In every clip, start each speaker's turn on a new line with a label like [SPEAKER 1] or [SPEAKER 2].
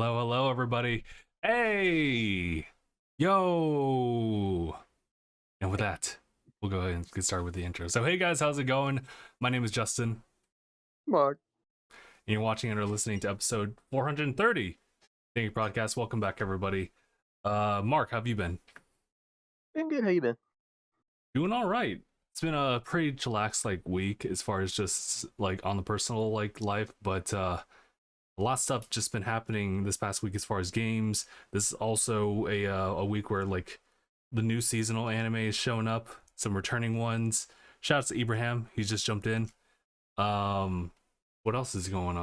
[SPEAKER 1] Hello, everybody. Hey, yo. And with that, we'll go ahead and get started with the intro. So, hey guys, how's it going? My name is Justin,
[SPEAKER 2] Mark.
[SPEAKER 1] and you're watching and or listening to episode 430 DangIT Prodcast. Welcome back, everybody. Mark, how have you been?
[SPEAKER 2] Been good. How you been?
[SPEAKER 1] Doing all right. It's been a pretty chillax week as far as just on the personal life, but a lot of stuff just been happening this past week as far as games. This is also a week where the new seasonal anime is showing up, some returning ones. Shout out to Ibrahim, he's just jumped in. What else is going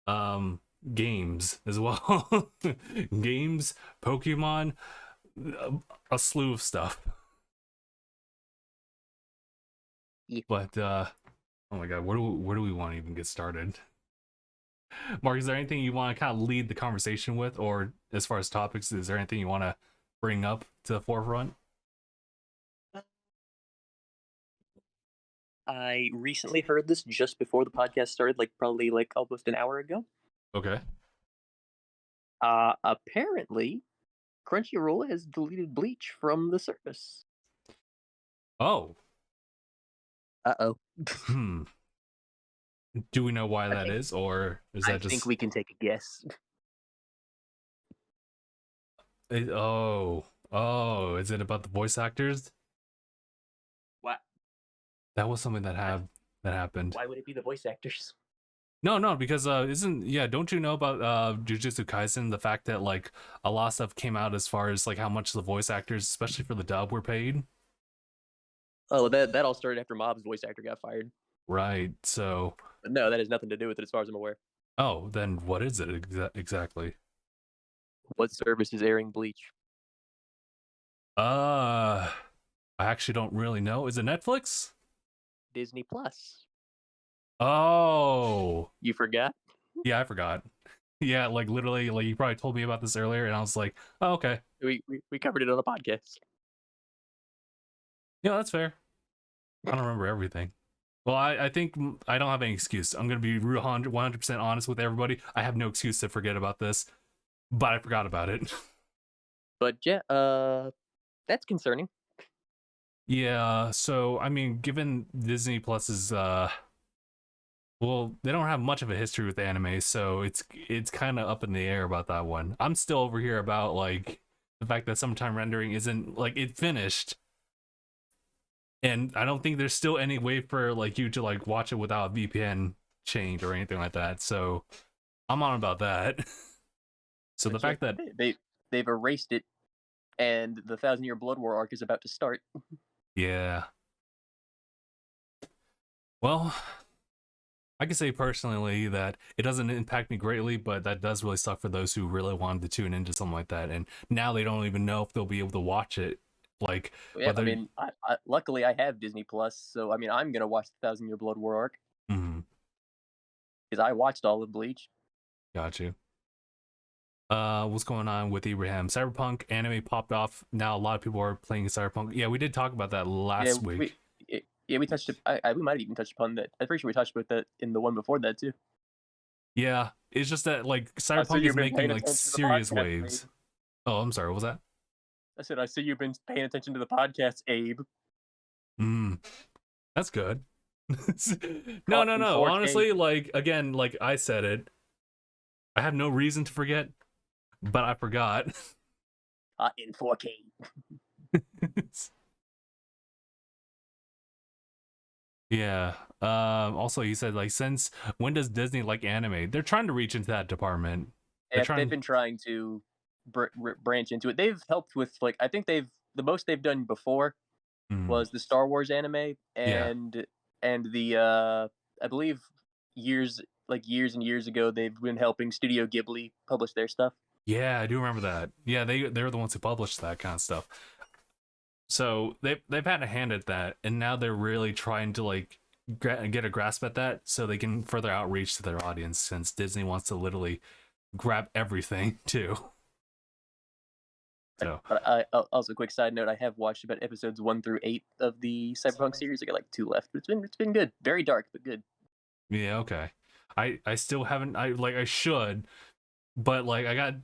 [SPEAKER 1] on? Games as well. Games, Pokemon, a slew of stuff.
[SPEAKER 2] Yeah.
[SPEAKER 1] But oh my god, where do we want to even get started? Mark, is there anything you want to kind of lead the conversation with, or as far as topics, is there anything you want to bring up to the forefront?
[SPEAKER 2] I recently heard this just before the podcast started, probably almost an hour ago.
[SPEAKER 1] Okay.
[SPEAKER 2] Apparently, Crunchyroll has deleted Bleach from the service.
[SPEAKER 1] Oh.
[SPEAKER 2] Uh-oh.
[SPEAKER 1] Do we know why that is, or is that
[SPEAKER 2] I think we can take a guess.
[SPEAKER 1] Oh, is it about the voice actors?
[SPEAKER 2] What?
[SPEAKER 1] That was something that happened.
[SPEAKER 2] Why would it be the voice actors?
[SPEAKER 1] No, because don't you know about Jujutsu Kaisen, the fact that a lot of stuff came out as far as how much the voice actors, especially for the dub, were paid?
[SPEAKER 2] Oh, that all started after Mob's voice actor got fired.
[SPEAKER 1] Right, so...
[SPEAKER 2] But no, that has nothing to do with it as far as I'm aware.
[SPEAKER 1] Oh, then what is it exactly?
[SPEAKER 2] What service is airing Bleach?
[SPEAKER 1] I actually don't really know. Is it Netflix?
[SPEAKER 2] Disney Plus.
[SPEAKER 1] Oh.
[SPEAKER 2] You forgot?
[SPEAKER 1] Yeah, I forgot. Yeah, literally, you probably told me about this earlier, and I was like, oh, okay.
[SPEAKER 2] We covered it on a podcast.
[SPEAKER 1] Yeah, that's fair. I don't remember everything. Well, I think I don't have any excuse. I'm going to be 100% honest with everybody. I have no excuse to forget about this, but I forgot about it.
[SPEAKER 2] But yeah, that's concerning.
[SPEAKER 1] Yeah, so, I mean, given Disney Plus's, well, they don't have much of a history with anime, so it's kind of up in the air about that one. I'm still over here about, the fact that Summertime Rendering isn't, it finished. And I don't think there's still any way for you to watch it without a VPN change or anything like that. So I'm on about that. So the fact that
[SPEAKER 2] they've erased it, and the 1,000-Year Blood War arc is about to start.
[SPEAKER 1] Yeah. Well, I can say personally that it doesn't impact me greatly, but that does really suck for those who really wanted to tune into something like that, and now they don't even know if they'll be able to watch it.
[SPEAKER 2] Yeah, whether... I mean, I luckily I have Disney Plus, so I mean, I'm gonna watch the 1,000-Year Blood War arc because I watched all of Bleach.
[SPEAKER 1] Got you. What's going on with Ibrahim? Cyberpunk anime popped off. Now a lot of people are playing Cyberpunk. Yeah, we did talk about that last week.
[SPEAKER 2] We touched it. We might have even touched upon that. I'm pretty sure we touched about that in the one before that too.
[SPEAKER 1] Yeah, it's just that Cyberpunk is making serious waves. Oh, I'm sorry. What was that?
[SPEAKER 2] I said, I see you've been paying attention to the podcast, Abe.
[SPEAKER 1] That's good. No. Honestly, again, I said it. I have no reason to forget, but I forgot.
[SPEAKER 2] In 4K.
[SPEAKER 1] Yeah. Also, he said since when does Disney like anime? They're trying to reach into that department.
[SPEAKER 2] They've been trying to branch into it. They've helped with I think the most they've done before was the Star Wars anime and the I believe years and years ago they've been helping Studio Ghibli publish their stuff.
[SPEAKER 1] Yeah, I do remember that. Yeah, they're the ones who published that kind of stuff. So they've had a hand at that, and now they're really trying to get a grasp at that so they can further outreach to their audience, since Disney wants to literally grab everything too. So,
[SPEAKER 2] but also, quick side note: I have watched about episodes 1 through 8 of the Cyberpunk series. I got 2 left, but it's been good. Very dark, but good.
[SPEAKER 1] Yeah, okay. I still haven't. I should, but like I got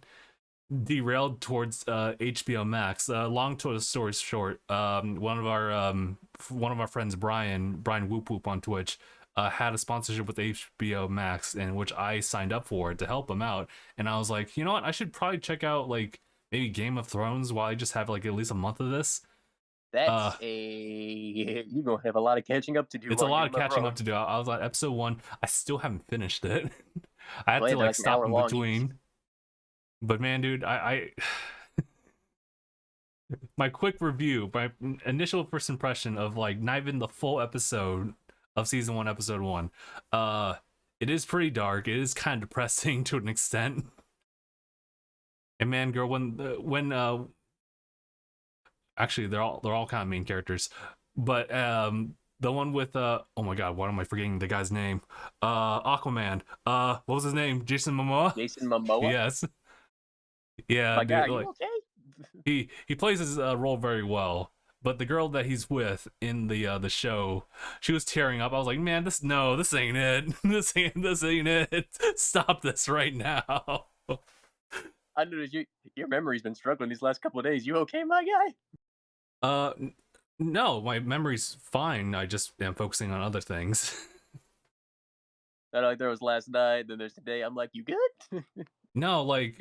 [SPEAKER 1] derailed towards HBO Max. Long story short, one of our friends, Brian Whoop Whoop on Twitch, had a sponsorship with HBO Max, in which I signed up for to help him out. And I was like, you know what? I should probably check out like maybe Game of Thrones while I just have like at least a month of this.
[SPEAKER 2] That's you're gonna have a lot of catching up to do
[SPEAKER 1] It's a
[SPEAKER 2] on
[SPEAKER 1] lot of
[SPEAKER 2] Game of
[SPEAKER 1] catching up
[SPEAKER 2] Thrones.
[SPEAKER 1] to do. I was on episode 1. I still haven't finished it. I had
[SPEAKER 2] Well, yeah,
[SPEAKER 1] to
[SPEAKER 2] they're
[SPEAKER 1] like
[SPEAKER 2] like an
[SPEAKER 1] stop
[SPEAKER 2] hour
[SPEAKER 1] in
[SPEAKER 2] long each.
[SPEAKER 1] between. But man, dude, I my quick review, my initial first impression of like not even the full episode of season 1, episode 1. It is pretty dark. It is kind of depressing to an extent. And man, girl, when actually they're all kind of main characters, but the one with oh my god, why am I forgetting the guy's name? Aquaman. What was his name? Jason Momoa.
[SPEAKER 2] Jason Momoa.
[SPEAKER 1] Yes. Yeah,
[SPEAKER 2] My
[SPEAKER 1] dude.
[SPEAKER 2] God, are
[SPEAKER 1] Like
[SPEAKER 2] you okay?
[SPEAKER 1] he plays his role very well. But the girl that he's with in the show, she was tearing up. I was like, man, this ain't it. This ain't it. Stop this right now.
[SPEAKER 2] I noticed your memory's been struggling these last couple of days. You okay, my guy?
[SPEAKER 1] Uh, no, my memory's fine. I just am focusing on other things.
[SPEAKER 2] I know, like there was last night, then there's today. I'm like, you good?
[SPEAKER 1] No, like,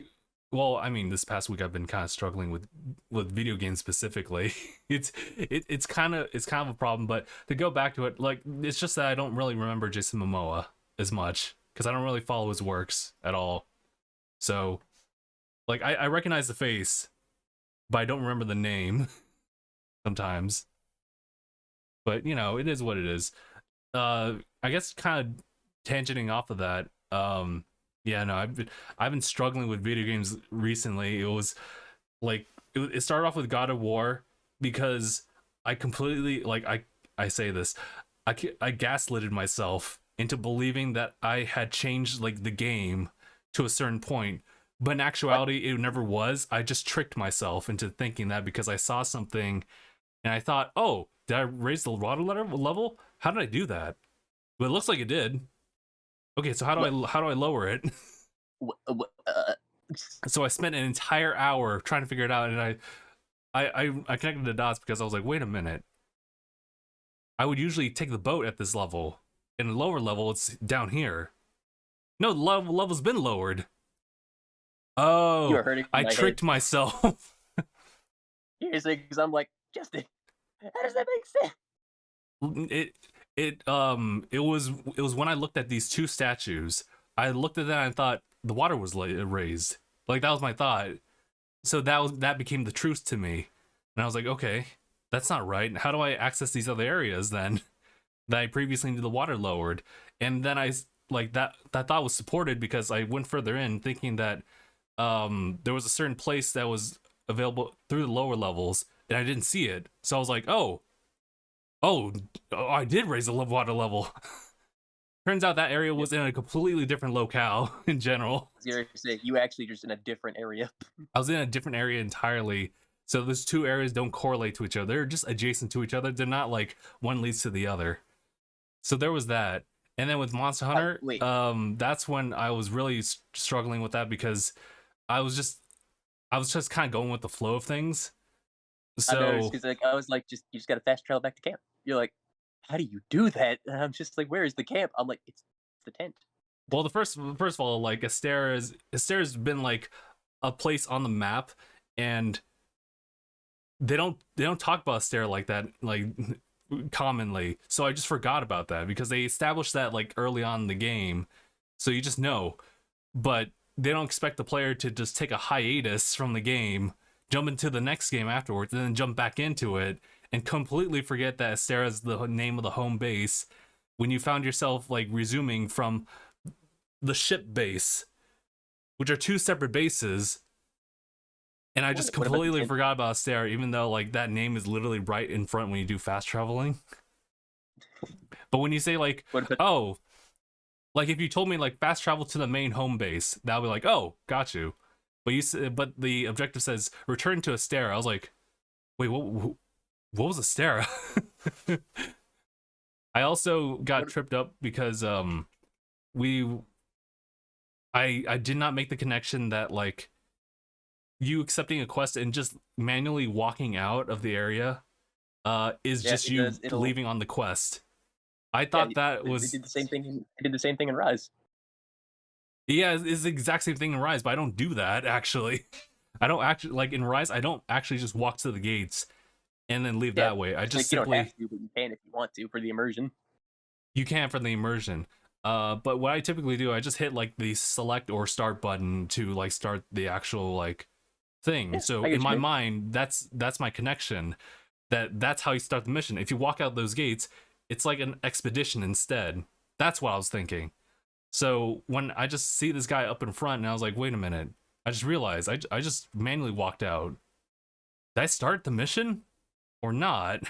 [SPEAKER 1] well, I mean, this past week I've been kind of struggling with video games specifically. It's kind of a problem, but to go back to it, like, it's just that I don't really remember Jason Momoa as much because I don't really follow his works at all. So, like, I recognize the face, but I don't remember the name sometimes. But you know, it is what it is. I guess kind of tangenting off of that. Yeah, no, I've been struggling with video games recently. It was like it started off with God of War because I completely like I say this, I gaslighted myself into believing that I had changed like the game to a certain point, but in
[SPEAKER 2] What?
[SPEAKER 1] actuality it never was. I just tricked myself into thinking that because I saw something and I thought, oh, did I raise the water level? How did I do that? But it looks like it did. Okay, so
[SPEAKER 2] What?
[SPEAKER 1] how do I lower it?
[SPEAKER 2] What?
[SPEAKER 1] So I spent an entire hour trying to figure it out, and I connected the dots because I was like, wait a minute. I would usually take the boat at this level. In the lower level, it's down here. No, the level's been lowered.
[SPEAKER 2] You
[SPEAKER 1] Oh,
[SPEAKER 2] are hurting
[SPEAKER 1] I
[SPEAKER 2] my head.
[SPEAKER 1] tricked myself.
[SPEAKER 2] Seriously, because I'm like, Justin, how does that make sense?
[SPEAKER 1] it it was when I looked at these two statues. I looked at that and thought the water was raised. Like that was my thought. So that became the truth to me, and I was like, okay, that's not right. How do I access these other areas then that I previously needed the water lowered? And then I like that thought was supported because I went further in thinking that there was a certain place that was available through the lower levels and I didn't see it. So I was like, oh, I did raise the water level. Turns out that area was in a completely different locale in general.
[SPEAKER 2] Seriously, you actually just in a different area.
[SPEAKER 1] I was in a different area entirely. So those two areas don't correlate to each other. They're just adjacent to each other. They're not like one leads to the other. So there was that. And then with Monster Hunter,
[SPEAKER 2] Wait,
[SPEAKER 1] that's when I was really struggling with that because I was just kind of going with the flow of things.
[SPEAKER 2] I noticed
[SPEAKER 1] So,
[SPEAKER 2] because like I was like, just you just got to fast travel back to camp. You're like, how do you do that? And I'm just like, where is the camp? I'm like, it's the tent.
[SPEAKER 1] well, the first of all, like Astera's been like a place on the map, and they don't talk about Astera like that like commonly. So I just forgot about that because they established that like early on in the game, so you just know. But they don't expect the player to just take a hiatus from the game, jump into the next game afterwards, and then jump back into it and completely forget that Astera is the name of the home base when you found yourself like resuming from the ship base, which are two separate bases. And I just
[SPEAKER 2] What about the
[SPEAKER 1] completely
[SPEAKER 2] tent?
[SPEAKER 1] forgot about Astera, even though like that name is literally right in front when you do fast traveling. But when you say like,
[SPEAKER 2] What about
[SPEAKER 1] oh, like if you told me like fast travel to the main home base, that would be like, oh, got you. But the objective says return to Astera. I was like, wait, what was Astera? I also got
[SPEAKER 2] what?
[SPEAKER 1] tripped up because we I did not make the connection that like you accepting a quest and just manually walking out of the area is
[SPEAKER 2] Yeah,
[SPEAKER 1] just you
[SPEAKER 2] because it'll.
[SPEAKER 1] leaving on the quest. I
[SPEAKER 2] Yeah,
[SPEAKER 1] thought that
[SPEAKER 2] they
[SPEAKER 1] was
[SPEAKER 2] did the same thing. They did the same thing in Rise.
[SPEAKER 1] yeah, it's the exact same thing in Rise, but I don't do that actually. I don't actually like in Rise. I don't actually just walk to the gates and then leave
[SPEAKER 2] Yeah,
[SPEAKER 1] that way. I
[SPEAKER 2] it's
[SPEAKER 1] just
[SPEAKER 2] like you don't have
[SPEAKER 1] simply
[SPEAKER 2] to, but you can if you want to for the immersion.
[SPEAKER 1] you can for the immersion. But what I typically do, I just hit like the select or start button to like start the actual like thing.
[SPEAKER 2] Yeah,
[SPEAKER 1] So
[SPEAKER 2] I get
[SPEAKER 1] in
[SPEAKER 2] what you
[SPEAKER 1] my
[SPEAKER 2] mean.
[SPEAKER 1] mind, that's my connection. That's how you start the mission. If you walk out those gates, it's like an expedition instead. That's what I was thinking. So when I just see this guy up in front, and I was like, wait a minute, I just realized I just manually walked out. Did I start the mission or not?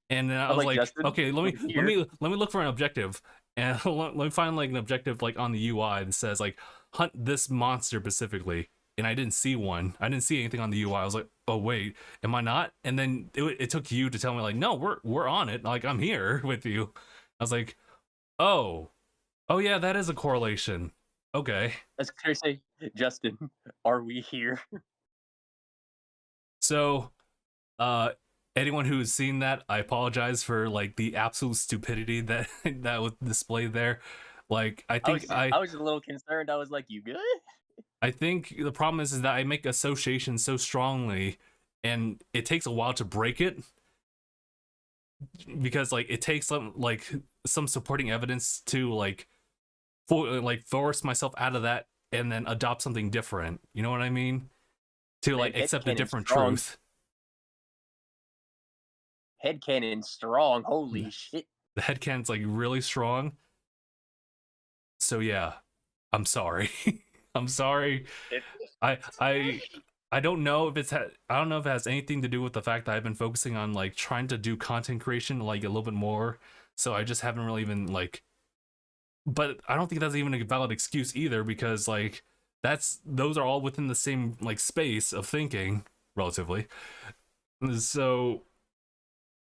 [SPEAKER 1] And then I
[SPEAKER 2] I'm
[SPEAKER 1] was
[SPEAKER 2] like
[SPEAKER 1] like,
[SPEAKER 2] Justin.
[SPEAKER 1] okay,
[SPEAKER 2] We're here.
[SPEAKER 1] let me look for an objective, and let me find like an objective like on the UI that says like hunt this monster specifically. And I didn't see one. I didn't see anything on the UI. I was like, oh wait, am I not? And then it took you to tell me like, no, we're on it. Like I'm here with you. I was like, oh, oh yeah, that is a correlation. Okay.
[SPEAKER 2] Let's clear say, Justin, are we here?
[SPEAKER 1] So uh anyone who's seen that, I apologize for like the absolute stupidity that that was displayed there. Like
[SPEAKER 2] I was a little concerned. I was like, you good?
[SPEAKER 1] I think the problem is that I make associations so strongly and it takes a while to break it because like it takes some supporting evidence to like force myself out of that and then adopt something different. You know what I mean? To
[SPEAKER 2] Man,
[SPEAKER 1] like accept a
[SPEAKER 2] headcanon
[SPEAKER 1] different
[SPEAKER 2] strong.
[SPEAKER 1] truth.
[SPEAKER 2] Headcanon strong. Holy shit.
[SPEAKER 1] The headcanon's like really strong. So yeah, I'm sorry. I'm sorry. I I I don't know if I don't know if it has anything to do with the fact that I've been focusing on like trying to do content creation like a little bit more. So I just haven't really been like but I don't think that's even a valid excuse either because like those are all within the same like space of thinking relatively. So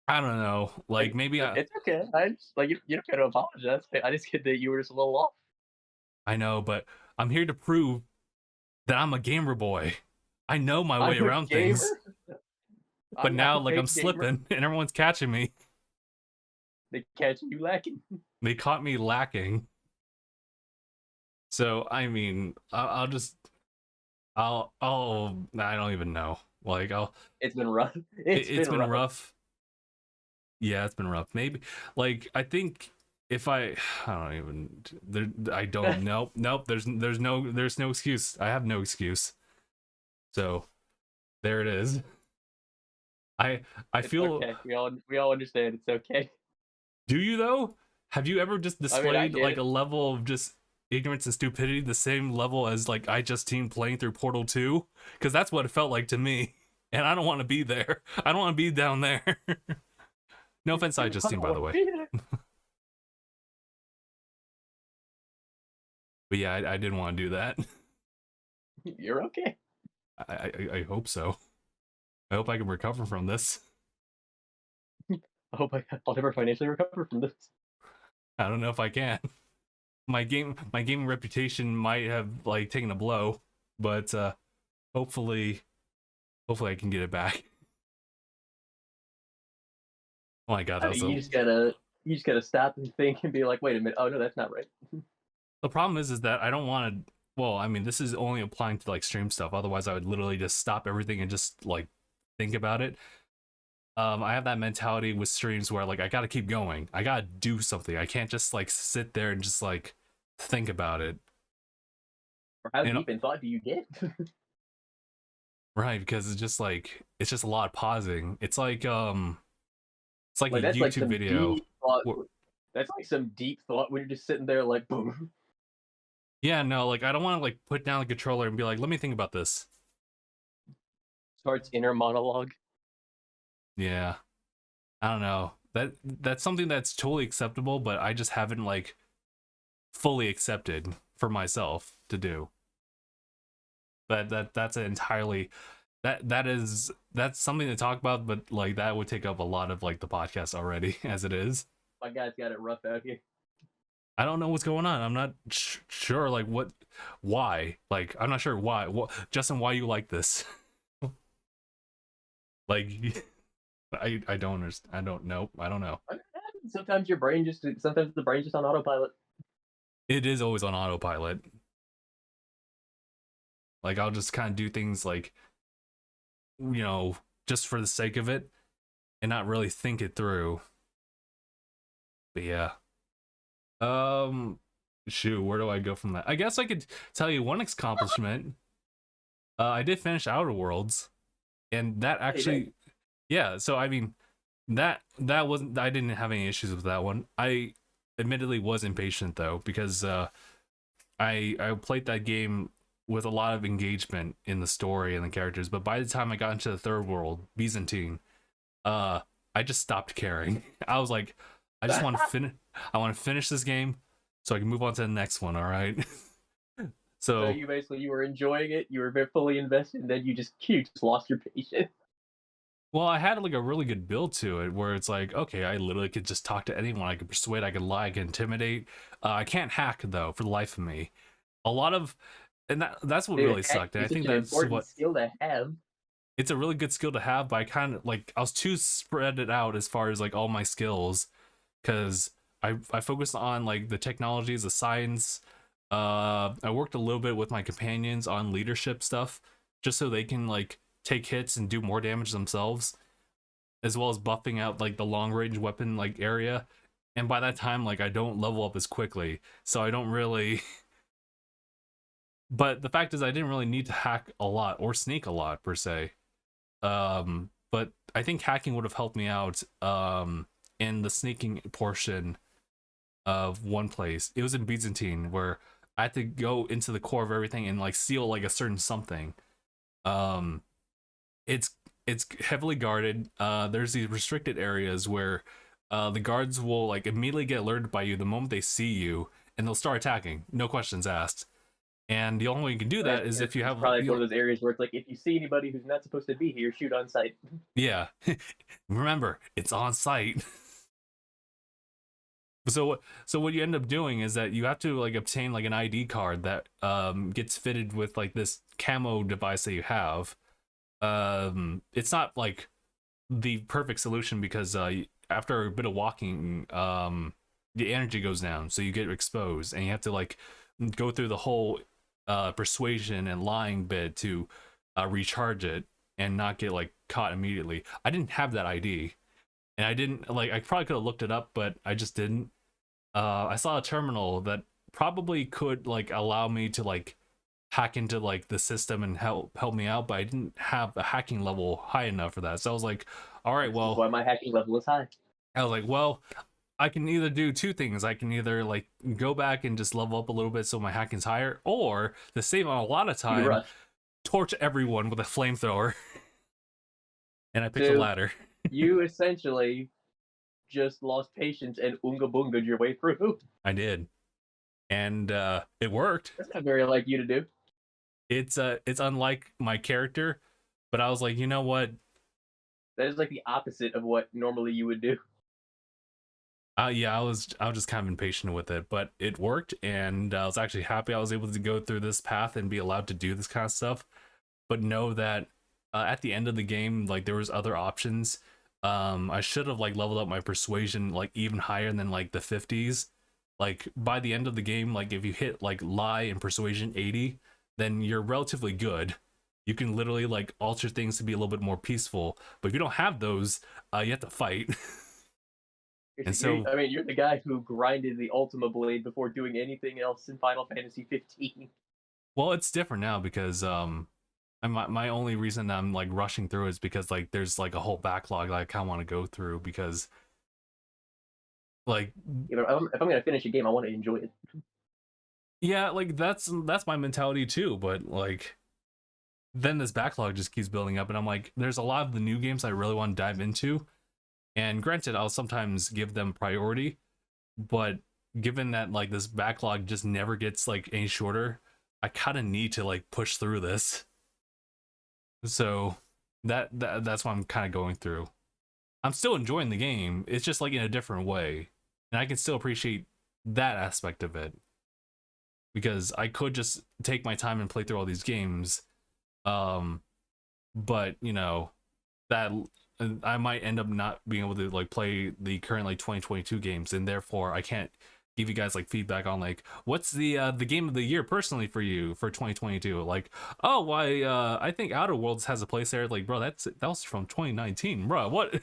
[SPEAKER 1] I don't know. Like
[SPEAKER 2] Like,
[SPEAKER 1] maybe
[SPEAKER 2] it's okay. I just, like you don't gotta apologize. I just get that you were just a little off.
[SPEAKER 1] I know, but I'm here to prove that I'm a gamer boy. I know my way
[SPEAKER 2] I'm a
[SPEAKER 1] around things.
[SPEAKER 2] gamer.
[SPEAKER 1] But
[SPEAKER 2] I'm not
[SPEAKER 1] now
[SPEAKER 2] a
[SPEAKER 1] like I'm
[SPEAKER 2] fake gamer.
[SPEAKER 1] slipping and everyone's catching me.
[SPEAKER 2] They catch you lacking.
[SPEAKER 1] They caught me lacking. So I mean, I'll just I don't even know. Like
[SPEAKER 2] It's been rough.
[SPEAKER 1] it's been rough. Yeah, it's been rough. Maybe like I think if I don't even there I don't nope there's no excuse. I have no excuse. So there it is. I I
[SPEAKER 2] It's
[SPEAKER 1] feel
[SPEAKER 2] okay. We all understand. It's okay.
[SPEAKER 1] do you though? Have you ever just
[SPEAKER 2] I mean, I
[SPEAKER 1] displayed
[SPEAKER 2] get
[SPEAKER 1] like
[SPEAKER 2] it.
[SPEAKER 1] a level of just ignorance and stupidity the same level as like I just team playing through Portal 2? Because that's what it felt like to me. And I don't want to be there. I don't want to be down there. No offense, I just
[SPEAKER 2] I
[SPEAKER 1] team,
[SPEAKER 2] don't
[SPEAKER 1] by the
[SPEAKER 2] want to
[SPEAKER 1] way.
[SPEAKER 2] be there.
[SPEAKER 1] But yeah, I didn't want to do that.
[SPEAKER 2] You're okay.
[SPEAKER 1] I hope so. I hope I can recover from this.
[SPEAKER 2] I hope I'll never financially recover from this.
[SPEAKER 1] I don't know if I can. My gaming reputation might have like taken a blow, but hopefully I can get it back. Oh my god, that
[SPEAKER 2] I
[SPEAKER 1] was
[SPEAKER 2] mean,
[SPEAKER 1] so.
[SPEAKER 2] you just gotta stop and think and be like, wait a minute. Oh no, that's not right.
[SPEAKER 1] The problem is that I don't want to. Well, I mean, this is only applying to like stream stuff. Otherwise, I would literally just stop everything and just like think about it. I have that mentality with streams where like I gotta keep going. I gotta do something. I can't just like sit there and just like think about it.
[SPEAKER 2] Or how
[SPEAKER 1] And
[SPEAKER 2] deep in thought do you get?
[SPEAKER 1] right, because it's just a lot of pausing. It's like a
[SPEAKER 2] Like that's like
[SPEAKER 1] YouTube
[SPEAKER 2] some
[SPEAKER 1] video.
[SPEAKER 2] deep thought.
[SPEAKER 1] Where,
[SPEAKER 2] That's like some deep thought when you're just sitting there like boom.
[SPEAKER 1] yeah, no, like I don't want to like put down the controller and be like, let me think about this.
[SPEAKER 2] Starts inner monologue.
[SPEAKER 1] Yeah, I don't know. That's something that's totally acceptable, but I just haven't like fully accepted for myself to do. That's entirely that's something to talk about, but like that would take up a lot of like the podcast already as it is.
[SPEAKER 2] My guy's got it rough out here.
[SPEAKER 1] I don't know what's going on. I'm not sure like why. Like I'm not sure why. What, Justin, why you like this? Like I don't understand. I don't know. I don't know.
[SPEAKER 2] Sometimes sometimes the brain's just on autopilot.
[SPEAKER 1] It is always on autopilot. Like I'll just kind of do things like, just for the sake of it and not really think it through. But yeah. Shoot, where do I go from that? I guess I could tell you one accomplishment. I did finish Outer Worlds, and that actually, yeah. So I mean, that wasn't. I didn't have any issues with that one. I admittedly was impatient though, because I played that game with a lot of engagement in the story and the characters, but by the time I got into the third world, Byzantine, I just stopped caring. I was like, I just want to finish. I want to finish this game so I can move on to the next one. All right.
[SPEAKER 2] So you were enjoying it. You were very fully invested, and then you just lost your patience.
[SPEAKER 1] Well, I had like a really good build to it where it's like, okay, I literally could just talk to anyone. I could persuade, I could lie, I could intimidate. I can't hack though, for the life of me. A lot of, and that's what really sucked. And I think that's what
[SPEAKER 2] skill to have.
[SPEAKER 1] It's a really good skill to have, but I kind of like I was too spread it out as far as like all my skills, because I focused on like the technologies, the science. I worked a little bit with my companions on leadership stuff, just so they can like take hits and do more damage themselves, as well as buffing out like the long range weapon like area. And by that time, like I don't level up as quickly, so I don't really. But the fact is, I didn't really need to hack a lot or sneak a lot per se. But I think hacking would have helped me out in the sneaking portion of one place. It was in Byzantine, where I had to go into the core of everything and like steal like a certain something. It's heavily guarded. There's these restricted areas where the guards will like immediately get alerted by you the moment they see you, and they'll start attacking, no questions asked. And the only way you can do that is if you have
[SPEAKER 2] probably one of those areas where it's like, if you see anybody who's not supposed to be here, shoot on sight.
[SPEAKER 1] Yeah. Remember, it's on site. So what you end up doing is that you have to like obtain like an ID card that gets fitted with like this camo device that you have. It's not like the perfect solution, because after a bit of walking, the energy goes down, so you get exposed, and you have to like go through the whole persuasion and lying bit to recharge it and not get like caught immediately. I didn't have that ID, and I didn't like. I probably could have looked it up, but I just didn't. I saw a terminal that probably could like allow me to like hack into like the system and help me out, but I didn't have a hacking level high enough for that. So I was like, all right, well,
[SPEAKER 2] why my hacking level is high.
[SPEAKER 1] I was like, well, I can either do two things. I can either like go back and just level up a little bit so my hacking's higher, or to save on a lot of time, torch everyone with a flamethrower. And I picked the latter.
[SPEAKER 2] You essentially just lost patience and unga bungaed your way through.
[SPEAKER 1] I did. And it worked.
[SPEAKER 2] That's not very like you to do.
[SPEAKER 1] It's unlike my character, but I was like, you know what?
[SPEAKER 2] That is like the opposite of what normally you would do.
[SPEAKER 1] Yeah, I was just kind of impatient with it, but it worked, and I was actually happy I was able to go through this path and be allowed to do this kind of stuff. But know that at the end of the game, like there was other options. I should have like leveled up my persuasion like even higher than like the 50s. Like by the end of the game, like if you hit like lie and persuasion 80, then you're relatively good. You can literally like alter things to be a little bit more peaceful. But if you don't have those, you have to fight.
[SPEAKER 2] And so, I mean, you're the guy who grinded the Ultima Blade before doing anything else in Final Fantasy 15.
[SPEAKER 1] Well, it's different now because my only reason I'm like rushing through is because like there's like a whole backlog that I kind of want to go through, because like,
[SPEAKER 2] you know, if I'm gonna finish a game, I want to enjoy it.
[SPEAKER 1] Yeah, like that's my mentality too, but like then this backlog just keeps building up, and I'm like, there's a lot of the new games I really want to dive into. And granted, I'll sometimes give them priority, but given that like this backlog just never gets like any shorter, I kind of need to like push through this. So that's what I'm kind of going through. I'm still enjoying the game. It's just like in a different way, and I can still appreciate that aspect of it, because I could just take my time and play through all these games, but you know that I might end up not being able to like play the current like 2022 games, and therefore I can't give you guys like feedback on like what's the game of the year personally for you for 2022. Like, oh, why I think Outer Worlds has a place there. Like, bro, that was from 2019, bro. What?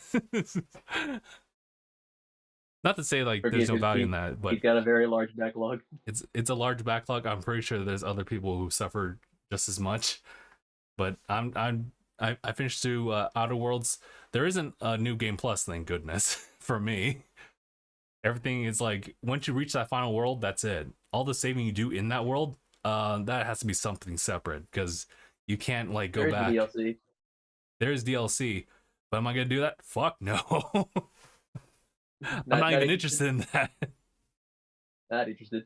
[SPEAKER 1] Not to say like there's no value in that, but
[SPEAKER 2] he's got a very large backlog.
[SPEAKER 1] It's a large backlog. I'm pretty sure there's other people who suffered just as much. But I finished through Outer Worlds. There isn't a new game plus, thank goodness, for me. Everything is like once you reach that final world, that's it. All the saving you do in that world, that has to be something separate because you can't like go back.
[SPEAKER 2] DLC.
[SPEAKER 1] There's DLC, but am I gonna do that? Fuck no. I'm not even interested in that.
[SPEAKER 2] Not interested.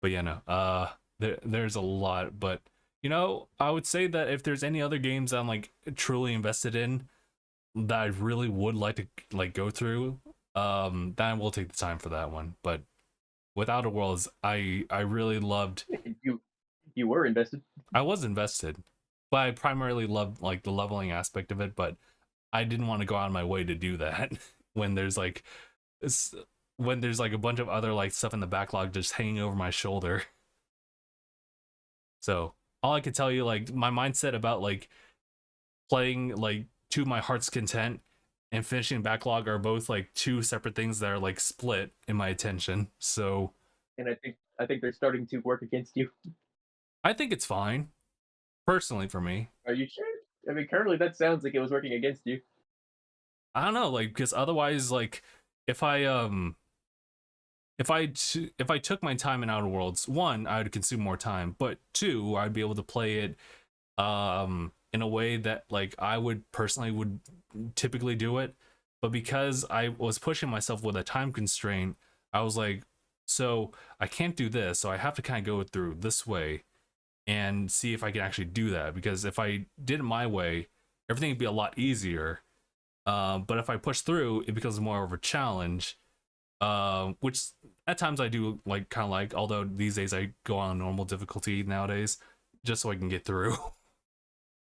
[SPEAKER 1] But yeah, no. There's a lot, but you know, I would say that if there's any other games I'm like truly invested in that I really would like to like go through, then I will take the time for that one. But with Outer Worlds, I really loved.
[SPEAKER 2] You were invested.
[SPEAKER 1] I was invested, but I primarily loved like the leveling aspect of it. But I didn't want to go out of my way to do that when there's like a bunch of other like stuff in the backlog just hanging over my shoulder. So all I could tell you, like my mindset about like playing like to my heart's content and finishing backlog are both like two separate things that are like split in my attention. So,
[SPEAKER 2] and I think they're starting to work against you.
[SPEAKER 1] I think it's fine, personally for me.
[SPEAKER 2] Are you sure? I mean, currently that sounds like it was working against you.
[SPEAKER 1] I don't know, like because otherwise, like if I took my time in Outer Worlds, one, I would consume more time, but two, I'd be able to play it in a way that like I would typically do it. But because I was pushing myself with a time constraint, I was like, so I can't do this, so I have to kind of go through this way and see if I can actually do that, because if I did it my way, everything would be a lot easier. But if I push through, it becomes more of a challenge. Which at times I do like kind of like, although these days I go on normal difficulty nowadays just so I can get through.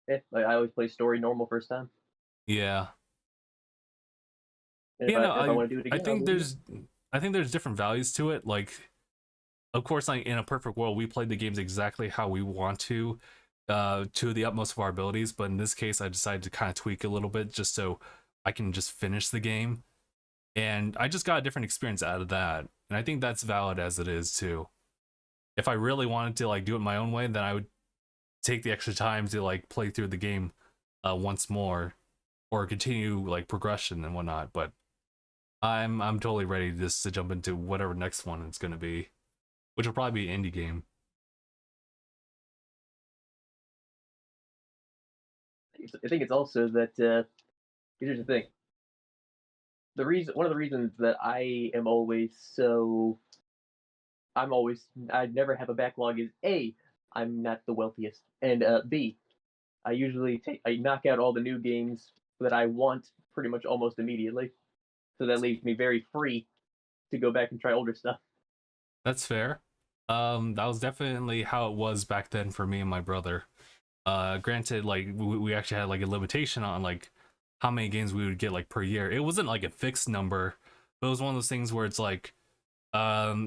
[SPEAKER 2] Yeah, like I always play story normal first time.
[SPEAKER 1] Yeah.
[SPEAKER 2] And if I want to do it again,
[SPEAKER 1] I think there's different values to it. Like, of course, like in a perfect world, we play the games exactly how we want to the utmost of our abilities. But in this case, I decided to kind of tweak a little bit just so I can just finish the game. And I just got a different experience out of that. And I think that's valid as it is too. If I really wanted to like do it my own way, then I would take the extra time to like play through the game once more or continue like progression and whatnot. But I'm totally ready just to jump into whatever next one it's gonna be, which will probably be an indie game.
[SPEAKER 2] I think it's also that here's the thing. One of the reasons that I never have a backlog is A, I'm not the wealthiest, and B, I knock out all the new games that I want pretty much almost immediately, so that leaves me very free to go back and try older stuff.
[SPEAKER 1] That's fair. That was definitely how it was back then for me and my brother. Granted, like we actually had like a limitation on like how many games we would get like per year. It wasn't like a fixed number, but it was one of those things where it's like,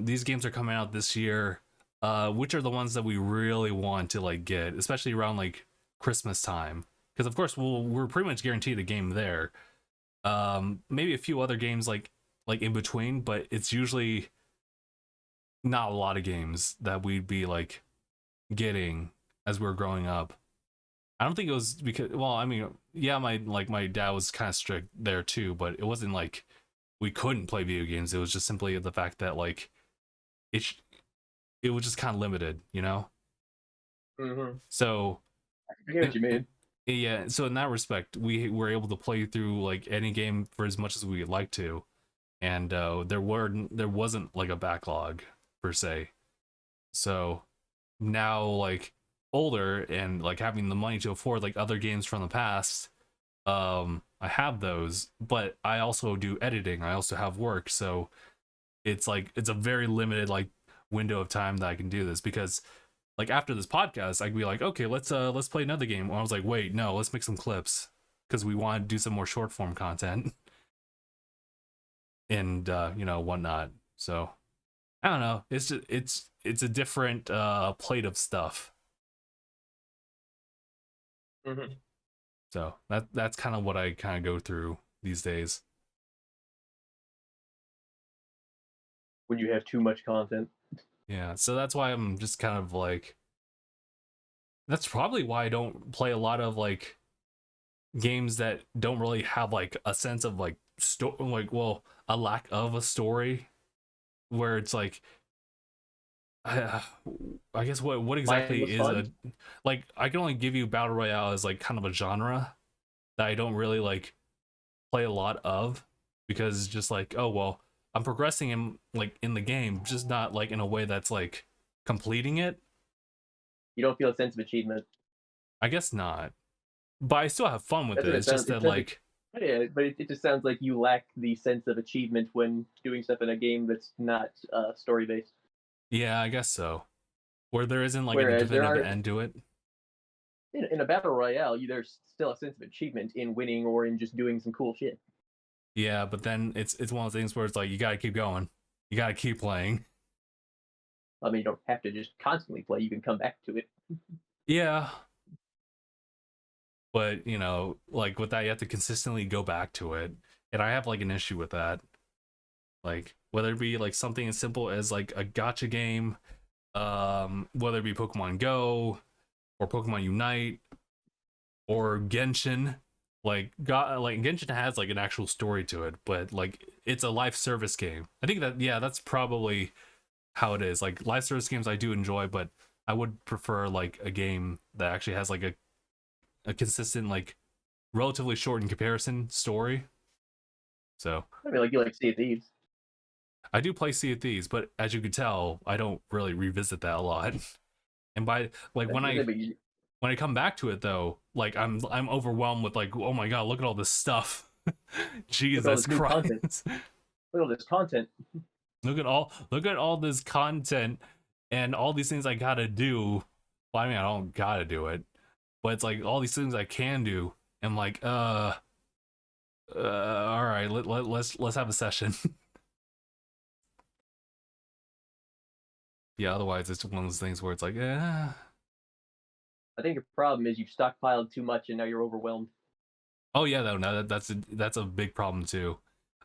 [SPEAKER 1] these games are coming out this year. Which are the ones that we really want to like get, especially around like Christmas time? Because of course we're pretty much guaranteed a game there. Maybe a few other games like in between, but it's usually not a lot of games that we'd be like getting as we were growing up. I don't think it was because, well, I mean, yeah, my dad was kind of strict there too, but it wasn't like we couldn't play video games. It was just simply the fact that like it was just kind of limited, you know.
[SPEAKER 2] Mm-hmm.
[SPEAKER 1] So
[SPEAKER 2] I get what you mean.
[SPEAKER 1] Yeah, so in that respect, we were able to play through like any game for as much as we'd like to, and there wasn't like a backlog per se. So now, like older and like having the money to afford like other games from the past, I have those, but I also do editing. I also have work, so it's like it's a very limited like window of time that I can do this, because like after this podcast I could be like, okay, let's play another game. Or I was like, wait, no, let's make some clips because we want to do some more short form content and whatnot. So I don't know, it's just it's a different plate of stuff.
[SPEAKER 2] Mm-hmm.
[SPEAKER 1] So that's kind of what I kind of go through these days.
[SPEAKER 2] When you have too much content.
[SPEAKER 1] Yeah, so that's why I'm just kind of like, that's probably why I don't play a lot of like games that don't really have like a sense of like a lack of a story, where it's like I guess what exactly
[SPEAKER 2] Mindless
[SPEAKER 1] is
[SPEAKER 2] fun.
[SPEAKER 1] like I can only give you battle royale as like kind of a genre that I don't really like play a lot of, because it's just like, oh well, I'm progressing in the game, just not like in a way that's like completing it.
[SPEAKER 2] You don't feel a sense of achievement.
[SPEAKER 1] I guess not, but I still have fun with
[SPEAKER 2] That's
[SPEAKER 1] it.
[SPEAKER 2] what it
[SPEAKER 1] It's just
[SPEAKER 2] sounds. It
[SPEAKER 1] that
[SPEAKER 2] sounds like,
[SPEAKER 1] like,
[SPEAKER 2] yeah, but it just sounds like you lack the sense of achievement when doing stuff in a game that's not story based.
[SPEAKER 1] yeah, I guess so, where there isn't like a
[SPEAKER 2] Whereas there
[SPEAKER 1] definitive
[SPEAKER 2] are
[SPEAKER 1] end to it.
[SPEAKER 2] in a battle royale, there's still a sense of achievement in winning or in just doing some cool shit.
[SPEAKER 1] Yeah, but then it's one of those things where it's like you gotta keep going, you gotta keep playing.
[SPEAKER 2] I mean, you don't have to just constantly play. You can come back to it.
[SPEAKER 1] Yeah, but like with that, you have to consistently go back to it, and I have like an issue with that. Like whether it be like something as simple as like a gacha game, whether it be Pokemon Go or Pokemon Unite or Genshin. Like Genshin has like an actual story to it, but like it's a live service game. I think that, yeah, that's probably how it is. Like live service games I do enjoy, but I would prefer like a game that actually has like a consistent, like relatively short in comparison story. So
[SPEAKER 2] I mean, like you like Sea of Thieves.
[SPEAKER 1] I do play Sea of Thieves, but as you can tell, I don't really revisit that a lot. And by like
[SPEAKER 2] That's the thing,
[SPEAKER 1] when I come back to it though, like I'm overwhelmed with like, oh my god, look at all this stuff.
[SPEAKER 2] look at all
[SPEAKER 1] Jesus
[SPEAKER 2] this new content.
[SPEAKER 1] Christ.
[SPEAKER 2] Look at all this content.
[SPEAKER 1] Look at all this content and all these things I gotta do. Well, I mean, I don't gotta do it, but it's like all these things I can do. And like, all right, let's have a session. Yeah, otherwise it's one of those things where it's like, eh.
[SPEAKER 2] I think your problem is you've stockpiled too much and now you're overwhelmed.
[SPEAKER 1] Oh yeah, no, that's a big problem too.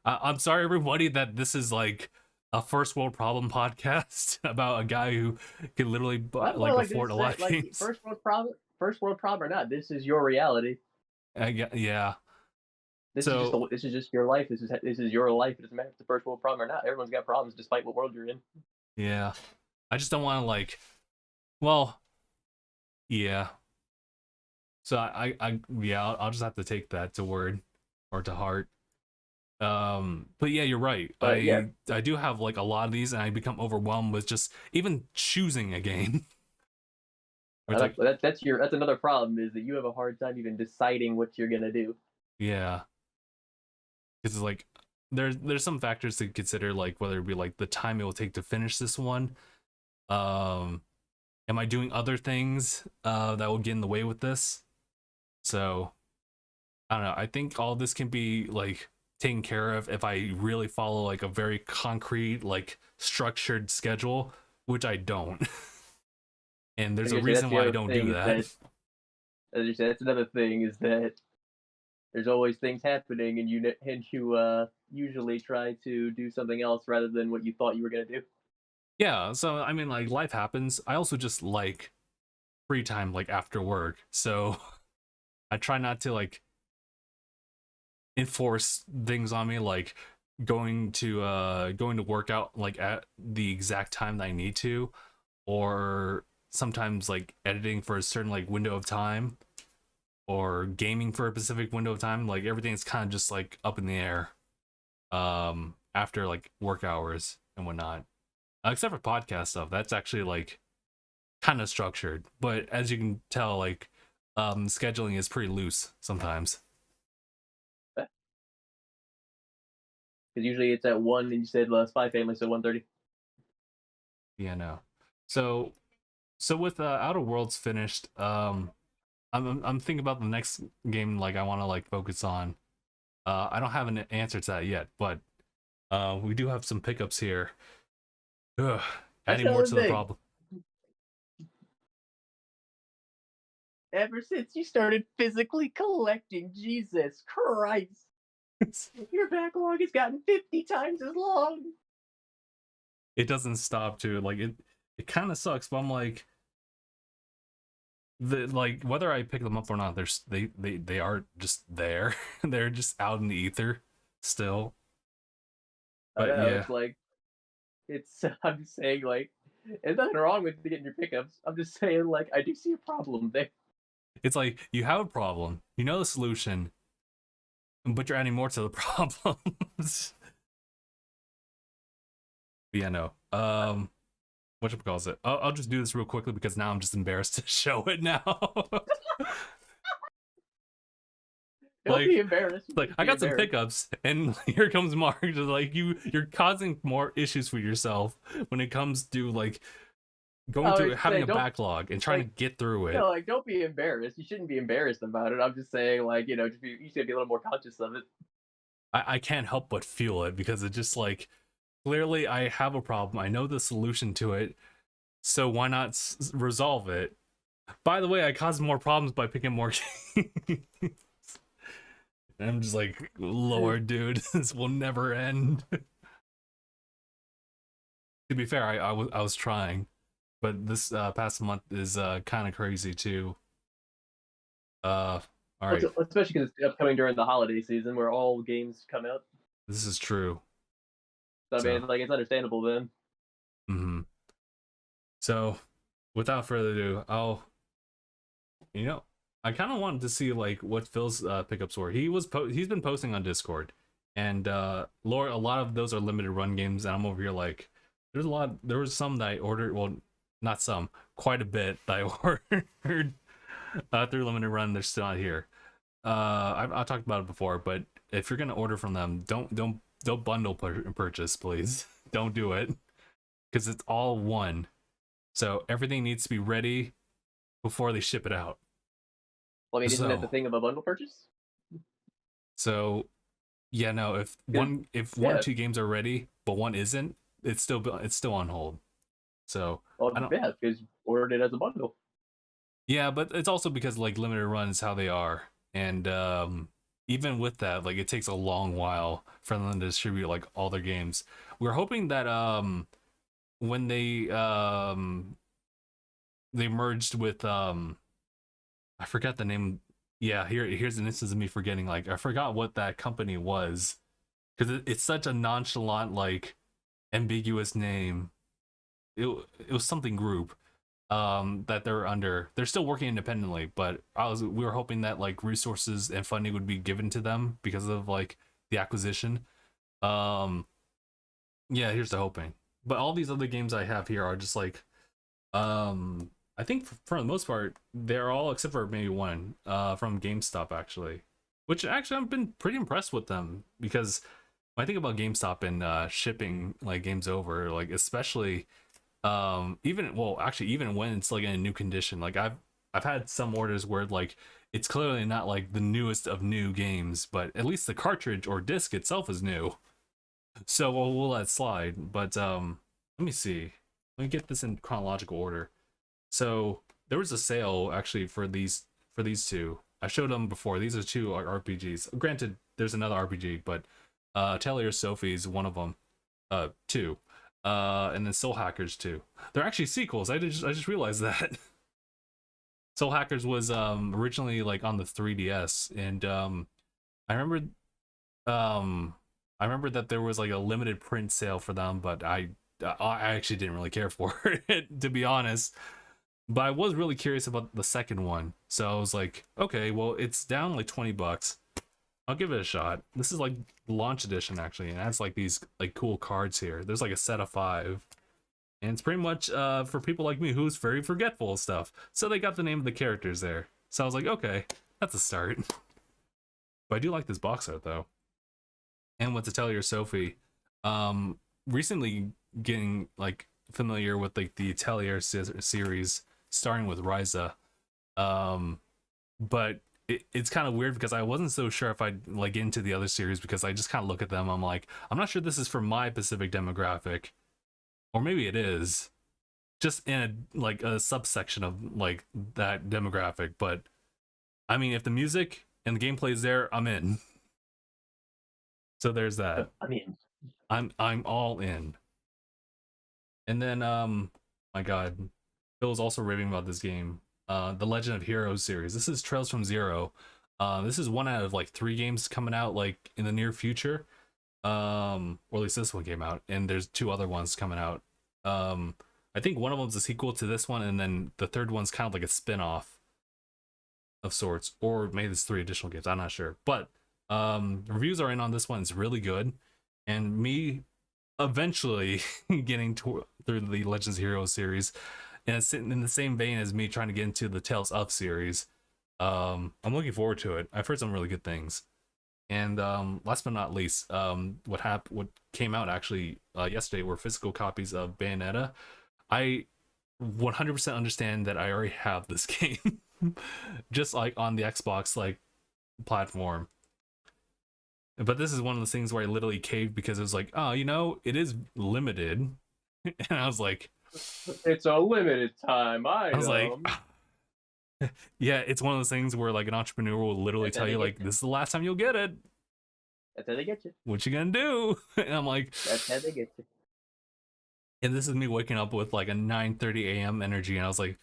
[SPEAKER 1] I'm sorry, everybody, that this is like a first world problem podcast about a guy who can literally
[SPEAKER 2] Not more
[SPEAKER 1] like
[SPEAKER 2] like this
[SPEAKER 1] afford a lot of
[SPEAKER 2] like
[SPEAKER 1] games.
[SPEAKER 2] first world problem. First world problem or not, this is your reality.
[SPEAKER 1] Yeah.
[SPEAKER 2] This is just
[SPEAKER 1] So
[SPEAKER 2] this is just your life. This is your life. It doesn't matter if it's a first world problem or not. Everyone's got problems despite what world you're in.
[SPEAKER 1] yeah, I just don't want to like. Well, yeah. So I yeah, I'll just have to take that to word or to heart. But yeah, you're right.
[SPEAKER 2] But yeah,
[SPEAKER 1] I do have like a lot of these, and I become overwhelmed with just even choosing a game. Where it's like,
[SPEAKER 2] that's another problem is that you have a hard time even deciding what you're gonna do.
[SPEAKER 1] yeah, because it's like there's some factors to consider, like whether it be like the time it will take to finish this one. Um, am I doing other things that will get in the way with this? So I don't know. I think all this can be like taken care of if I really follow like a very concrete, like structured schedule, which I don't. And there's
[SPEAKER 2] Like
[SPEAKER 1] a
[SPEAKER 2] I say, that's
[SPEAKER 1] reason
[SPEAKER 2] the
[SPEAKER 1] why I
[SPEAKER 2] other
[SPEAKER 1] don't
[SPEAKER 2] thing
[SPEAKER 1] do
[SPEAKER 2] is
[SPEAKER 1] that.
[SPEAKER 2] that, as you said, that's another thing is that there's always things happening, and you usually try to do something else rather than what you thought you were gonna do.
[SPEAKER 1] Yeah, so I mean, like life happens. I also just like free time, like after work. So I try not to like enforce things on me, like going to work out like at the exact time that I need to, or sometimes like editing for a certain like window of time, or gaming for a specific window of time. Like everything's kind of just like up in the air after like work hours and whatnot, except for podcast stuff. That's actually like kind of structured, but as you can tell, like scheduling is pretty loose sometimes.
[SPEAKER 2] Because usually it's at 1, and you said Spy Family, so 1:30.
[SPEAKER 1] Yeah, no. So with Outer Worlds finished, I'm thinking about the next game like I want to like focus on. I don't have an answer to that yet, but we do have some pickups here. Ugh, adding more to the problem.
[SPEAKER 2] Ever since you started physically collecting, Jesus Christ, your backlog has gotten 50 times as long.
[SPEAKER 1] It doesn't stop too. Like it kind of sucks, but I'm like, like whether I pick them up or not, they are just there. They're just out in the ether still. But
[SPEAKER 2] I know,
[SPEAKER 1] yeah,
[SPEAKER 2] I'm just saying, like, there's nothing wrong with getting your pickups. I'm just saying, like, I do see a problem there.
[SPEAKER 1] it's like you have a problem, you know the solution, but you're adding more to the problems. Yeah, no. What calls it? I'll just do this real quickly because now I'm just embarrassed to show it now.
[SPEAKER 2] Don't be embarrassed.
[SPEAKER 1] Like I got some pickups, and here comes Mark. Just like you're causing more issues for yourself when it comes to like going through having a backlog and trying to get through it.
[SPEAKER 2] No, like don't be embarrassed. You shouldn't be embarrassed about it. I'm just saying, like, you should be a little more conscious of it.
[SPEAKER 1] I can't help but feel it because it's just like clearly I have a problem. I know the solution to it, so why not resolve it? By the way, I caused more problems by picking more games. And I'm just like, Lord, dude, this will never end. To be fair, I was trying, but this past month is kind of crazy too. All right.
[SPEAKER 2] Especially because it's upcoming during the holiday season where all games come out.
[SPEAKER 1] This is true.
[SPEAKER 2] So, I mean, like, it's understandable then.
[SPEAKER 1] Mm-hmm. So, without further ado, I kind of wanted to see like what Phil's pickups were. He's been posting on Discord, and a lot of those are limited run games, and I'm over here like, there was some that I ordered. Well, not some, quite a bit that I ordered through limited run. They're still not here. I've talked about it before, but if you're gonna order from them, don't bundle purchase, please. Don't do it, because it's all one. So everything needs to be ready before they ship it out.
[SPEAKER 2] Well, I mean, isn't that the thing of a bundle purchase?
[SPEAKER 1] So, yeah, no. If one or two games are ready, but one isn't, it's still on hold. So,
[SPEAKER 2] yeah, because you ordered it as a bundle.
[SPEAKER 1] Yeah, but it's also because like limited run is how they are, and even with that, like it takes a long while for them to distribute like all their games. We're hoping that when they merged with I forgot the name. Yeah, here's an instance of me forgetting. Like I forgot what that company was, because it's such a nonchalant, like ambiguous name. It was something group that they're under. They're still working independently, but we were hoping that like resources and funding would be given to them because of like the acquisition. Yeah, here's the hoping. But all these other games I have here are just like I think for the most part, they're all except for maybe one from GameStop actually, which actually I've been pretty impressed with them, because when I think about GameStop and shipping like games over, like especially even when it's like in a new condition, like I've had some orders where like it's clearly not like the newest of new games, but at least the cartridge or disc itself is new, so we'll let it slide. But let me see, let me get this in chronological order. So there was a sale actually for these two. I showed them before. These are two RPGs. Granted, there's another RPG, but Atelier Sophie's one of them. Two. And then Soul Hackers 2. They're actually sequels. I just realized that. Soul Hackers was originally like on the 3DS, and I remember that there was like a limited print sale for them, but I actually didn't really care for it, to be honest. But I was really curious about the second one, so I was like, okay, well, it's down like $20. I'll give it a shot. This is like launch edition actually, and it has like these like cool cards here. There's like a set of 5, and it's pretty much for people like me who's very forgetful of stuff. So they got the name of the characters there. So I was like, okay, that's a start. But I do like this box art though, And what to tell your Sophie, um, recently getting like familiar with like the Atelier series, starting with Ryza. Um, but it's kind of weird because I wasn't so sure if I'd like get into the other series because I just kind of look at them. I'm like, I'm not sure this is for my Pacific demographic, or maybe it is, just in a like a subsection of like that demographic. But I mean, if the music and the gameplay is there, I'm in. So there's that.
[SPEAKER 2] I mean,
[SPEAKER 1] I'm all in. And then my god, Phil is also raving about this game. The Legend of Heroes series. This is Trails from Zero. This is one out of like 3 games coming out like in the near future. Or at least this one came out, and there's 2 other ones coming out. I think one of them's a sequel to this one, and then the third one's kind of like a spin-off of sorts, or maybe there's 3 additional games. I'm not sure, but reviews are in on this one. It's really good, and me eventually getting through the Legends of Heroes series, and it's in the same vein as me trying to get into the Tales of series. I'm looking forward to it. I've heard some really good things. And last but not least, what came out actually yesterday were physical copies of Bayonetta. I 100% understand that I already have this game, just like on the Xbox like platform. But this is one of those things where I literally caved because it was like, oh, it is limited, and I was like,
[SPEAKER 2] it's a limited time item.
[SPEAKER 1] I was like, yeah, it's one of those things where like an entrepreneur will literally tell you like, this is the last time you'll get it.
[SPEAKER 2] That's how they get you.
[SPEAKER 1] What you gonna do? And I'm like,
[SPEAKER 2] that's how they get you.
[SPEAKER 1] And this is me waking up with like a 9:30 a.m. energy, and I was like,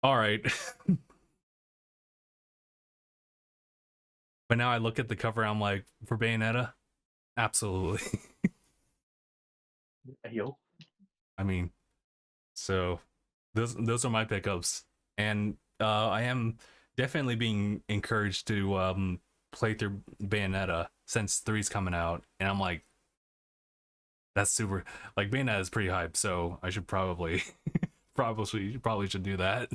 [SPEAKER 1] all right. But now I look at the cover, I'm like, for Bayonetta, absolutely.
[SPEAKER 2] Yo.
[SPEAKER 1] I mean, so those are my pickups, and I am definitely being encouraged to play through Bayonetta since 3's coming out, and I'm like, that's super. Like Bayonetta is pretty hype, so I should probably should do that.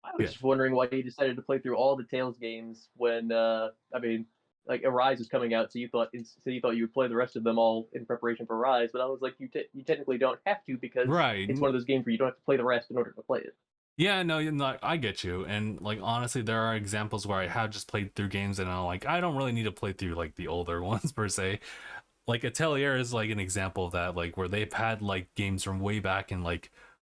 [SPEAKER 2] I was just wondering why you decided to play through all the Tales games when like Arise is coming out, so you thought you would play the rest of them all in preparation for Arise, but I was like, you technically don't have to because it's one of those games where you don't have to play the rest in order to play it.
[SPEAKER 1] Yeah, no, I get you, and like honestly, there are examples where I have just played through games and I'm like, I don't really need to play through like the older ones per se. Like Atelier is like an example of that, like where they've had like games from way back in like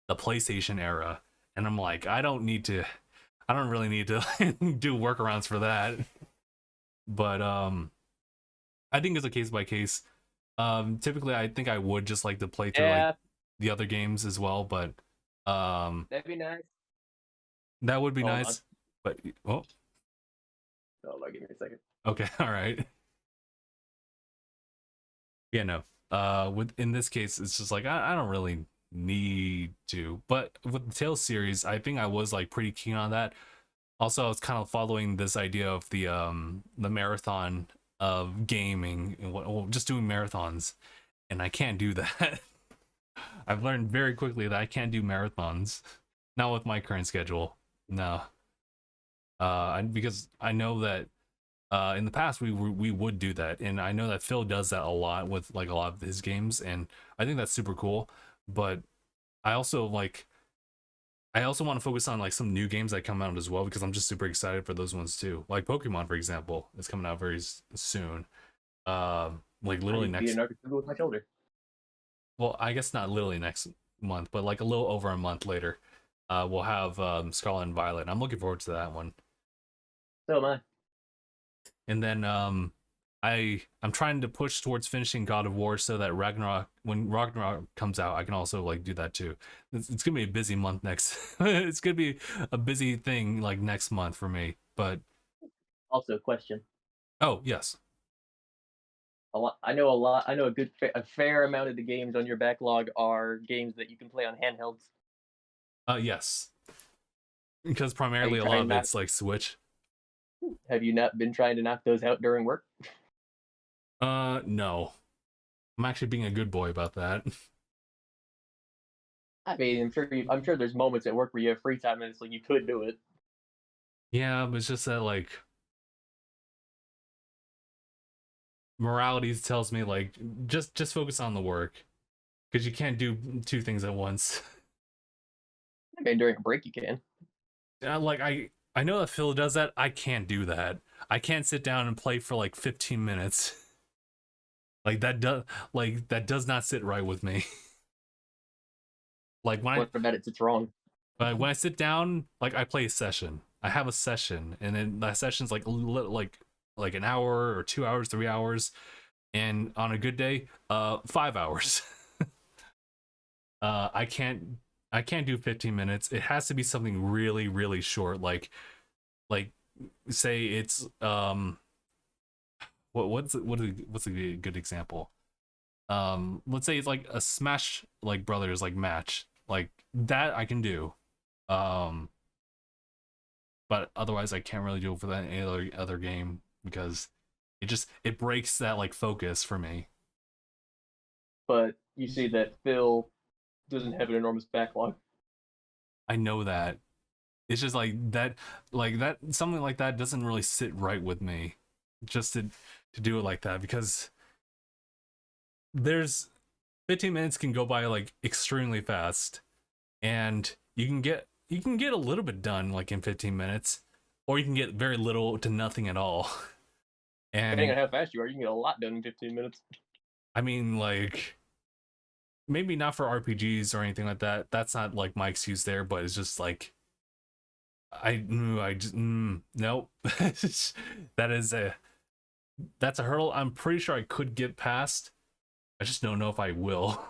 [SPEAKER 1] the PlayStation era, and I'm like, I don't really need to do workarounds for that. But I think it's a case by case. Typically I think I would just like to play through like the other games as well, but
[SPEAKER 2] that'd be nice.
[SPEAKER 1] That would be nice. But
[SPEAKER 2] hold on, give me a second.
[SPEAKER 1] Okay, all right. Yeah, no. In this case, it's just like I don't really need to. But with the Tales series, I think I was like pretty keen on that. Also, I was kind of following this idea of the marathon of gaming and just doing marathons, and I can't do that. I've learned very quickly that I can't do marathons, not with my current schedule. No, because I know that in the past we would do that, and I know that Phil does that a lot with like a lot of his games, and I think that's super cool. But I also want to focus on like some new games that come out as well, because I'm just super excited for those ones too. Like Pokemon, for example, is coming out very soon. Like literally next.
[SPEAKER 2] With my shoulder.
[SPEAKER 1] Well, I guess not literally next month, but like a little over a month later, we'll have Scarlet and Violet. I'm looking forward to that one.
[SPEAKER 2] So am I. And
[SPEAKER 1] then I'm trying to push towards finishing God of War so that when Ragnarok comes out, I can also like do that too. It's gonna be a busy month next. It's gonna be a busy thing like next month for me. But
[SPEAKER 2] also, question.
[SPEAKER 1] Oh yes.
[SPEAKER 2] I know a fair amount of the games on your backlog are games that you can play on handhelds.
[SPEAKER 1] Yes. Because primarily a lot of it's like Switch.
[SPEAKER 2] Have you not been trying to knock those out during work?
[SPEAKER 1] No. I'm actually being a good boy about that.
[SPEAKER 2] I mean, I'm sure there's moments at work where you have free time and it's like you could do it.
[SPEAKER 1] Yeah, but it's just that like morality tells me like just focus on the work because you can't do two things at once.
[SPEAKER 2] I mean, during a break you can.
[SPEAKER 1] Like I know that Phil does that. I can't do that. I can't sit down and play for like 15 minutes. Like that does not sit right with me. Like
[SPEAKER 2] What about it's wrong?
[SPEAKER 1] when I sit down, like I play a session. I have a session, and then that session's like an hour or 2 hours, 3 hours, and on a good day, 5 hours. I can't do 15 minutes. It has to be something really really short, like say it's what's a good example? Let's say it's like a Smash like Brothers like match, like that I can do. Um, but otherwise I can't really do it for that any other game because it breaks that like focus for me.
[SPEAKER 2] But you see that Phil doesn't have an enormous backlog.
[SPEAKER 1] I know that. It's just like that something like that doesn't really sit right with me. Just to do it like that because there's 15 minutes can go by like extremely fast, and you can get a little bit done like in 15 minutes, or you can get very little to nothing at all. And
[SPEAKER 2] depending on how fast you are, you can get a lot done in 15 minutes.
[SPEAKER 1] I mean, like, maybe not for RPGs or anything like that. That's not like my excuse there, but it's just like I just nope. That's a hurdle I'm pretty sure I could get past. I just don't know if I will.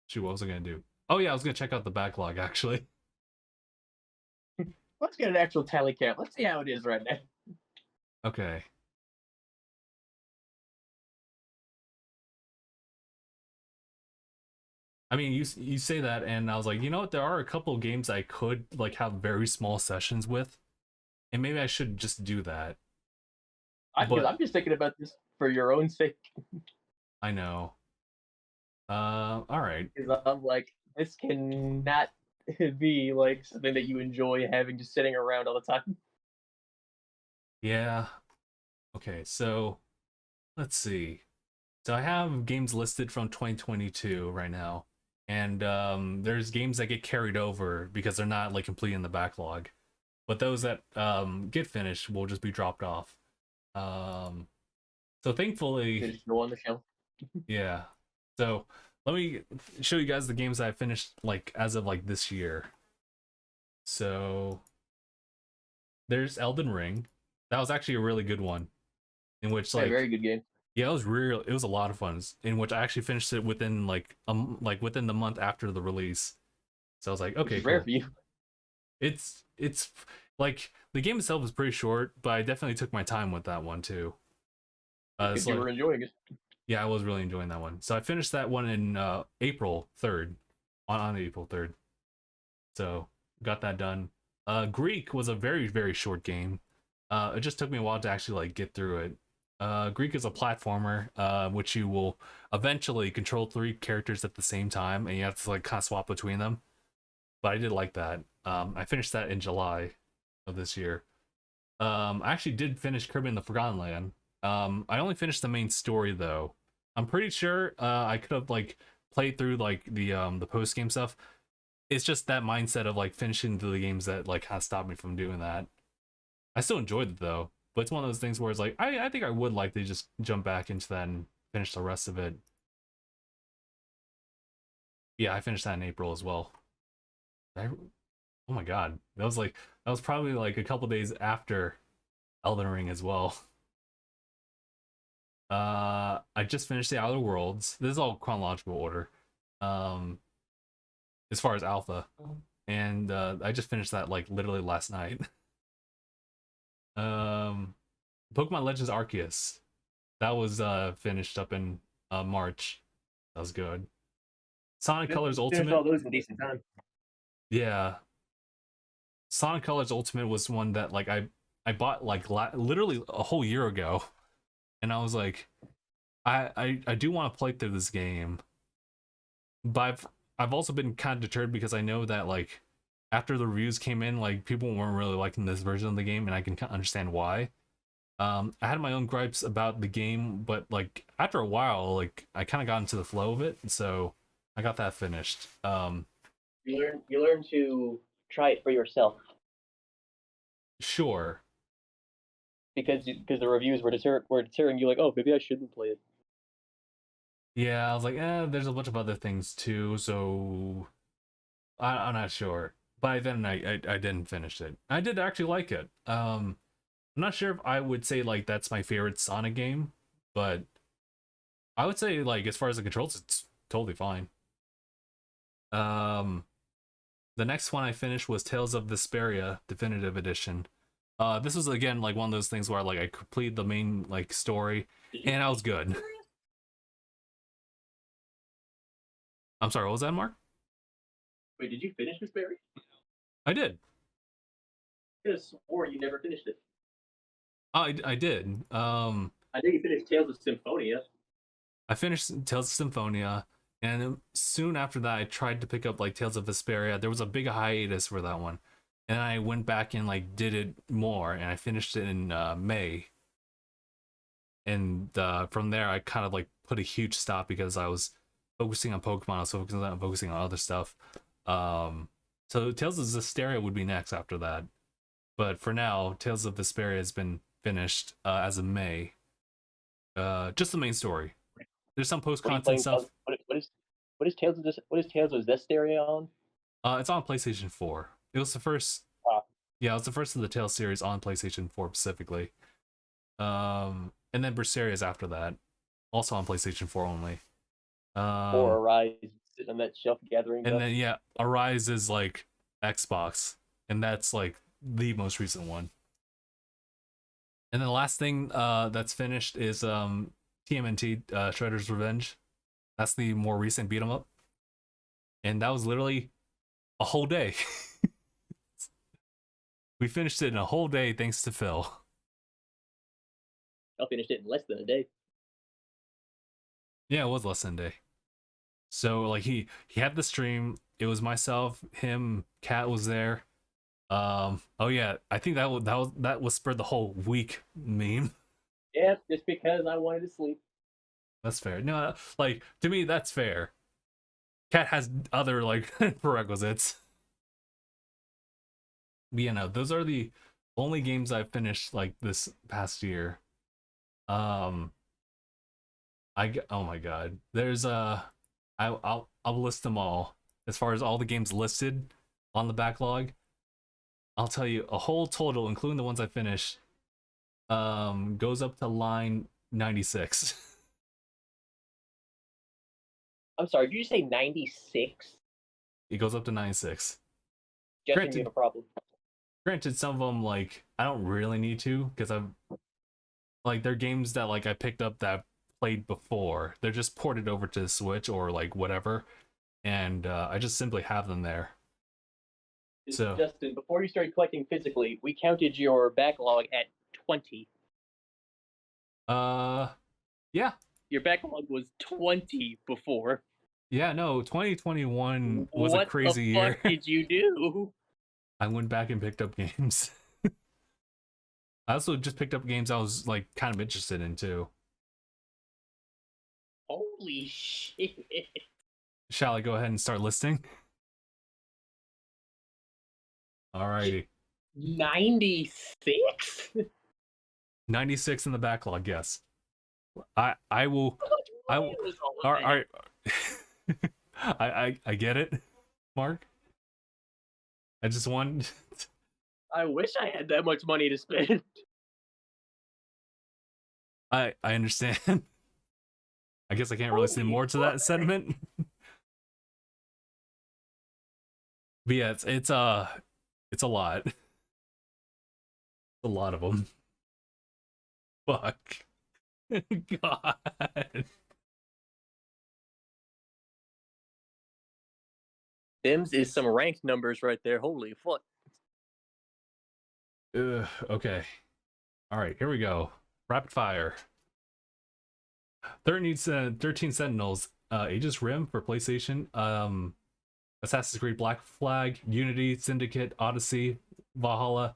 [SPEAKER 1] Shoot, what was I gonna do? Oh yeah, I was gonna check out the backlog actually.
[SPEAKER 2] Let's get an actual tally count. Let's see how it is right now.
[SPEAKER 1] Okay. I mean, you say that, and I was like, you know what? There are a couple of games I could like have very small sessions with, and maybe I should just do that.
[SPEAKER 2] I'm just thinking about this for your own sake.
[SPEAKER 1] I know. All right.
[SPEAKER 2] Because I'm like, this cannot be like something that you enjoy having just sitting around all the time.
[SPEAKER 1] Yeah. Okay, so let's see. So I have games listed from 2022 right now, and there's games that get carried over because they're not like complete in the backlog, but those that get finished will just be dropped off. So thankfully,
[SPEAKER 2] Just go on the shelf.
[SPEAKER 1] yeah. So let me show you guys the games that I finished like as of like this year. So there's Elden Ring. That was actually a really good one. In which like
[SPEAKER 2] very good game.
[SPEAKER 1] yeah, it was real. It was a lot of fun. In which I actually finished it within like within the month after the release. So I was like, okay,
[SPEAKER 2] Which is
[SPEAKER 1] cool.
[SPEAKER 2] rare for you.
[SPEAKER 1] It's like the game itself is pretty short, but I definitely took my time with that one too.
[SPEAKER 2] Because you were enjoying it.
[SPEAKER 1] Yeah, I was really enjoying that one. So I finished that one in April 3rd, on April 3rd. So got that done. Greek was a very very short game. It just took me a while to actually like get through it. Greek is a platformer, which you will eventually control three characters at the same time, and you have to like kind of swap between them. But I did like that. I finished that in July of this year. I actually did finish Kirby in the Forgotten Land. I only finished the main story though. I'm pretty sure I could have like played through like the post game stuff. It's just that mindset of like finishing the games that like has stopped me from doing that. I still enjoyed it though, but it's one of those things where it's like I think I would like to just jump back into that and finish the rest of it. Yeah, I finished that in April as well. Oh my god, that was probably like a couple days after Elden Ring as well. I just finished the Outer Worlds. This is all chronological order. As far as alpha, and I just finished that like literally last night. Pokemon Legends Arceus, that was finished up in March. That was good. Sonic Colors Ultimate.
[SPEAKER 2] All those in decent time.
[SPEAKER 1] Yeah, Sonic Colors Ultimate was one that like I bought like literally a whole year ago, and I was like, I do want to play through this game, but I've also been kind of deterred because I know that like after the reviews came in, like people weren't really liking this version of the game, and I can understand why. I had my own gripes about the game, but like after a while, like I kind of got into the flow of it, so I got that finished.
[SPEAKER 2] You learn to try it for yourself
[SPEAKER 1] Sure.
[SPEAKER 2] because the reviews were deterring you, like, oh, maybe I shouldn't play it.
[SPEAKER 1] Yeah, I was like, there's a bunch of other things too, so I'm not sure. But then I didn't finish it. I did actually like it. I'm not sure if I would say like that's my favorite Sonic game, but I would say like as far as the controls, it's totally fine. Um, the next one I finished was Tales of Vesperia Definitive Edition. This was again like one of those things where like I completed the main like story, and I was good. I'm sorry, what was that, Mark?
[SPEAKER 2] Wait, did you finish this, Barry?
[SPEAKER 1] I did.
[SPEAKER 2] I could have swore you never finished it.
[SPEAKER 1] I did.
[SPEAKER 2] I think you finished Tales of Symphonia.
[SPEAKER 1] I finished Tales of Symphonia, and then soon after that, I tried to pick up like Tales of Vesperia. There was a big hiatus for that one, and I went back and like did it more, and I finished it in May. And from there, I kind of like put a huge stop because I was focusing on Pokemon. I was focusing on other stuff. So Tales of Zestiria would be next after that, but for now, Tales of Vesperia has been finished as of May. Just the main story. There's some post-content stuff.
[SPEAKER 2] What is Tales of this? What is Tales of Zestiria on?
[SPEAKER 1] It's on PlayStation 4. It was the first.
[SPEAKER 2] Wow.
[SPEAKER 1] Yeah, it was the first of the Tales series on PlayStation 4 specifically. And then Berseria is after that, also on PlayStation 4 only.
[SPEAKER 2] Or Arise sitting on that shelf gathering.
[SPEAKER 1] And then yeah, Arise is like Xbox, and that's like the most recent one. And then the last thing that's finished is TMNT Shredder's Revenge. That's the more recent beat 'em up, and that was literally a whole day. We finished it in a whole day thanks to Phil.
[SPEAKER 2] I finished it in less than a day.
[SPEAKER 1] Yeah, it was less than a day. So like he had the stream. It was myself, him, Kat was there. Oh yeah, I think that was spread the whole week meme.
[SPEAKER 2] Yeah, just because I wanted to sleep.
[SPEAKER 1] That's fair. No, like to me that's fair. Kat has other like prerequisites. But yeah, no, those are the only games I've finished like this past year. Oh my god. There's I'll list them all. As far as all the games listed on the backlog, I'll tell you a whole total, including the ones I finished, goes up to line 96.
[SPEAKER 2] I'm sorry, did you say 96?
[SPEAKER 1] It goes up to 96.
[SPEAKER 2] Justin, you have a problem.
[SPEAKER 1] Granted, some of them like I don't really need to because I've like they're games that like I picked up that played before. They're just ported over to the Switch or like whatever, and I just simply have them there. So
[SPEAKER 2] Justin, before you started collecting physically, we counted your backlog at 20.
[SPEAKER 1] Yeah.
[SPEAKER 2] Your backlog was 20 before.
[SPEAKER 1] Yeah, no, 2021 was a crazy year.
[SPEAKER 2] What the fuck did you do?
[SPEAKER 1] I went back and picked up games. I also just picked up games I was like kind of interested in too.
[SPEAKER 2] Holy shit.
[SPEAKER 1] Shall I go ahead and start listing? Alrighty.
[SPEAKER 2] 96?
[SPEAKER 1] 96 in the backlog, yes. I will all right. I get it, Mark. I just want
[SPEAKER 2] I wish I had that much money to spend.
[SPEAKER 1] I understand. I guess I can't really say more to that sentiment. But yeah, it's a lot. It's a lot of them. Fuck. God.
[SPEAKER 2] Them's is some ranked numbers right there. Holy fuck.
[SPEAKER 1] Okay. All right, here we go. Rapid fire. 13 Sentinels, Aegis Rim for PlayStation. Assassin's Creed Black Flag, Unity, Syndicate, Odyssey, Valhalla,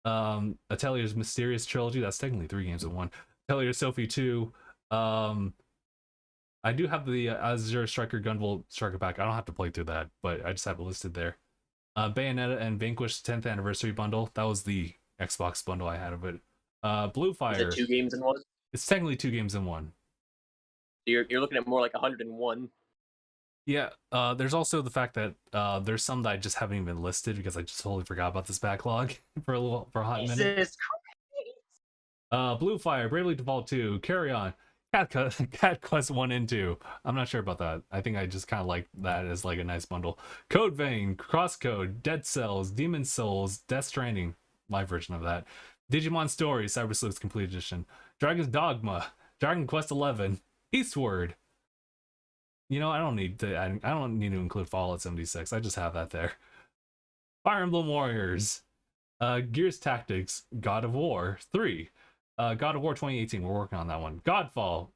[SPEAKER 1] Atelier's Mysterious Trilogy. That's technically 3 games in one. Atelier Sophie 2. I do have the Azure Striker Gunvolt Striker Pack. I don't have to play through that, but I just have it listed there. Bayonetta and Vanquish 10th Anniversary Bundle. That was the Xbox bundle I had of it. Blue Fire.
[SPEAKER 2] Is it 2 games in one?
[SPEAKER 1] It's technically 2 games in one.
[SPEAKER 2] You're looking at more like 101.
[SPEAKER 1] Yeah, there's also the fact that there's some that I just haven't even listed because I just totally forgot about this backlog for a hot minute. Blue Fire, Bravely Default 2, Carry On, Cat Quest 1 and 2. I'm not sure about that. I think I just kind of like that as like a nice bundle. Code Vein, Crosscode, Dead Cells, Demon Souls, Death Stranding, my version of that. Digimon Story, Cyber Sleuth Complete Edition, Dragon's Dogma, Dragon Quest 11, Eastward. You know, I don't need to include Fallout 76. I just have that there. Fire Emblem Warriors, Gears Tactics, God of War 3, God of War 2018. We're working on that one. Godfall.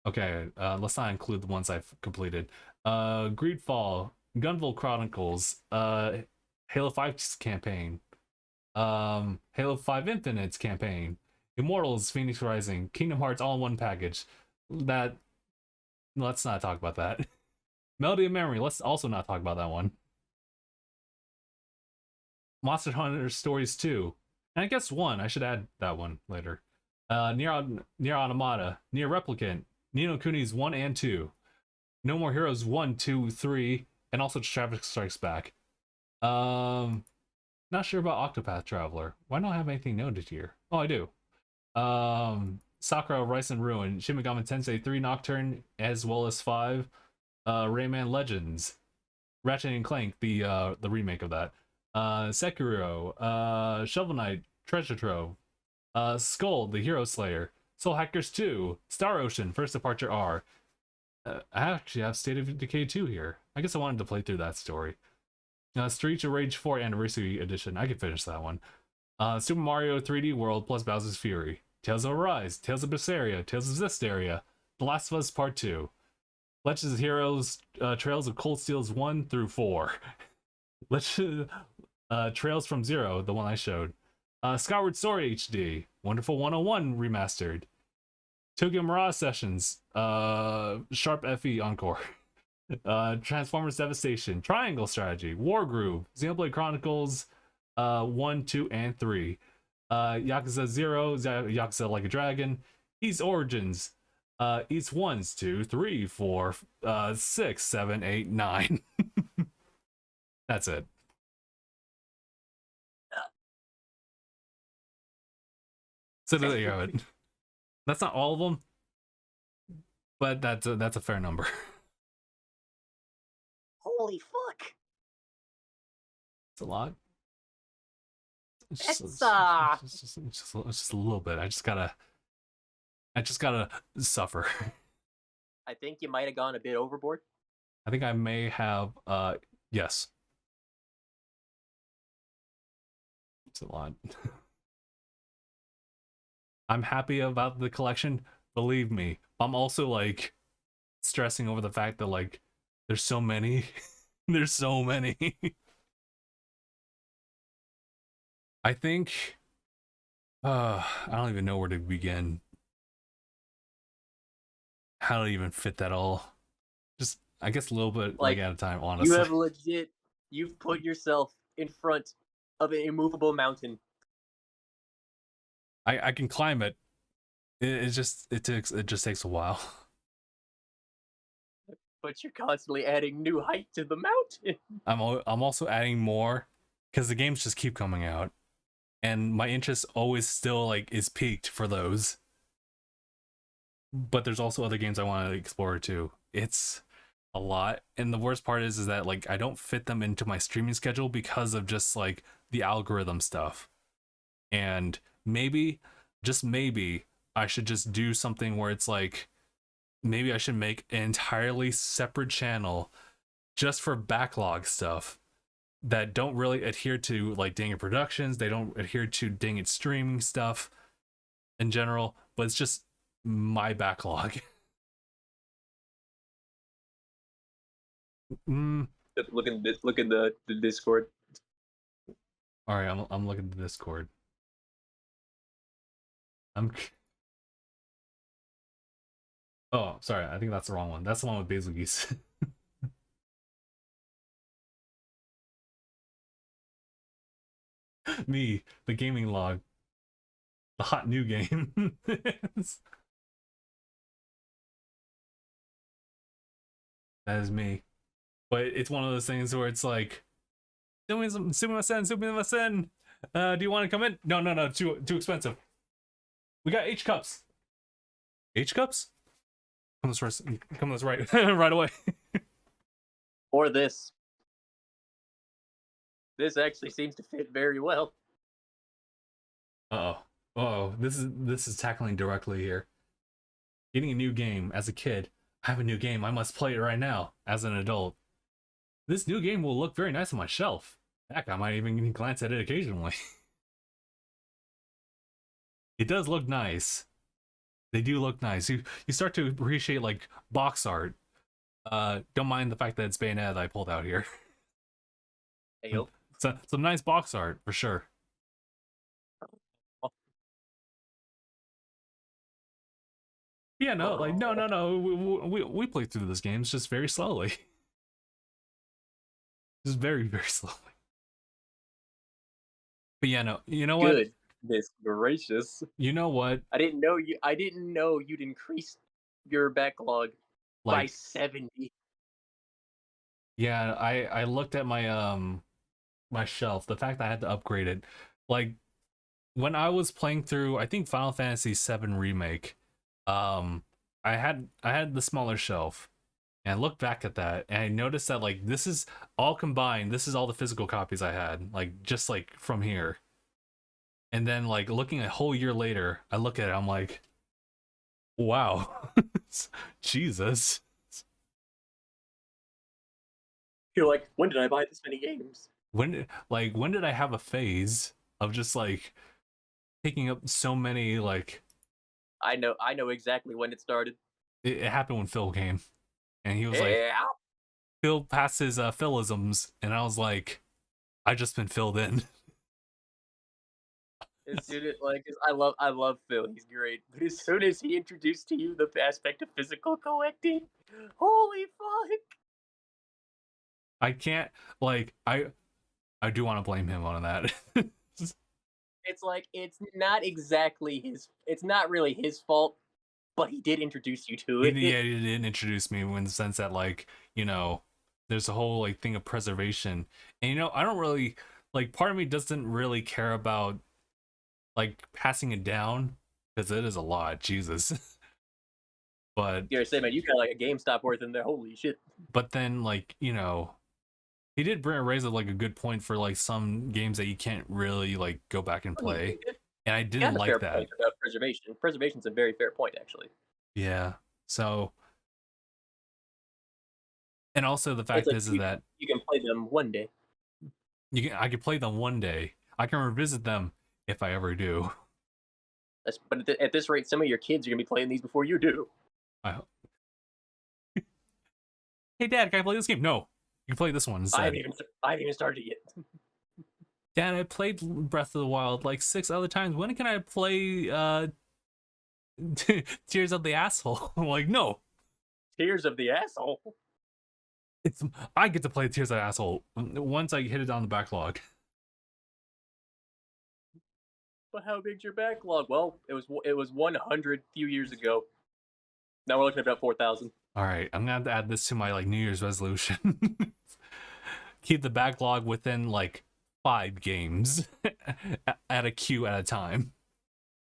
[SPEAKER 1] Okay, let's not include the ones I've completed. Greedfall, Gunvolt Chronicles, Halo 5's campaign, Halo 5 Infinite's campaign, Immortals, Phoenix Rising, Kingdom Hearts all in one package. That, let's not talk about that. Melody of Memory, let's also not talk about that one. Monster Hunter Stories 2, and I guess 1, I should add that one later. Nier Automata, Nier Replicant, Ni no Kuni's 1 and 2, No More Heroes 1, 2, 3, and also Traffic Strikes Back. Not sure about Octopath Traveler. Why don't I have anything noted here? Oh, I do. Sakura Rise and Ruin, Shin Megami Tensei 3 Nocturne, as well as 5, Rayman Legends, Ratchet and Clank, the remake of that, Sekiro, Shovel Knight, Treasure Trove, Skull, the Hero Slayer, Soul Hackers 2, Star Ocean, First Departure R. I actually have State of Decay 2 here. I guess I wanted to play through that story. Streets of Rage 4 Anniversary Edition, I could finish that one. Super Mario 3D World plus Bowser's Fury, Tales of Arise, Tales of Berseria, Tales of Zestiria, The Last of Us Part 2, Legends of Heroes, Trails of Cold Steels 1 through 4, Trails from Zero, the one I showed, Skyward Sword HD, Wonderful 101 Remastered, Tokyo Mirage Sessions, Sharp FE Encore, Transformers Devastation, Triangle Strategy, Wargroove, Xenoblade Chronicles 1, 2, and 3, Yakuza 0, Yakuza Like a Dragon, Ys Origins, Ys 1, 2, 3, 4, 6, 7, 8, 9. That's it. So there you have it. That's not all of them, but that's a fair number.
[SPEAKER 2] Holy fuck!
[SPEAKER 1] It's a lot.
[SPEAKER 2] It's
[SPEAKER 1] just a little bit. I just gotta suffer.
[SPEAKER 2] I think you might have gone a bit overboard.
[SPEAKER 1] I think I may have. Yes. It's a lot. I'm happy about the collection, believe me. I'm also like stressing over the fact that like there's so many. There's so many. I think I don't even know where to begin. How to even fit that all. Just I guess a little bit like at a time, honestly.
[SPEAKER 2] You've put yourself in front of an immovable mountain.
[SPEAKER 1] I can climb it. It just takes a while.
[SPEAKER 2] But you're constantly adding new height to the mountain.
[SPEAKER 1] I'm also adding more because the games just keep coming out, and my interest always still like is peaked for those. But there's also other games I want to explore too. It's a lot, and the worst part is that like I don't fit them into my streaming schedule because of just like the algorithm stuff. And maybe, just maybe, I should just do something where it's like, maybe I should make an entirely separate channel just for backlog stuff that don't really adhere to like DangIT Productions. They don't adhere to DangIT streaming stuff in general, but it's just my backlog. Mm.
[SPEAKER 2] Look in the Discord.
[SPEAKER 1] All right, I'm looking at the Discord. I'm. Oh, sorry. I think that's the wrong one. That's the one with Basil Geese. Me, the gaming log, the hot new game. That is me. But it's one of those things where it's like, sumimasen. Do you want to come in? No, too expensive. We got H cups. H cups? Come this right, right away.
[SPEAKER 2] Or this. This actually seems to fit very well.
[SPEAKER 1] Oh, this is tackling directly here. Getting a new game as a kid. I have a new game. I must play it right now as an adult. This new game will look very nice on my shelf. Heck, I might even glance at it occasionally. It does look nice. They do look nice. You start to appreciate like box art. Don't mind the fact that it's Bayonetta that I pulled out here.
[SPEAKER 2] Hey, yo.
[SPEAKER 1] Some nice box art for sure. Yeah, no, like no. We play through this game. It's just very slowly. Just very slowly. But yeah, no. You know what?
[SPEAKER 2] Goodness gracious.
[SPEAKER 1] You know what?
[SPEAKER 2] I didn't know you'd increased your backlog by 70.
[SPEAKER 1] Yeah, I looked at my shelf. The fact that I had to upgrade it, like when I was playing through, I think Final Fantasy VII Remake, I had the smaller shelf, and I looked back at that, and I noticed that like this is all combined. This is all the physical copies I had, like just like from here. And then like looking a whole year later, I look at it, I'm like, wow, Jesus.
[SPEAKER 2] You're like, when did I buy this many games?
[SPEAKER 1] When did I have a phase of just like picking up so many like
[SPEAKER 2] I know exactly when it started.
[SPEAKER 1] it happened when Phil came and he was like
[SPEAKER 2] Yeah.
[SPEAKER 1] Phil passed his Philisms and I was like I just been filled in.
[SPEAKER 2] As soon as like I love Phil, he's great. But as soon as he introduced to you the aspect of physical collecting, holy fuck.
[SPEAKER 1] I can't like I do want to blame him on that.
[SPEAKER 2] It's like it's not really his fault, but he did introduce you to it.
[SPEAKER 1] Yeah, he didn't introduce me in the sense that like, you know, there's a whole like thing of preservation. And you know, I don't really like part of me doesn't really care about like passing it down because it is a lot, Jesus. But
[SPEAKER 2] You're saying, man, you got like a GameStop worth in there. Holy shit.
[SPEAKER 1] but then like, you know, he did raise like a good point for like some games that you can't really like go back and play. And I didn't like that.
[SPEAKER 2] Point about preservation. Preservation's a very fair point, actually.
[SPEAKER 1] Yeah. So, and also the fact is that
[SPEAKER 2] you can play them one day.
[SPEAKER 1] I could play them one day. I can revisit them if I ever do.
[SPEAKER 2] But at this rate, some of your kids are gonna be playing these before you do.
[SPEAKER 1] I hope. Hey, Dad, can I play this game? No, you can play this one instead.
[SPEAKER 2] I haven't even started yet.
[SPEAKER 1] Dad, I played Breath of the Wild like 6 other times. When can I play Tears of the Asshole? I'm like, no.
[SPEAKER 2] Tears of the Asshole?
[SPEAKER 1] I get to play Tears of the Asshole once I hit it on the backlog.
[SPEAKER 2] But how big's your backlog? Well, it was 100 few years ago. Now we're looking at about 4,000.
[SPEAKER 1] All right, I'm gonna have to add this to my like New Year's resolution. Keep the backlog within like 5 games at a queue at a time.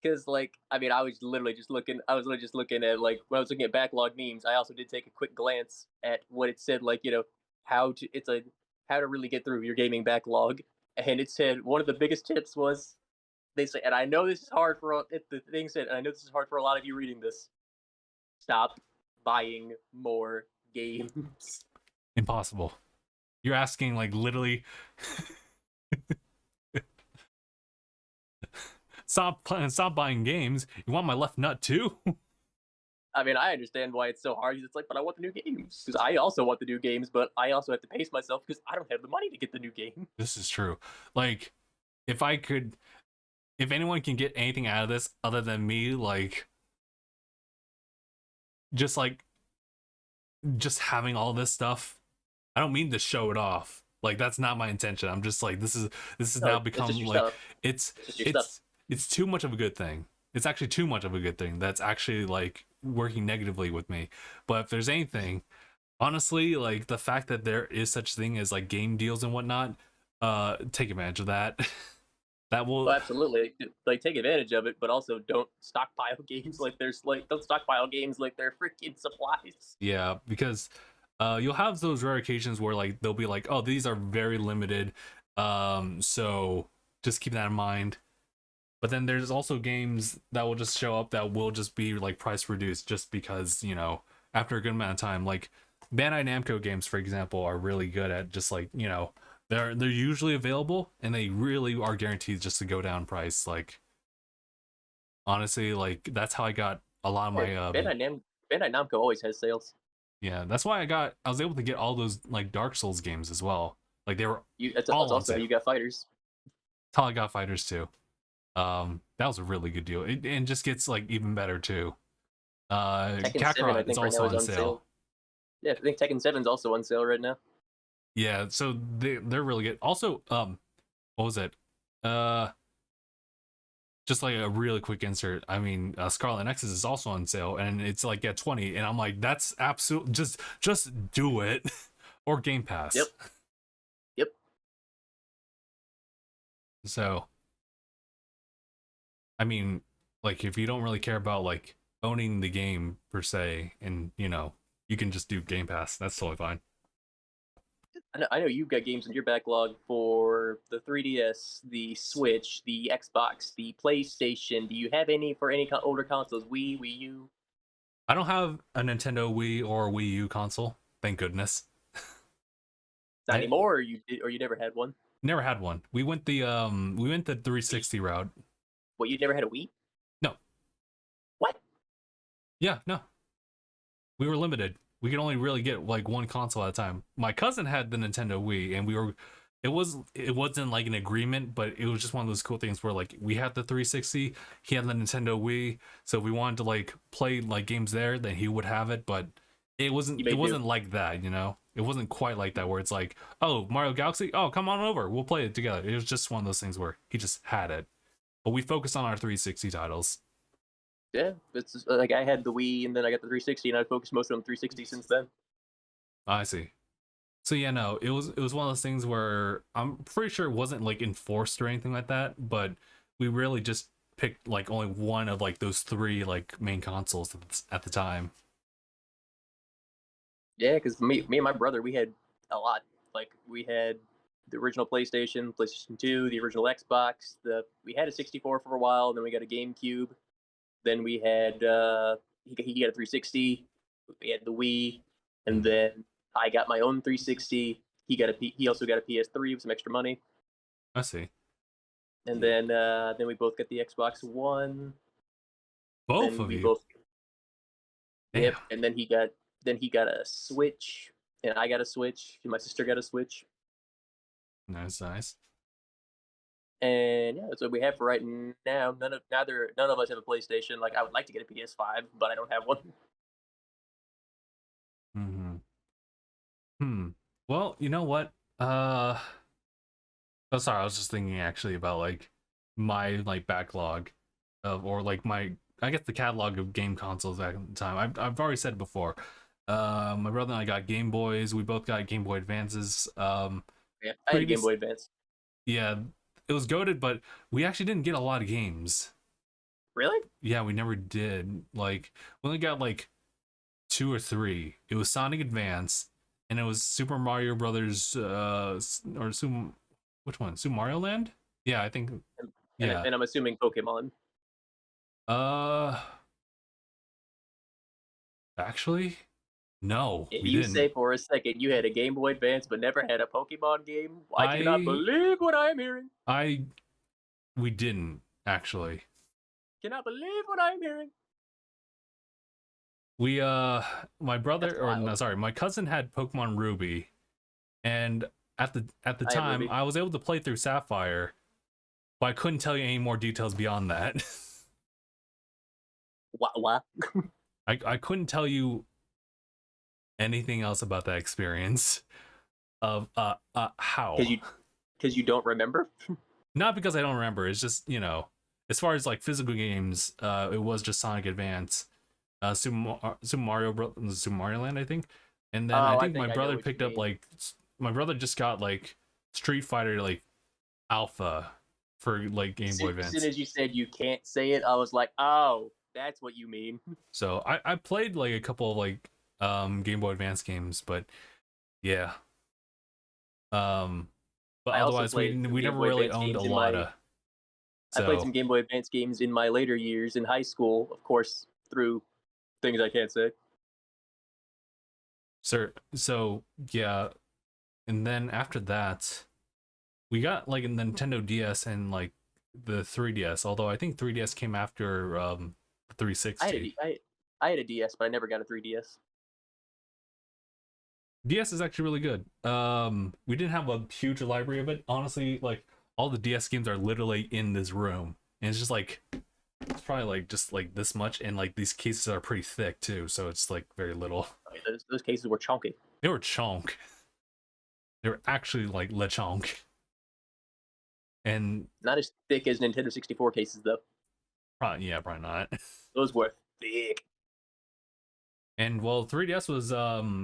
[SPEAKER 2] Because like I was literally just looking at like when I was looking at backlog memes, I also did take a quick glance at what it said, like, you know, how to really get through your gaming backlog. And it said one of the biggest tips was, they say, and I know this is hard for the thing said, and I know this is hard for a lot of you reading this. Stop buying more games.
[SPEAKER 1] Impossible. You're asking like literally stop buying games. You want my left nut too?
[SPEAKER 2] I mean, I understand why it's so hard. It's like, but I want the new games because I also want the new games, but I also have to pace myself because I don't have the money to get the new game.
[SPEAKER 1] This is true. Like, if I could, if anyone can get anything out of this other than me, like, just like, just having all this stuff, I don't mean to show it off. Like, that's not my intention. I'm just like, this is
[SPEAKER 2] No,
[SPEAKER 1] now
[SPEAKER 2] it's just
[SPEAKER 1] become
[SPEAKER 2] your
[SPEAKER 1] like,
[SPEAKER 2] stuff.
[SPEAKER 1] it's
[SPEAKER 2] It's just your stuff.
[SPEAKER 1] it's too much of a good thing. It's actually too much of a good thing. That's actually like working negatively with me. But if there's anything, honestly, like the fact that there is such thing as like game deals and whatnot, take advantage of that. That will,
[SPEAKER 2] Well, absolutely. Like, take advantage of it, but also don't stockpile games like there's like don't stockpile games like they're freaking supplies.
[SPEAKER 1] yeah, because you'll have those rare occasions where like they'll be like, oh, these are very limited, so just keep that in mind. But then there's also games that will just show up that will just be like price reduced just because, you know, after a good amount of time. Like Bandai Namco games, for example, are really good at just like, you know, they're usually available and they really are guaranteed just to go down price. Like honestly, like that's how I got a lot of
[SPEAKER 2] Yeah,
[SPEAKER 1] my
[SPEAKER 2] Bandai Namco always has sales.
[SPEAKER 1] yeah, that's why I was able to get all those like Dark Souls games as well. Like they were
[SPEAKER 2] That's
[SPEAKER 1] all on
[SPEAKER 2] also how
[SPEAKER 1] sale.
[SPEAKER 2] you got fighters.
[SPEAKER 1] That's how I got Fighters too. That was a really good deal. It and just gets like even better too.
[SPEAKER 2] Tekken 7, I
[SPEAKER 1] Kakarot is
[SPEAKER 2] think right now
[SPEAKER 1] also
[SPEAKER 2] is
[SPEAKER 1] on
[SPEAKER 2] on
[SPEAKER 1] sale.
[SPEAKER 2] sale. Yeah, I think Tekken 7's also on sale right now.
[SPEAKER 1] Yeah, so they're really good. Also, what was it? Uh, just like a really quick insert. I mean, Scarlet Nexus is also on sale, and it's like at 20, and I'm like, that's absolute. Just do it, or Game
[SPEAKER 2] Yep.
[SPEAKER 1] Pass.
[SPEAKER 2] Yep.
[SPEAKER 1] So, I mean, like if you don't really care about like owning the game per se, and you know, you can just do Game Pass. That's totally fine.
[SPEAKER 2] I know you've got games in your backlog for the 3DS, the Switch, the Xbox, the PlayStation. Do you have any for any older consoles? Wii U?
[SPEAKER 1] I don't have a Nintendo Wii or Wii U console. Thank goodness.
[SPEAKER 2] Not
[SPEAKER 1] I
[SPEAKER 2] anymore, or you never had one?
[SPEAKER 1] never had one. We went the 360 route.
[SPEAKER 2] What, you never had a Wii?
[SPEAKER 1] No.
[SPEAKER 2] What?
[SPEAKER 1] Yeah, no. We were limited. We could only really get like one console at a time. My cousin had the Nintendo Wii, and it wasn't like an agreement, but it was just one of those cool things where like we had the 360, he had the Nintendo Wii, so if we wanted to like play like games there, then he would have it, but
[SPEAKER 2] You
[SPEAKER 1] it
[SPEAKER 2] may do.
[SPEAKER 1] wasn't like that, you know? It wasn't quite like that where it's like, oh, Mario Galaxy, oh, come on over, we'll play it together. It was just one of those things where he just had it. But we focused on our 360 titles.
[SPEAKER 2] Yeah, it's like I had the Wii and then I got the 360 and I focused most on 360 since then.
[SPEAKER 1] I see. So yeah, no, it was one of those things where I'm pretty sure it wasn't like enforced or anything like that, but we really just picked like only one of like those three like main consoles at the time.
[SPEAKER 2] Yeah, because me and my brother, we had a lot. Like we had the original PlayStation, PlayStation 2, the original Xbox. We had a 64 for a while, then we got a GameCube. Then we had he got a 360. We had the Wii, and then I got my own 360. He also got a PS3 with some extra money,
[SPEAKER 1] I see.
[SPEAKER 2] and then we both got the Xbox One.
[SPEAKER 1] Both
[SPEAKER 2] Then
[SPEAKER 1] of
[SPEAKER 2] we
[SPEAKER 1] you.
[SPEAKER 2] both
[SPEAKER 1] Damn.
[SPEAKER 2] Yep, and then he got a Switch, and I got a Switch, and my sister got a Switch,
[SPEAKER 1] Nice, nice.
[SPEAKER 2] and yeah, that's what we have for right now. None of us have a PlayStation. Like I would like to get a PS5, but I don't have one.
[SPEAKER 1] Mm-hmm. Hmm. Well, you know what? Oh, sorry. I was just thinking actually about like my like backlog of or like my I guess the catalog of game consoles back in the time. I've already said it before. My brother and I got Game Boys. We both got Game Boy Advances.
[SPEAKER 2] Yeah, I had a Game
[SPEAKER 1] Previous,
[SPEAKER 2] Boy Advance.
[SPEAKER 1] yeah, it was goated, but we actually didn't get a lot of games.
[SPEAKER 2] Really?
[SPEAKER 1] Yeah, we never did. Like we only got like two or three. It was Sonic Advance, and it was Super Mario Brothers. Or Super, which one? Super Mario Land? Yeah, I think. Yeah.
[SPEAKER 2] And I'm assuming Pokemon.
[SPEAKER 1] Uh, actually, no,
[SPEAKER 2] If
[SPEAKER 1] we
[SPEAKER 2] you
[SPEAKER 1] didn't.
[SPEAKER 2] say for a second you had a Game Boy Advance but never had a Pokemon game, I cannot
[SPEAKER 1] I,
[SPEAKER 2] believe what I'm hearing.
[SPEAKER 1] I, we didn't actually.
[SPEAKER 2] Cannot believe what I'm hearing.
[SPEAKER 1] We my brother,
[SPEAKER 2] That's
[SPEAKER 1] or no,
[SPEAKER 2] wild.
[SPEAKER 1] sorry, my cousin had Pokemon Ruby, and at the
[SPEAKER 2] I had
[SPEAKER 1] time
[SPEAKER 2] Ruby.
[SPEAKER 1] I was able to play through Sapphire, but I couldn't tell you any more details beyond that.
[SPEAKER 2] What?
[SPEAKER 1] I couldn't tell you anything else about that experience of how.
[SPEAKER 2] Because you don't remember.
[SPEAKER 1] Not because I don't remember. It's just, as far as like physical games, it was just Sonic Advance, Super Mario Super Mario Land, I think. And then I
[SPEAKER 2] Oh, I
[SPEAKER 1] think my
[SPEAKER 2] think I know
[SPEAKER 1] brother
[SPEAKER 2] what you
[SPEAKER 1] picked up
[SPEAKER 2] mean.
[SPEAKER 1] like my brother just got like Street Fighter like Alpha for like Game Boy
[SPEAKER 2] As soon
[SPEAKER 1] Advance.
[SPEAKER 2] as you said you can't say it, I was like, oh, that's what you mean.
[SPEAKER 1] So I played like a couple of like Game Boy Advance games, but yeah. Um but
[SPEAKER 2] I also
[SPEAKER 1] otherwise we
[SPEAKER 2] played some
[SPEAKER 1] we
[SPEAKER 2] Game
[SPEAKER 1] never
[SPEAKER 2] Boy
[SPEAKER 1] really
[SPEAKER 2] Advance
[SPEAKER 1] owned a
[SPEAKER 2] games
[SPEAKER 1] lot of.
[SPEAKER 2] I played some
[SPEAKER 1] So
[SPEAKER 2] Game Boy Advance games in my later years in high school, of course, through things I can't say.
[SPEAKER 1] sir, so yeah, and then after that we got like a Nintendo DS and like the 3DS, although I think 3DS came after the
[SPEAKER 2] I had
[SPEAKER 1] 360.
[SPEAKER 2] I had a DS, but I never got a 3DS.
[SPEAKER 1] DS is actually really good. We didn't have a huge library of it. Honestly, like all the DS games are literally in this room. And it's just like it's probably like just like this much, and like these cases are pretty thick too, so it's like very little.
[SPEAKER 2] I mean, those cases were chunky.
[SPEAKER 1] They were chonk. They were actually like le chonk. And
[SPEAKER 2] Not as thick as Nintendo 64 cases, though.
[SPEAKER 1] probably, yeah, probably not.
[SPEAKER 2] Those were thick.
[SPEAKER 1] And well, 3DS was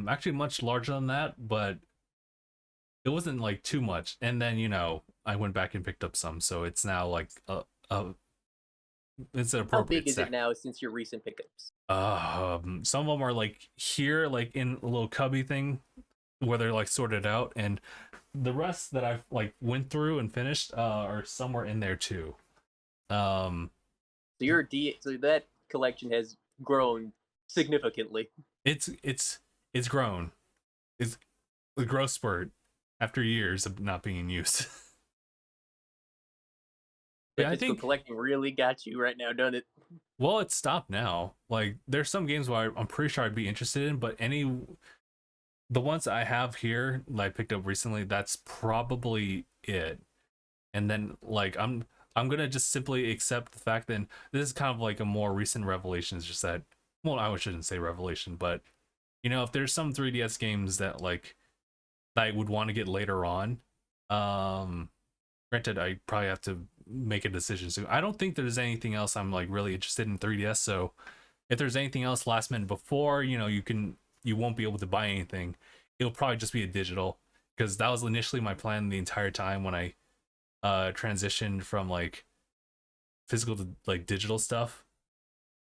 [SPEAKER 1] actually much larger than that, but it wasn't like too much. And then I went back and picked up some, so it's now like a it's an
[SPEAKER 2] How big
[SPEAKER 1] appropriate
[SPEAKER 2] is it
[SPEAKER 1] stack.
[SPEAKER 2] now since your recent pickups?
[SPEAKER 1] Some of them are like here, like in a little cubby thing where they're like sorted out, and the rest that I've like went through and finished are somewhere in there too. Um,
[SPEAKER 2] So that collection has grown significantly.
[SPEAKER 1] it's grown. It's a growth spurt after years of not being in use.
[SPEAKER 2] That
[SPEAKER 1] Yeah, I
[SPEAKER 2] physical
[SPEAKER 1] think.
[SPEAKER 2] collecting really got you right now, doesn't it?
[SPEAKER 1] Well, it's stopped now. Like, there's some games where I'm pretty sure I'd be interested in, but the ones I have here that I picked up recently, that's probably it. And then like I'm gonna just simply accept the fact that this is kind of like a more recent revelation. It's just that, well, I shouldn't say revelation, but if there's some 3DS games that like that I would want to get later on, granted, I probably have to make a decision soon. I don't think there's anything else I'm like really interested in 3DS. So if there's anything else last minute before, you won't be able to buy anything. It'll probably just be a digital, because that was initially my plan the entire time when I transitioned from like physical to like digital stuff.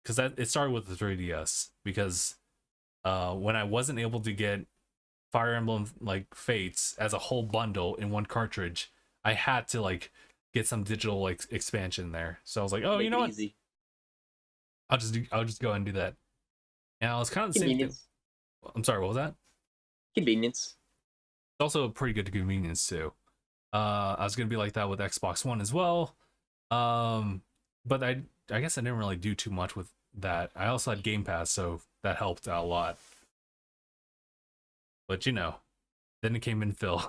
[SPEAKER 1] Because that it started with the 3DS, because when I wasn't able to get Fire Emblem like Fates as a whole bundle in one cartridge, I had to like get some digital like expansion there. So I was like, oh, you
[SPEAKER 2] Make
[SPEAKER 1] know
[SPEAKER 2] it
[SPEAKER 1] what?
[SPEAKER 2] easy.
[SPEAKER 1] I'll just go ahead and do that. And it's kind of the same thing.
[SPEAKER 2] Convenience.
[SPEAKER 1] I'm sorry, what was that?
[SPEAKER 2] Convenience.
[SPEAKER 1] It's also a pretty good convenience too. I was gonna be like that with Xbox One as well. But I guess I didn't really do too much with that. I also had Game Pass, so that helped out a lot. But then it came in Phil.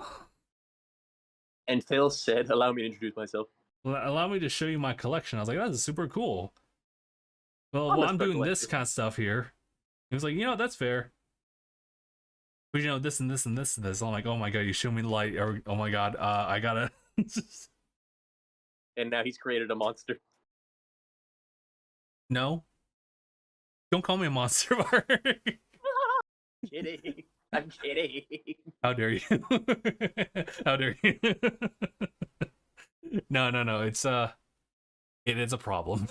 [SPEAKER 2] And Phil said, allow me to introduce myself.
[SPEAKER 1] Allow me to show you my collection. I was like, that is super cool. Well,
[SPEAKER 2] I'm a
[SPEAKER 1] I'm
[SPEAKER 2] special
[SPEAKER 1] doing this
[SPEAKER 2] collector.
[SPEAKER 1] kind of stuff here. He was like, that's fair. But this and this and this and this. I'm like, oh my god, you show me the light. Or oh my god, I gotta.
[SPEAKER 2] And now he's created a monster.
[SPEAKER 1] No, don't call me a monster.
[SPEAKER 2] Kidding. I'm kidding.
[SPEAKER 1] How dare you? How dare you? No. It is a problem.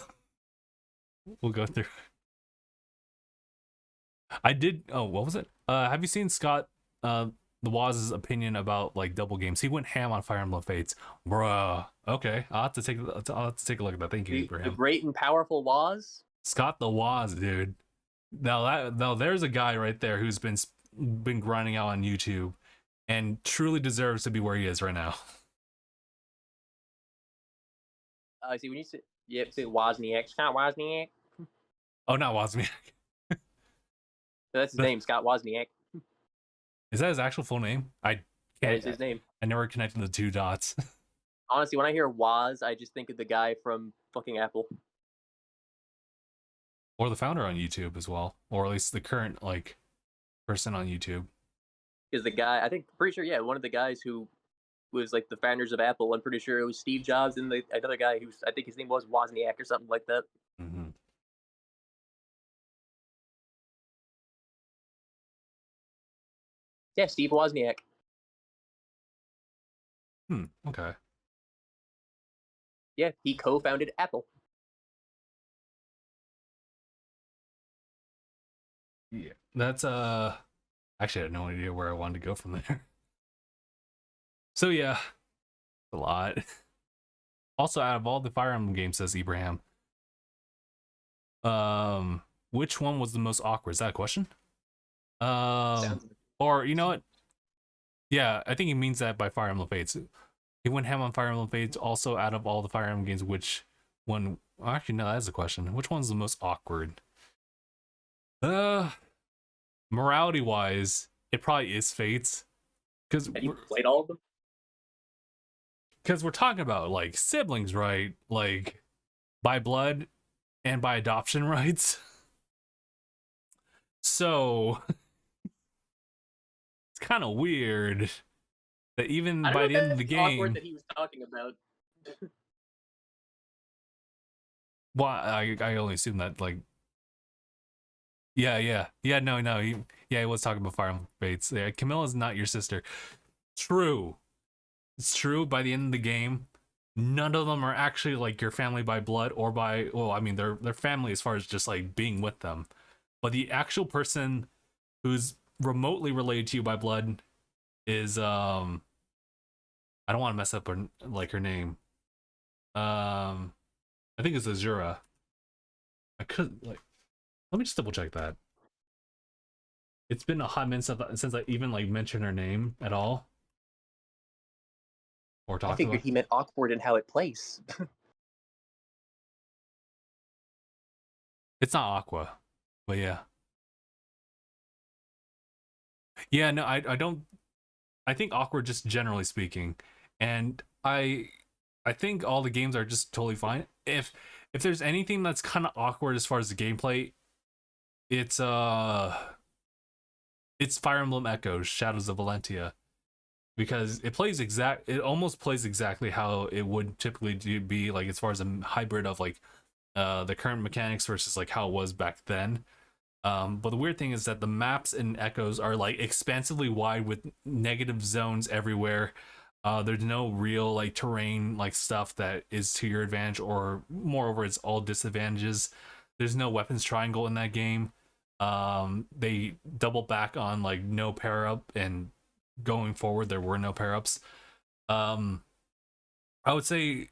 [SPEAKER 1] We'll go through. I did. Oh, what was it? Have you seen Scott the Waz's opinion about like double games? He went ham on Fire Emblem Fates, bruh. Okay, I'll have to take a look at that. Thank you,
[SPEAKER 2] The
[SPEAKER 1] Abraham.
[SPEAKER 2] great and powerful Waz.
[SPEAKER 1] Scott the Waz, dude. Now there's a guy right there who's been grinding out on YouTube and truly deserves to be where he is right now.
[SPEAKER 2] See when you say Wozniak, Scott Wozniak.
[SPEAKER 1] Oh, not Wozniak.
[SPEAKER 2] That's his name, Scott Wozniak.
[SPEAKER 1] Is that his actual full name?
[SPEAKER 2] That is his name.
[SPEAKER 1] I never connected the two dots.
[SPEAKER 2] Honestly, when I hear Woz, I just think of the guy from fucking Apple.
[SPEAKER 1] Or the founder on YouTube as well, or at least the current like person on YouTube.
[SPEAKER 2] Is the guy, pretty sure, yeah, one of the guys who was like the founders of Apple. I'm pretty sure it was Steve Jobs and another guy who's, I think his name was Wozniak or something like that.
[SPEAKER 1] Mm-hmm.
[SPEAKER 2] Yeah, Steve Wozniak.
[SPEAKER 1] Okay.
[SPEAKER 2] Yeah, he co-founded Apple.
[SPEAKER 1] Yeah, that's actually I had no idea where I wanted to go from there. So yeah, a lot. Also, out of all the Fire Emblem games, says Ibrahim, which one was the most awkward? Is that a question? Or you know what? Yeah, I think he means that by Fire Emblem Fates. He went ham on Fire Emblem Fates. Also, out of all the Fire Emblem games, which one? Actually, no, that's a question. Which one's the most awkward? Morality wise, it probably is Fates. Because
[SPEAKER 2] you played all of them.
[SPEAKER 1] Because we're talking about like siblings, right? Like by blood and by adoption rights. So it's kind of weird that even by the end of the game,
[SPEAKER 2] awkward that he was talking about.
[SPEAKER 1] Well, I only assume that like. Yeah, no, he was talking about Fire Emblem Fates. Yeah, Camilla's not your sister. True. It's true. By the end of the game, none of them are actually like your family by blood or by, well, I mean, they're family as far as just like being with them. But the actual person who's remotely related to you by blood is I don't want to mess up her name. I think it's Azura. I could like, let me just double check that. It's been a hot minute since I even like mentioned her name at all. Or talked
[SPEAKER 2] I figured
[SPEAKER 1] about.
[SPEAKER 2] He meant awkward in how it plays.
[SPEAKER 1] It's not Aqua, but yeah. Yeah, no, I don't. I think awkward, just generally speaking, and I think all the games are just totally fine. If there's anything that's kind of awkward as far as the gameplay, it's Fire Emblem Echoes, Shadows of Valentia, because it almost plays exactly how it would typically be, like as far as a hybrid of like the current mechanics versus like how it was back then. But the weird thing is that the maps in Echoes are like expansively wide with negative zones everywhere. There's no real like terrain like stuff that is to your advantage, or moreover, it's all disadvantages. There's no weapons triangle in that game. They double back on like no pair up, and going forward there were no pair ups. I would say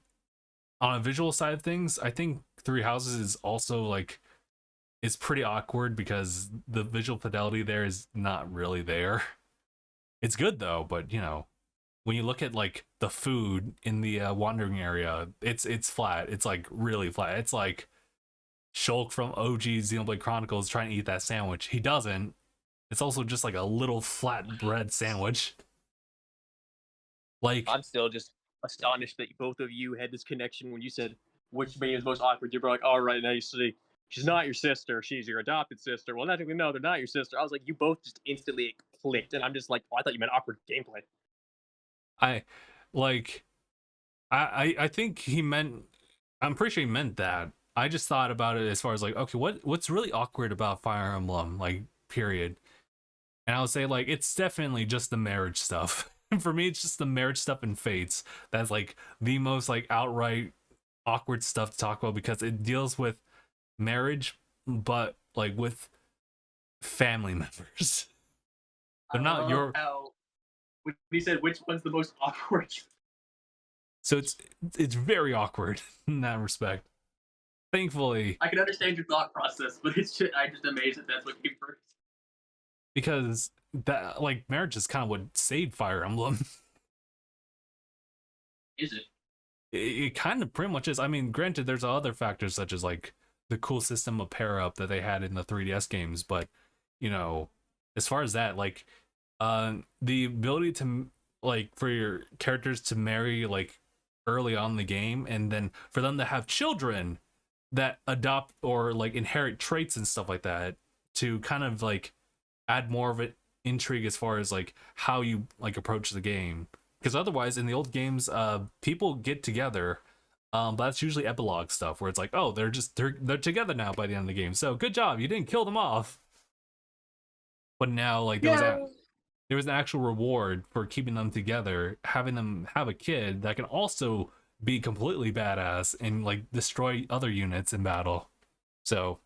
[SPEAKER 1] on a visual side of things, I think Three Houses is also like, it's pretty awkward because the visual fidelity there is not really there. It's good though, but you know, when you look at like the food in the wandering area, it's flat. It's like really flat. It's like Shulk from OG Xenoblade Chronicles trying to eat that sandwich. He doesn't. It's also just like a little flat bread sandwich. Like,
[SPEAKER 2] I'm still just astonished that both of you had this connection when you said which game is most awkward. You were like, all right, now you see, she's not your sister, she's your adopted sister. Well, technically, no, they're not your sister. I was like, you both just instantly clicked, and I'm just like, oh, I thought you meant awkward gameplay.
[SPEAKER 1] I think he meant, I'm pretty sure he meant that. I just thought about it as far as like, okay, what's really awkward about Fire Emblem, like, period. And I would say like it's definitely just the marriage stuff. For me, it's just the marriage stuff in Fates that's like the most like outright awkward stuff to talk about, because it deals with marriage, but like with family members. They're not your.
[SPEAKER 2] When he said which one's the most awkward.
[SPEAKER 1] So it's very awkward in that respect. Thankfully,
[SPEAKER 2] I can understand your thought process, but it's just, I'm just amazed that that's what came first.
[SPEAKER 1] Because that like marriage is kind of what saved Fire Emblem.
[SPEAKER 2] Is it?
[SPEAKER 1] It kind of pretty much is. I mean, granted, there's other factors such as like the cool system of pair up that they had in the 3DS games, but you know, as far as that, like, the ability to like for your characters to marry like early on in the game, and then for them to have children that adopt or like inherit traits and stuff like that, to kind of like add more of it intrigue as far as like how you like approach the game. Because otherwise in the old games, people get together, but that's usually epilogue stuff where it's like, oh, they're together now by the end of the game, so good job, you didn't kill them off. But now like
[SPEAKER 2] Yeah.
[SPEAKER 1] there was an actual reward for keeping them together, having them have a kid that can also be completely badass and like destroy other units in battle. So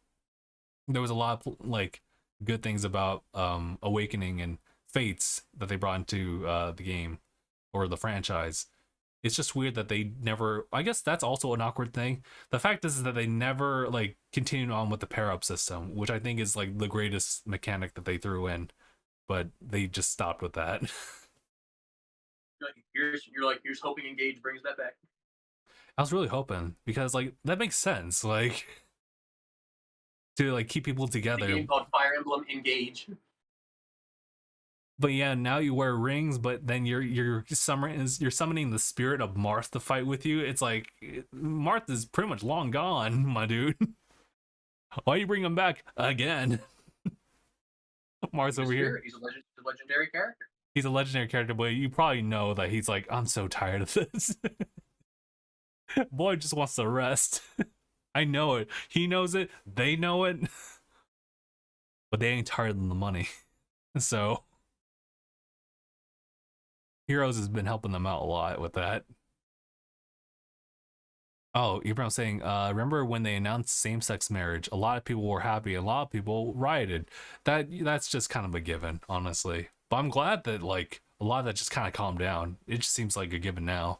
[SPEAKER 1] there was a lot of like good things about Awakening and Fates that they brought into the game or the franchise. It's just weird that they never, I guess that's also an awkward thing. The fact is that they never like continued on with the pair up system, which I think is like the greatest mechanic that they threw in, but they just stopped with that.
[SPEAKER 2] You're hoping Engage brings that back.
[SPEAKER 1] I was really hoping, because like that makes sense, like to like keep people together.
[SPEAKER 2] A game called Fire Emblem Engage.
[SPEAKER 1] But yeah, now you wear rings, but then you're summoning the spirit of Marth to fight with you. It's like Marth is pretty much long gone, my dude. Why you bring him back again? Marth's over here.
[SPEAKER 2] He's a legendary character.
[SPEAKER 1] He's a legendary character, but you probably know that he's like, I'm so tired of this. Boy just wants to rest. I know it. He knows it. They know it. But they ain't tired of the money. So Heroes has been helping them out a lot with that. Oh, Ibrahim saying, remember when they announced same-sex marriage? A lot of people were happy. A lot of people rioted. That's just kind of a given, honestly. But I'm glad that like a lot of that just kind of calmed down. It just seems like a given now.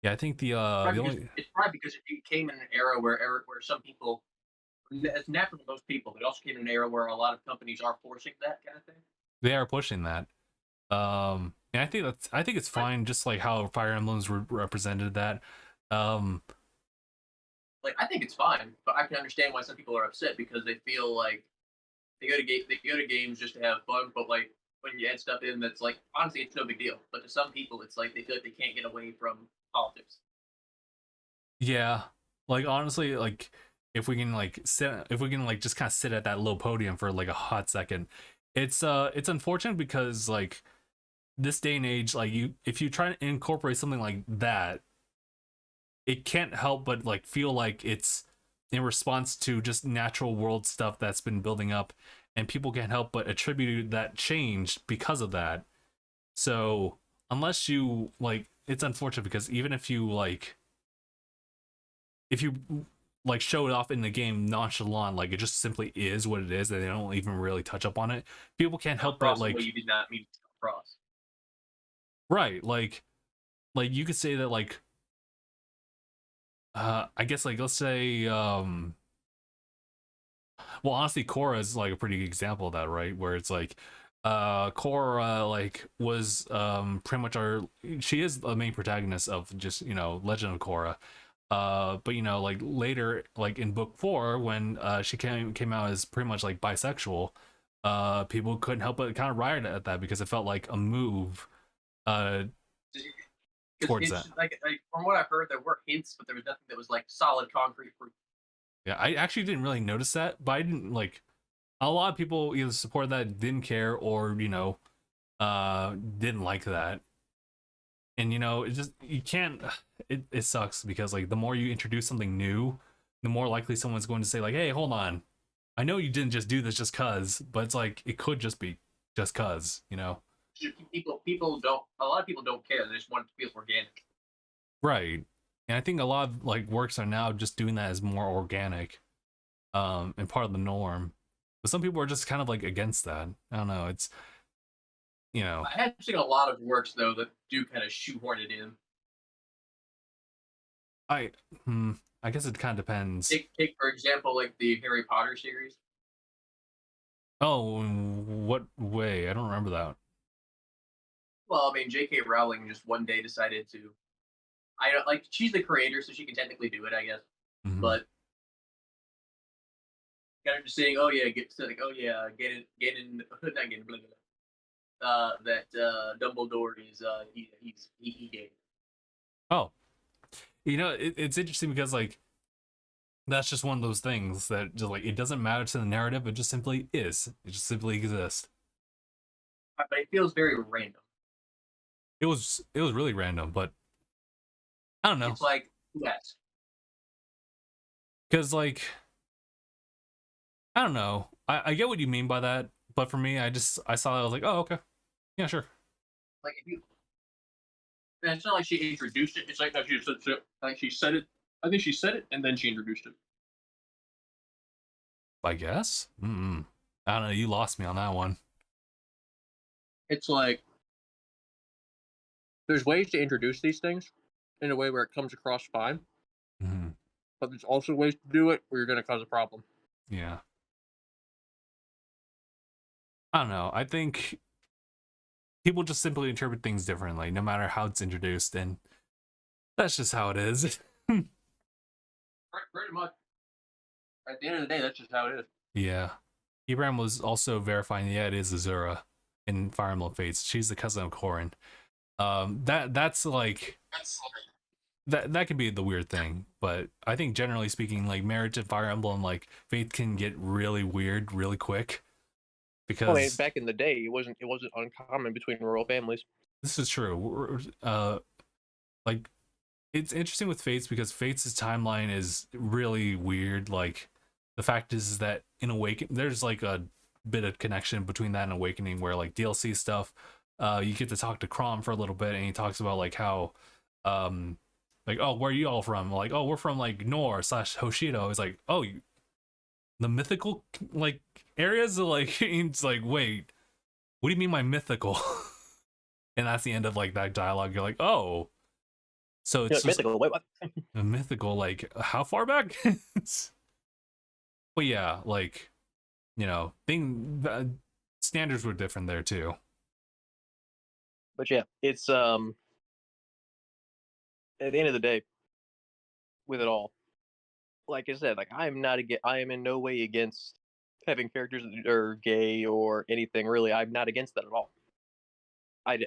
[SPEAKER 1] Yeah, I think the only
[SPEAKER 2] it's probably because it came in an era where some people, it's natural to most people, but it also came in an era where a lot of companies are forcing that kind of thing.
[SPEAKER 1] they are pushing that. And I think it's fine, just like how Fire Emblems represented that.
[SPEAKER 2] Like I think it's fine, but I can understand why some people are upset because they feel like they go to games just to have fun, but like when you add stuff in that's like honestly it's no big deal. But to some people it's like they feel like they can't get away from politics.
[SPEAKER 1] Yeah, like honestly, like if we can like just kind of sit at that low podium for like a hot second, it's unfortunate because like this day and age, like if you try to incorporate something like that, it can't help but like feel like it's in response to just natural world stuff that's been building up, and people can't help but attribute that change because of that. So unless you like, it's unfortunate because even if you show it off in the game nonchalant, like it just simply is what it is, and they don't even really touch up on it, people can't help but like,
[SPEAKER 2] you did not mean to cross.
[SPEAKER 1] Right, like you could say that like I guess like let's say well honestly Korra is like a pretty good example of that, right? Where it's like Korra like was pretty much she is the main protagonist of just, Legend of Korra. But like later, like in book 4, when she came out as pretty much like bisexual, people couldn't help but kind of riot at that because it felt like a move towards that.
[SPEAKER 2] Like from what I've heard, there were hints, but there was nothing that was like solid concrete proof.
[SPEAKER 1] Yeah, I actually didn't really notice that, but I didn't like. A lot of people either support that, didn't care, or didn't like that. And it just, you can't. It sucks because like the more you introduce something new, the more likely someone's going to say like, "Hey, hold on, I know you didn't just do this just cause," but it's like it could just be just cause.
[SPEAKER 2] People don't. A lot of people don't care. They just want it to feel organic.
[SPEAKER 1] Right. And I think a lot of like works are now just doing that as more organic, and part of the norm. But some people are just kind of like against that. I don't know. It's
[SPEAKER 2] I have seen a lot of works though that do kind of shoehorn it in.
[SPEAKER 1] I I guess it kind of depends.
[SPEAKER 2] Take for example like the Harry Potter series.
[SPEAKER 1] Oh, in what way? I don't remember that.
[SPEAKER 2] Well, I mean, J.K. Rowling just one day decided to. I don't like she's the creator, so she can technically do it, I guess.
[SPEAKER 1] Mhm.
[SPEAKER 2] But kind of just saying, oh yeah, get in, not get in, blah, blah, blah. That Dumbledore is he gay.
[SPEAKER 1] Oh, it's interesting because like that's just one of those things that just like it doesn't matter to the narrative. It just simply is. It just simply exists.
[SPEAKER 2] But it feels very random.
[SPEAKER 1] It was really random, but I don't know.
[SPEAKER 2] It's like yes,
[SPEAKER 1] because like I don't know. I get what you mean by that, but for me, I saw it. I was like, oh okay, yeah, sure.
[SPEAKER 2] like if you. And it's not like she introduced it. It's like no, she said it. I think she said it and then she introduced it.
[SPEAKER 1] I guess. I don't know. You lost me on that one.
[SPEAKER 2] It's like there's ways to introduce these things in a way where it comes across fine, but there's also ways to do it where you're going to cause a problem.
[SPEAKER 1] Yeah. I don't know. I think people just simply interpret things differently, no matter how it's introduced, and that's just how it is.
[SPEAKER 2] Pretty much. At the end of the day, that's just how it is.
[SPEAKER 1] Yeah. Ibrahim was also verifying, yeah, it is Azura in Fire Emblem Fates. She's the cousin of Corrin. That's like that could be the weird thing, but I think generally speaking, like marriage and Fire Emblem, like Fate can get really weird really quick. Because
[SPEAKER 2] back in the day, it wasn't uncommon between royal families.
[SPEAKER 1] This is true. Like it's interesting with Fates because Fates' timeline is really weird. Like the fact is that in Awakening, there's like a bit of connection between that and Awakening, where like DLC stuff, you get to talk to Chrom for a little bit, and he talks about like how, like, oh, where are you all from? Like, oh, we're from like Nor / Hoshido. It's like, oh, the mythical like areas are like, it's like, wait, what do you mean by mythical? And that's the end of like that dialogue. You're like, oh, so it's just
[SPEAKER 2] mythical. Wait, what?
[SPEAKER 1] Mythical, like how far back? But yeah, like standards were different there too.
[SPEAKER 2] But yeah, it's at the end of the day, with it all, like I said, like I am in no way against having characters that are gay or anything really. I'm not against that at all. But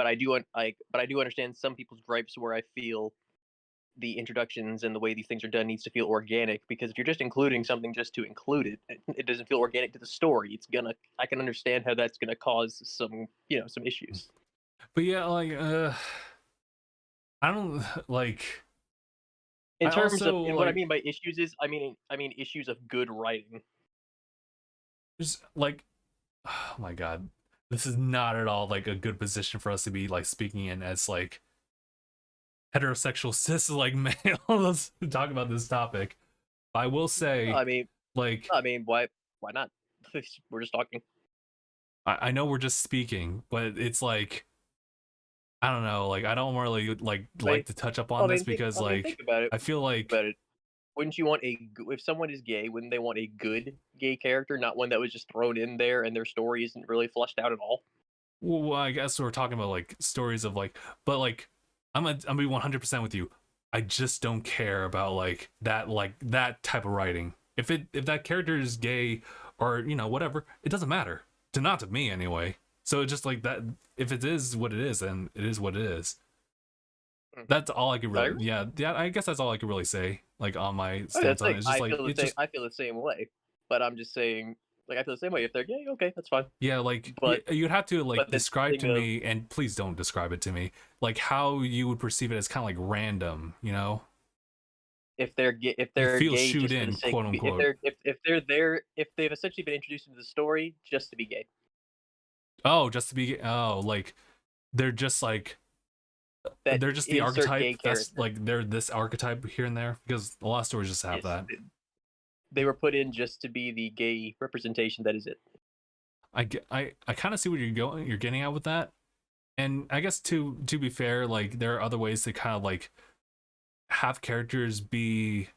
[SPEAKER 2] I do understand some people's gripes where I feel the introductions and the way these things are done needs to feel organic, because if you're just including something just to include it, it doesn't feel organic to the story. I can understand how that's gonna cause some issues.
[SPEAKER 1] But yeah, like I don't like
[SPEAKER 2] in terms of what I mean by issues is I mean issues of good writing.
[SPEAKER 1] Just like, oh my god, this is not at all like a good position for us to be like speaking in as like heterosexual cis like males to talk about this topic. I will say,
[SPEAKER 2] why not? We're just talking.
[SPEAKER 1] I know we're just speaking, but it's like, I don't know, like I don't really like to touch up on this because think about it. I feel like
[SPEAKER 2] wouldn't you want if someone is gay, wouldn't they want a good gay character, not one that was just thrown in there and their story isn't really fleshed out at all?
[SPEAKER 1] Well, I guess we're talking about like stories of like, but like I'm gonna be 100% with you. I just don't care about like that type of writing. If that character is gay or whatever, it doesn't matter. Not to me anyway. So it's just like that. If it is what it is, then it is what it is. That's all I could really. Yeah. I guess that's all I could really say. Like on my stance on it. It's just
[SPEAKER 2] I feel the same way, but I'm just saying. Like I feel the same way. If they're gay, okay, that's fine.
[SPEAKER 1] Yeah, like you'd have to like describe to me, and please don't describe it to me, like how you would perceive it as kind of like random,
[SPEAKER 2] If they're gay,
[SPEAKER 1] shoot in, quote unquote.
[SPEAKER 2] If they've essentially been introduced into the story just to be gay.
[SPEAKER 1] Oh, just to be gay. Oh, like they're just like they're just the archetype. That's like they're this archetype here and there, because a lot of stories just have that.
[SPEAKER 2] They were put in just to be the gay representation. That is it.
[SPEAKER 1] I kind of see what you're getting at with that, and I guess to be fair, like there are other ways to kind of like have characters be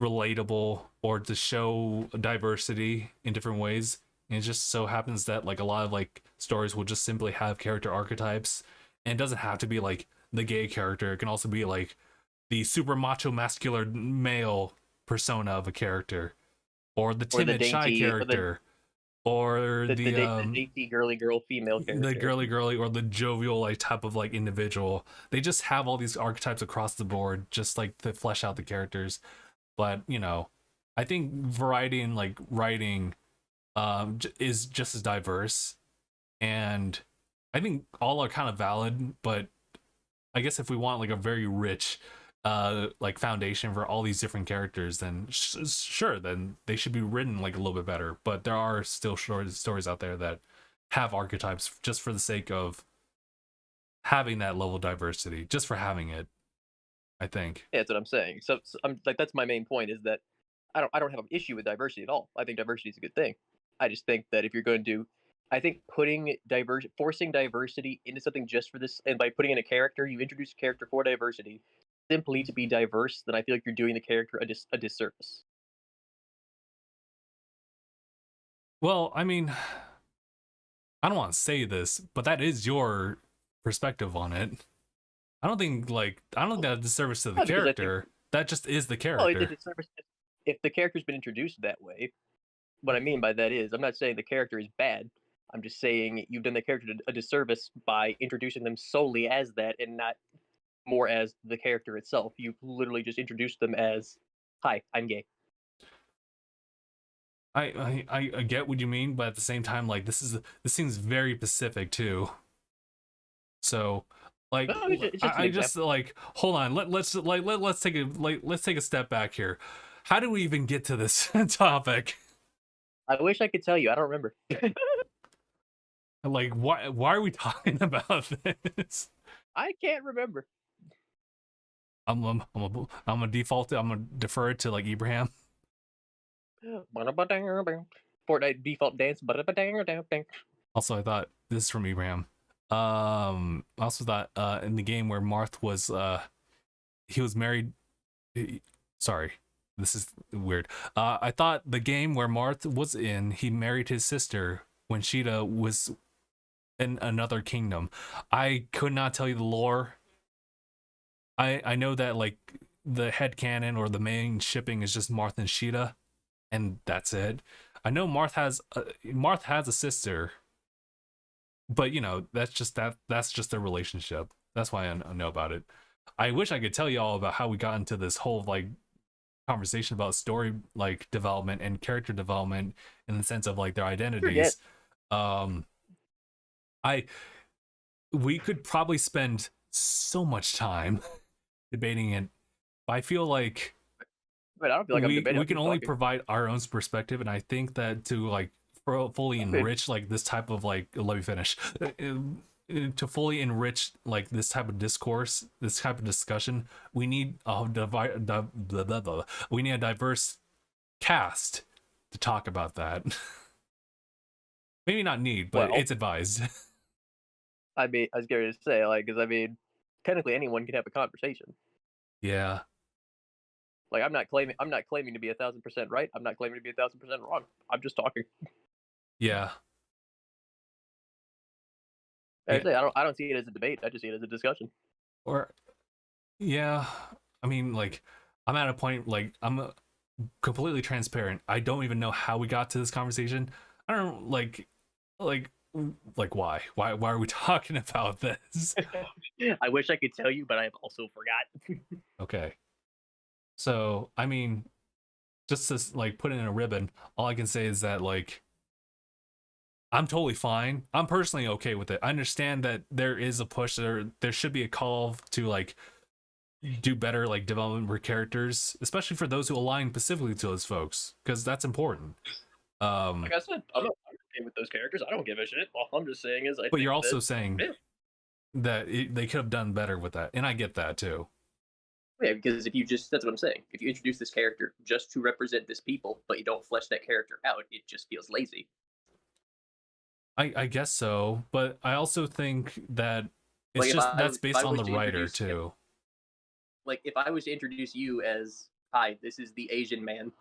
[SPEAKER 1] relatable or to show diversity in different ways. And it just so happens that like a lot of like stories will just simply have character archetypes, and it doesn't have to be like the gay character. It can also be like the super macho masculine male persona of a character, or the
[SPEAKER 2] or the
[SPEAKER 1] timid shy
[SPEAKER 2] dainty,
[SPEAKER 1] character, or
[SPEAKER 2] the dainty girly girl female character,
[SPEAKER 1] the girly, or the jovial like type of like individual. They just have all these archetypes across the board, just like to flesh out the characters. But you know, I think variety in like writing is just as diverse, and I think all are kind of valid. But I guess if we want like a very rich like foundation for all these different characters, then sure, then they should be written like a little bit better. But there are still short stories out there that have archetypes just for the sake of having that level of diversity, just for having it, I think.
[SPEAKER 2] Yeah, that's what I'm saying. So I'm like, that's my main point, is that I don't have an issue with diversity at all. I think diversity is a good thing. I just think that if you're going to, I think forcing diversity into something just for this, and by putting in a character, you introduce a character for diversity simply to be diverse, then I feel like you're doing the character a disservice.
[SPEAKER 1] Well, I mean, I don't want to say this, but that is your perspective on it. I don't think that's a disservice to the
[SPEAKER 2] No, because I think,
[SPEAKER 1] character. That just is the
[SPEAKER 2] well, it's a
[SPEAKER 1] character.
[SPEAKER 2] disservice if the character's been introduced that way. What I mean by that is, I'm not saying the character is bad. I'm just saying you've done the character a disservice by introducing them solely as that and not more as the character itself. You literally just introduced them as, "Hi, I'm gay."
[SPEAKER 1] I get what you mean, but at the same time, like this seems very specific too. So, like,
[SPEAKER 2] No, it's just an
[SPEAKER 1] I just
[SPEAKER 2] example.
[SPEAKER 1] like hold on. Let's take a step back here. How do we even get to this topic?
[SPEAKER 2] I wish I could tell you. I don't remember.
[SPEAKER 1] Like, why are we talking about this?
[SPEAKER 2] I can't remember.
[SPEAKER 1] I'm a default. I'm gonna defer it to like Ibrahim.
[SPEAKER 2] Fortnite default dance.
[SPEAKER 1] Also, I thought this is from Ibrahim. I also thought in the game where Marth was he was married. Sorry, this is weird. I thought the game where Marth was in, he married his sister when Sheeta was in another kingdom. I could not tell you the lore. I know that like the head canon or the main shipping is just Marth and Sheeta, and that's it. I know Marth has a sister, but you know that's just their relationship. That's why I know about it. I wish I could tell you all about how we got into this whole like conversation about story like development and character development in the sense of like their identities. um I we could probably spend so much time debating it, but I feel like
[SPEAKER 2] But I don't feel like I'm debating.
[SPEAKER 1] we
[SPEAKER 2] I'm
[SPEAKER 1] can
[SPEAKER 2] just
[SPEAKER 1] only
[SPEAKER 2] talking.
[SPEAKER 1] provide our own perspective, and I think that to like fully enrich like this type of like let me finish to fully enrich like this type of discourse, this type of discussion, we need we need a diverse cast to talk about that. Maybe not need, but
[SPEAKER 2] Well,
[SPEAKER 1] it's advised.
[SPEAKER 2] I mean, I was going to say, like, because I mean, technically anyone can have a conversation.
[SPEAKER 1] Yeah.
[SPEAKER 2] Like, I'm not claiming to be 1,000% right. I'm not claiming to be 1,000% wrong. I'm just talking.
[SPEAKER 1] Yeah.
[SPEAKER 2] I
[SPEAKER 1] Yeah.
[SPEAKER 2] say I don't see it as a debate. I just see it as a discussion.
[SPEAKER 1] Or yeah. I mean, like, I'm at a point like I'm completely transparent. I don't even know how we got to this conversation. I don't like why? Why are we talking about this?
[SPEAKER 2] I wish I could tell you, but I have also forgot.
[SPEAKER 1] Okay. So, I mean, just to like put it in a ribbon, all I can say is that like I'm totally fine. I'm personally okay with it. I understand that there is a push there should be a call to like do better like development for characters, especially for those who align specifically to those folks, because that's important.
[SPEAKER 2] Like I said, I'm okay with those characters. I don't give a shit. All I'm just saying is I
[SPEAKER 1] But
[SPEAKER 2] think
[SPEAKER 1] you're
[SPEAKER 2] that,
[SPEAKER 1] also saying
[SPEAKER 2] yeah.
[SPEAKER 1] that they could have done better with that, and I get that too.
[SPEAKER 2] Yeah, because if you just, that's what I'm saying. If you introduce this character just to represent this people, but you don't flesh that character out, it just feels lazy.
[SPEAKER 1] I guess so, but I also think that it's
[SPEAKER 2] Like
[SPEAKER 1] just that's
[SPEAKER 2] if
[SPEAKER 1] based
[SPEAKER 2] I
[SPEAKER 1] on
[SPEAKER 2] was
[SPEAKER 1] the
[SPEAKER 2] to
[SPEAKER 1] writer
[SPEAKER 2] introduce,
[SPEAKER 1] too.
[SPEAKER 2] like if I was to introduce you as, hi, this is the Asian man,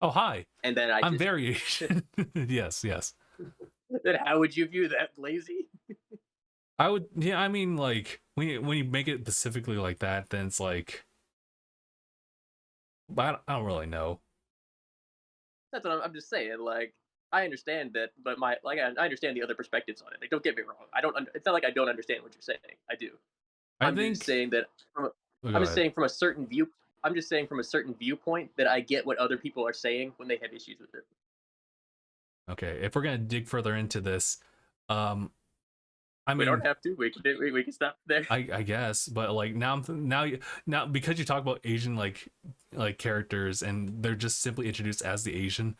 [SPEAKER 1] Oh, hi.
[SPEAKER 2] and then I
[SPEAKER 1] I'm
[SPEAKER 2] just,
[SPEAKER 1] very Asian. Yes, yes.
[SPEAKER 2] then how would you view that? Lazy?
[SPEAKER 1] I would, yeah, I mean, like, when you make it specifically like that, then it's like, I don't really know.
[SPEAKER 2] That's what I'm just saying. Like, I understand that, but I understand the other perspectives on it. Like, don't get me wrong. I don't. It's not like I don't understand what you're saying. I do.
[SPEAKER 1] I
[SPEAKER 2] I'm just
[SPEAKER 1] think.
[SPEAKER 2] saying that. From a,
[SPEAKER 1] Oh,
[SPEAKER 2] I'm
[SPEAKER 1] go
[SPEAKER 2] just
[SPEAKER 1] ahead.
[SPEAKER 2] saying from a certain view. I'm just saying from a certain viewpoint that I get what other people are saying when they have issues with it.
[SPEAKER 1] Okay, if we're gonna dig further into this, um, I
[SPEAKER 2] We don't
[SPEAKER 1] mean,
[SPEAKER 2] have to. We can stop there.
[SPEAKER 1] I guess, but like now because you talk about Asian like characters and they're just simply introduced as the Asian.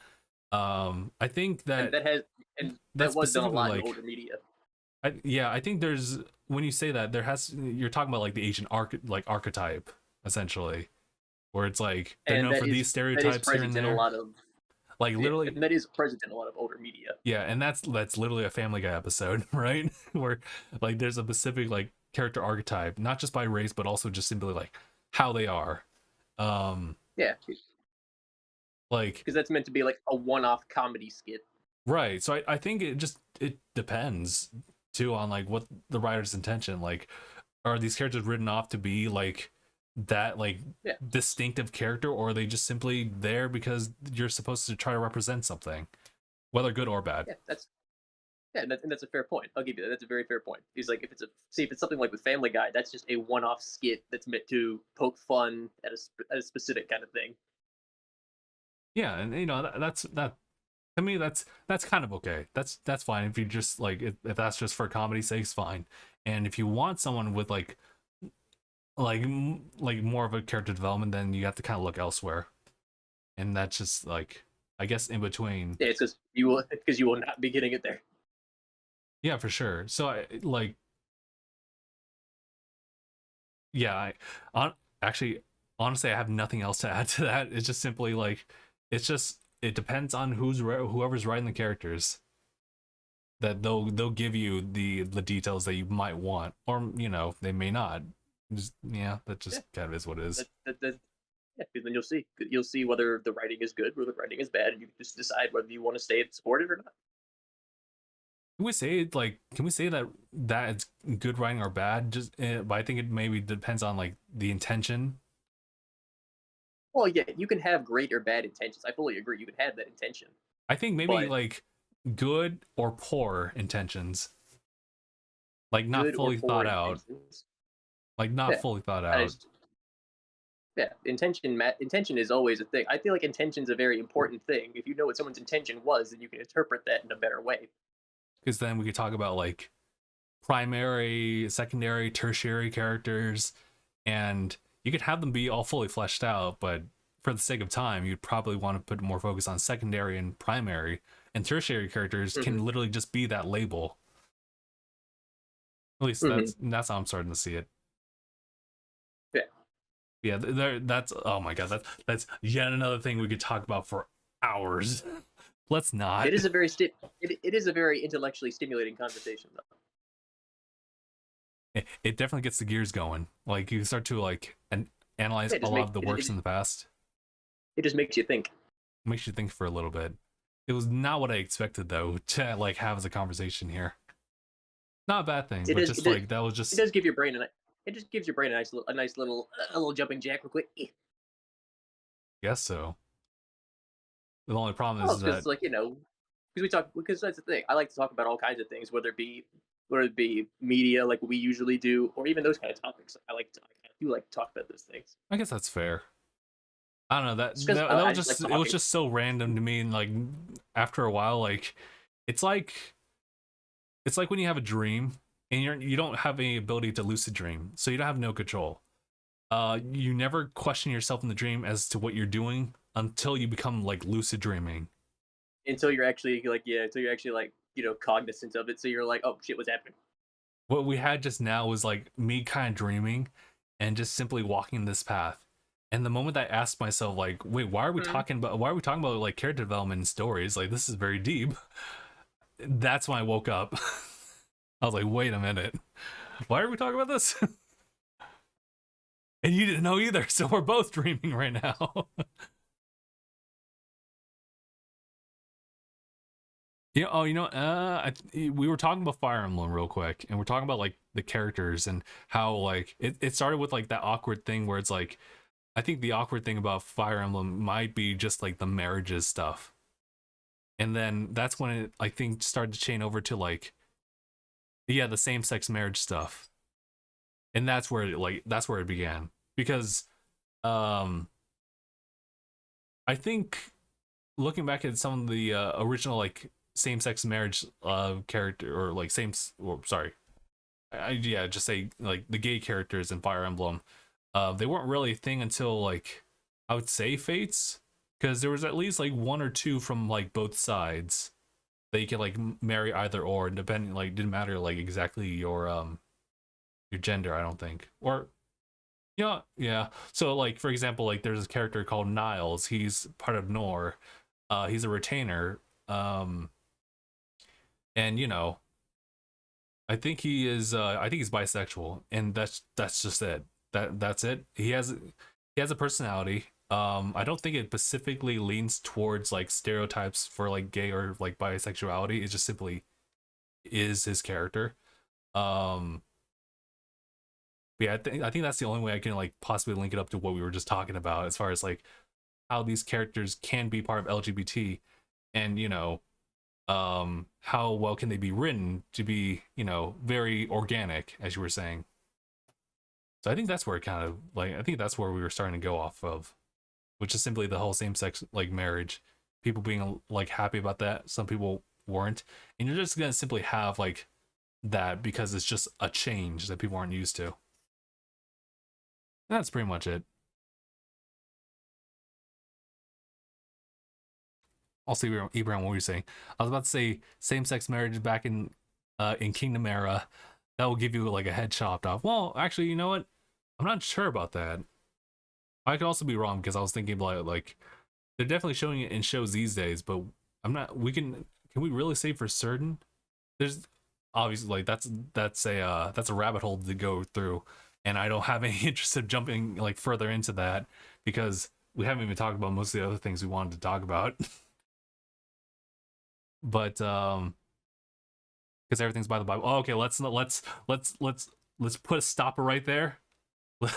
[SPEAKER 1] I think
[SPEAKER 2] And
[SPEAKER 1] that
[SPEAKER 2] that has and
[SPEAKER 1] that's
[SPEAKER 2] that was done a
[SPEAKER 1] specifically
[SPEAKER 2] lot in
[SPEAKER 1] like
[SPEAKER 2] older media.
[SPEAKER 1] I think there's when you say that you're talking about like the Asian archetype essentially, where it's like they're
[SPEAKER 2] And
[SPEAKER 1] known for these
[SPEAKER 2] that is
[SPEAKER 1] stereotypes here and
[SPEAKER 2] present in a
[SPEAKER 1] there,
[SPEAKER 2] lot of
[SPEAKER 1] like
[SPEAKER 2] yeah,
[SPEAKER 1] literally.
[SPEAKER 2] and that is present in a lot of older media.
[SPEAKER 1] Yeah, and that's literally a Family Guy episode, right? Where like there's a specific like character archetype, not just by race, but also just simply like how they are. Um,
[SPEAKER 2] Yeah,
[SPEAKER 1] like
[SPEAKER 2] because that's meant to be like a one-off comedy skit.
[SPEAKER 1] right. So I think it depends too on like what the writer's intention. Like, are these characters written off to be like that like
[SPEAKER 2] Yeah,
[SPEAKER 1] distinctive character, or are they just simply there because you're supposed to try to represent something, whether good or bad?
[SPEAKER 2] yeah, that's a fair point. I'll give you that. That's a very fair point. He's like, if it's something like with Family Guy, that's just a one-off skit that's meant to poke fun at a specific kind of thing.
[SPEAKER 1] Yeah, and you know that's that to me that's kind of okay. That's fine if you just like if that's just for comedy's sake, fine. And if you want someone with like more of a character development, then you have to kind of look elsewhere. And that's just like I guess in between.
[SPEAKER 2] Yeah, it's because you will not be getting it there.
[SPEAKER 1] Yeah, for sure. So I like yeah, on actually honestly I have nothing else to add to that. It's just simply like it's just it depends on whoever's writing the characters that they'll give you the details that you might want, or you know they may not. Just yeah, that
[SPEAKER 2] Yeah,
[SPEAKER 1] just kind of is what it is.
[SPEAKER 2] yeah, because then you'll see whether the writing is good or the writing is bad, and you can just decide whether you want to stay and support it or not.
[SPEAKER 1] Can we say that it's good writing or bad? Just but I think it maybe depends on like the intention.
[SPEAKER 2] Well, yeah, you can have great or bad intentions. I fully agree. You can have that intention,
[SPEAKER 1] I think maybe
[SPEAKER 2] but
[SPEAKER 1] like good or poor intentions, like not
[SPEAKER 2] good or
[SPEAKER 1] fully
[SPEAKER 2] poor
[SPEAKER 1] thought out,
[SPEAKER 2] intentions.
[SPEAKER 1] like not
[SPEAKER 2] Yeah,
[SPEAKER 1] fully thought
[SPEAKER 2] I
[SPEAKER 1] out.
[SPEAKER 2] just, yeah, intention is always a thing. I feel like intention is a very important thing. If you know what someone's intention was, then you can interpret that in a better way.
[SPEAKER 1] Because then we could talk about like primary, secondary, tertiary characters, and you could have them be all fully fleshed out, but for the sake of time, you'd probably want to put more focus on secondary and primary, and tertiary characters
[SPEAKER 2] Hmm.
[SPEAKER 1] can literally just be that label. At least
[SPEAKER 2] Hmm.
[SPEAKER 1] that's how I'm starting to see it.
[SPEAKER 2] Yeah,
[SPEAKER 1] Yeah, that's oh my god, that's yet another thing we could talk about for hours. Let's not.
[SPEAKER 2] it is a very intellectually stimulating conversation, though.
[SPEAKER 1] It definitely gets the gears going. Like you start to like and analyze
[SPEAKER 2] Yeah, it
[SPEAKER 1] a
[SPEAKER 2] just
[SPEAKER 1] lot
[SPEAKER 2] makes
[SPEAKER 1] of the works in the past.
[SPEAKER 2] it just makes you think.
[SPEAKER 1] Makes you think for a little bit. It was not what I expected though to like have as a conversation here. Not a bad thing,
[SPEAKER 2] It
[SPEAKER 1] but
[SPEAKER 2] is
[SPEAKER 1] just
[SPEAKER 2] it, is,
[SPEAKER 1] like that was
[SPEAKER 2] it
[SPEAKER 1] just
[SPEAKER 2] does give your brain it just gives your brain a little jumping jack real quick.
[SPEAKER 1] guess so. The only problem
[SPEAKER 2] Oh,
[SPEAKER 1] is
[SPEAKER 2] it's because
[SPEAKER 1] that
[SPEAKER 2] it's like because that's the thing. I like to talk about all kinds of things, whether it be media like we usually do, or even those kind of topics. I do like to talk about those things.
[SPEAKER 1] I guess that's fair. I don't know
[SPEAKER 2] Just because
[SPEAKER 1] that
[SPEAKER 2] I
[SPEAKER 1] was
[SPEAKER 2] just like
[SPEAKER 1] just it was
[SPEAKER 2] talking.
[SPEAKER 1] just so random to me and like after a while like it's like it's like when you have a dream and you don't have any ability to lucid dream, so you don't have no control. You never question yourself in the dream as to what you're doing until you become like lucid dreaming.
[SPEAKER 2] Until you're actually like cognizant of it. So you're like, oh shit, what's happening?
[SPEAKER 1] What we had just now was like me kind of dreaming and just simply walking this path. And the moment I asked myself, like, wait,
[SPEAKER 2] Hmm.
[SPEAKER 1] why are we talking about like character development and stories? Like this is very deep. That's when I woke up. I was like, wait a minute. Why are we talking about this? And you didn't know either, so we're both dreaming right now. We were talking about Fire Emblem real quick, and we're talking about like the characters and how like it started with like that awkward thing where it's like I think the awkward thing about Fire Emblem might be just like the marriages stuff. and then that's when it, I think, started to chain over to like, yeah, the same-sex marriage stuff, and that's where it began. Because um I think, looking back at some of the original like same-sex marriage character, or like sorry, yeah, just say like the gay characters in Fire Emblem, they weren't really a thing until like, I would say, Fates, because there was at least like one or two from like both sides that you could like marry either or, depending, like, didn't matter like exactly your gender, I don't think. Or yeah. So like, for example, like there's a character called Niles. He's part of Nor. He's a retainer. And I think he is. I think he's bisexual, and that's just it. That's it. He has a personality. I don't think it specifically leans towards like stereotypes for like gay or like bisexuality. It just simply is his character. Um, yeah, I think that's the only way I can like possibly link it up to what we were just talking about, as far as like how these characters can be part of LGBT, and how well can they be written to be very organic, as you were saying. So I think that's where it kind of like, I think that's where we were starting to go off of, which is simply the whole same-sex like marriage, people being like happy about that, some people weren't, and you're just gonna simply have like that because it's just a change that people aren't used to. That's pretty much it. I'll see, Ibrahim, what were you saying? I was about to say same-sex marriage back in Kingdom Era, that will give you like a head chopped off. Well, actually, you know what? I'm not sure about that. I could also be wrong, because I was thinking like they're definitely showing it in shows these days, but I'm not. Can we really say for certain? There's obviously like that's a rabbit hole to go through, and I don't have any interest in jumping like further into that, because we haven't even talked about most of the other things we wanted to talk about. But because everything's by the Bible. Oh, okay, let's put a stopper right there.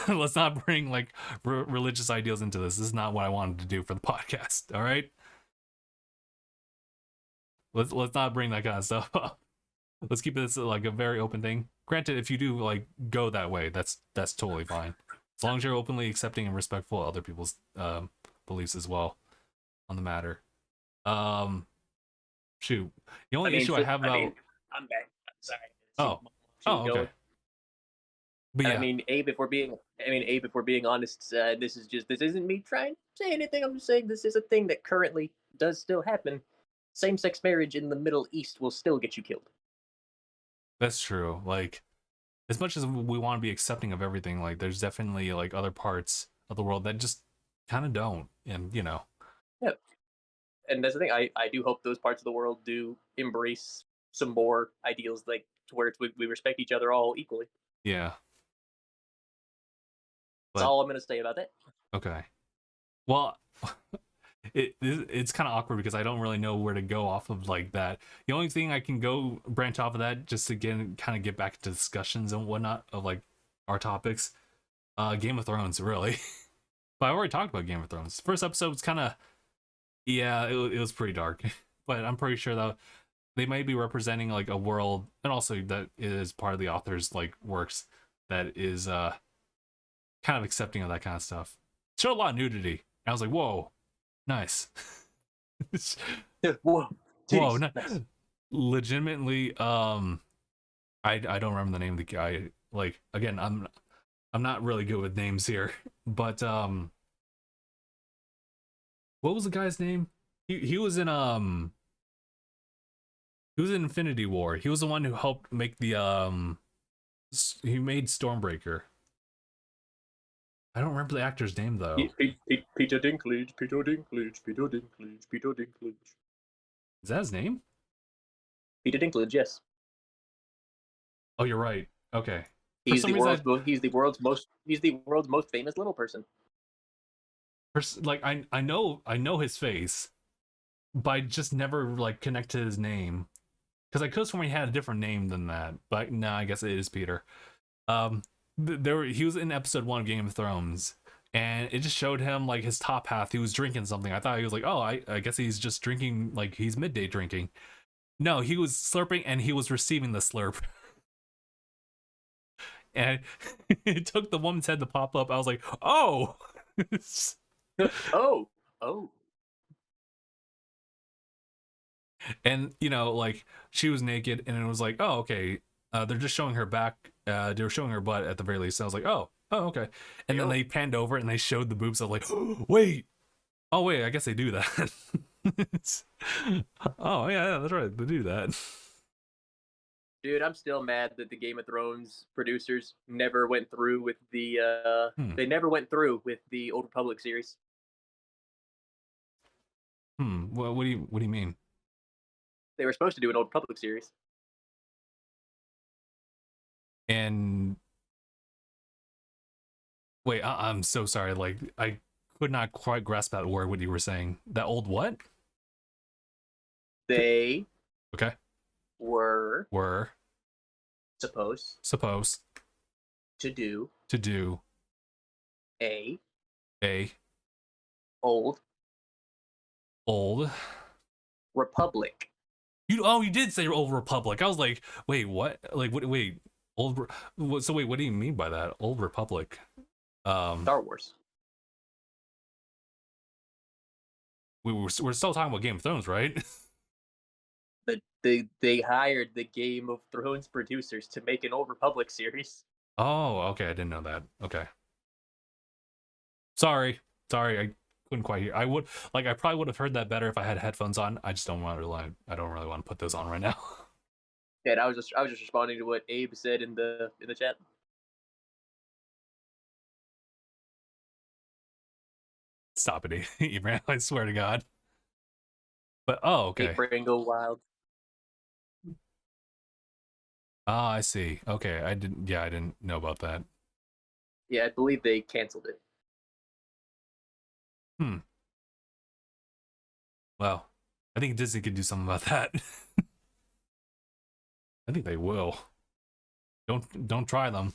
[SPEAKER 1] Let's not bring like religious ideals into this. This is not what I wanted to do for the podcast. All right, let's not bring that kind of stuff up. Let's keep this like a very open thing. Granted, if you do like go that way, that's totally fine, as long as you're openly accepting and respectful of other people's beliefs as well on the matter. Um, Shoot, the only issue I have about.
[SPEAKER 2] I'm back. Sorry.
[SPEAKER 1] Oh, okay.
[SPEAKER 2] Going.
[SPEAKER 1] But yeah,
[SPEAKER 2] Abe, if we're being honest, this isn't me trying to say anything. I'm just saying this is a thing that currently does still happen. Same-sex marriage in the Middle East will still get you killed.
[SPEAKER 1] that's true. Like, as much as we want to be accepting of everything, like there's definitely like other parts of the world that just kind of don't, and
[SPEAKER 2] Yeah, and that's the thing. I do hope those parts of the world do embrace some more ideals, like to where we respect each other all equally.
[SPEAKER 1] yeah.
[SPEAKER 2] That's all I'm gonna say about that.
[SPEAKER 1] Okay. Well, it's kind of awkward because I don't really know where to go off of like that. The only thing I can go branch off of that, just to get back to discussions and whatnot of like our topics, Game of Thrones, really. But I already talked about Game of Thrones. First episode was kind of, yeah, it was pretty dark, but I'm pretty sure that they might be representing like a world, and also that it is part of the author's like works, that is kind of accepting of that kind of stuff. Showed a lot of nudity. And I was like, whoa, nice.
[SPEAKER 2] Whoa,
[SPEAKER 1] whoa, nice. Legitimately, I don't remember the name of the guy. Like, again, I'm not really good with names here, but what was the guy's name? He was in Infinity War. He was the one who helped make the he made Stormbreaker. I don't remember the actor's name though.
[SPEAKER 2] Peter Dinklage.
[SPEAKER 1] Is that his name?
[SPEAKER 2] Peter Dinklage, yes.
[SPEAKER 1] Oh, you're right. Okay.
[SPEAKER 2] He's the world's most famous little person.
[SPEAKER 1] Like I know his face, but I just never like connect to his name, because I could have sworn he had a different name than that. But no, I guess it is Peter. He was in episode 1 of Game of Thrones, and it just showed him like his top half. He was drinking something. I thought he was like, oh, I guess he's just drinking, like he's midday drinking. No, he was slurping and he was receiving the slurp. And it took the woman's head to pop up. I was like, oh.
[SPEAKER 2] oh.
[SPEAKER 1] And you know, like she was naked, and it was like, oh, okay. They're just showing her back. They were showing her butt at the very least. So I was like, oh, okay. And then they panned over and they showed the boobs. I was like, wait, oh wait, I guess they do that. Oh yeah, that's right, they do that.
[SPEAKER 2] Dude, I'm still mad that the Game of Thrones producers never went through with the they never went through with the Old Republic series.
[SPEAKER 1] Well, what do you mean?
[SPEAKER 2] They were supposed to do an Old Republic series.
[SPEAKER 1] And wait, I'm so sorry. Like I could not quite grasp that word. What you were saying? That old what?
[SPEAKER 2] They
[SPEAKER 1] okay
[SPEAKER 2] were
[SPEAKER 1] supposed
[SPEAKER 2] to do a old Republic.
[SPEAKER 1] You did say Old Republic. I was like, wait, what? Like, what? Wait, so wait, what do you mean by that? Old Republic?
[SPEAKER 2] Star Wars.
[SPEAKER 1] We're still talking about Game of Thrones, right?
[SPEAKER 2] They hired the Game of Thrones producers to make an Old Republic series.
[SPEAKER 1] Oh, okay, I didn't know that. Okay, sorry, I couldn't quite hear. I probably would have heard that better if I had headphones on. I just don't really want to put those on right now.
[SPEAKER 2] Yeah, I was just responding to what Abe said in the chat.
[SPEAKER 1] Stop it, Abraham! I swear to God. But oh, okay.
[SPEAKER 2] Pringle Wild.
[SPEAKER 1] Ah, I see. Okay, I didn't know about that.
[SPEAKER 2] Yeah, I believe they canceled it.
[SPEAKER 1] Well, I think Disney could do something about that. I think they will. Don't try them.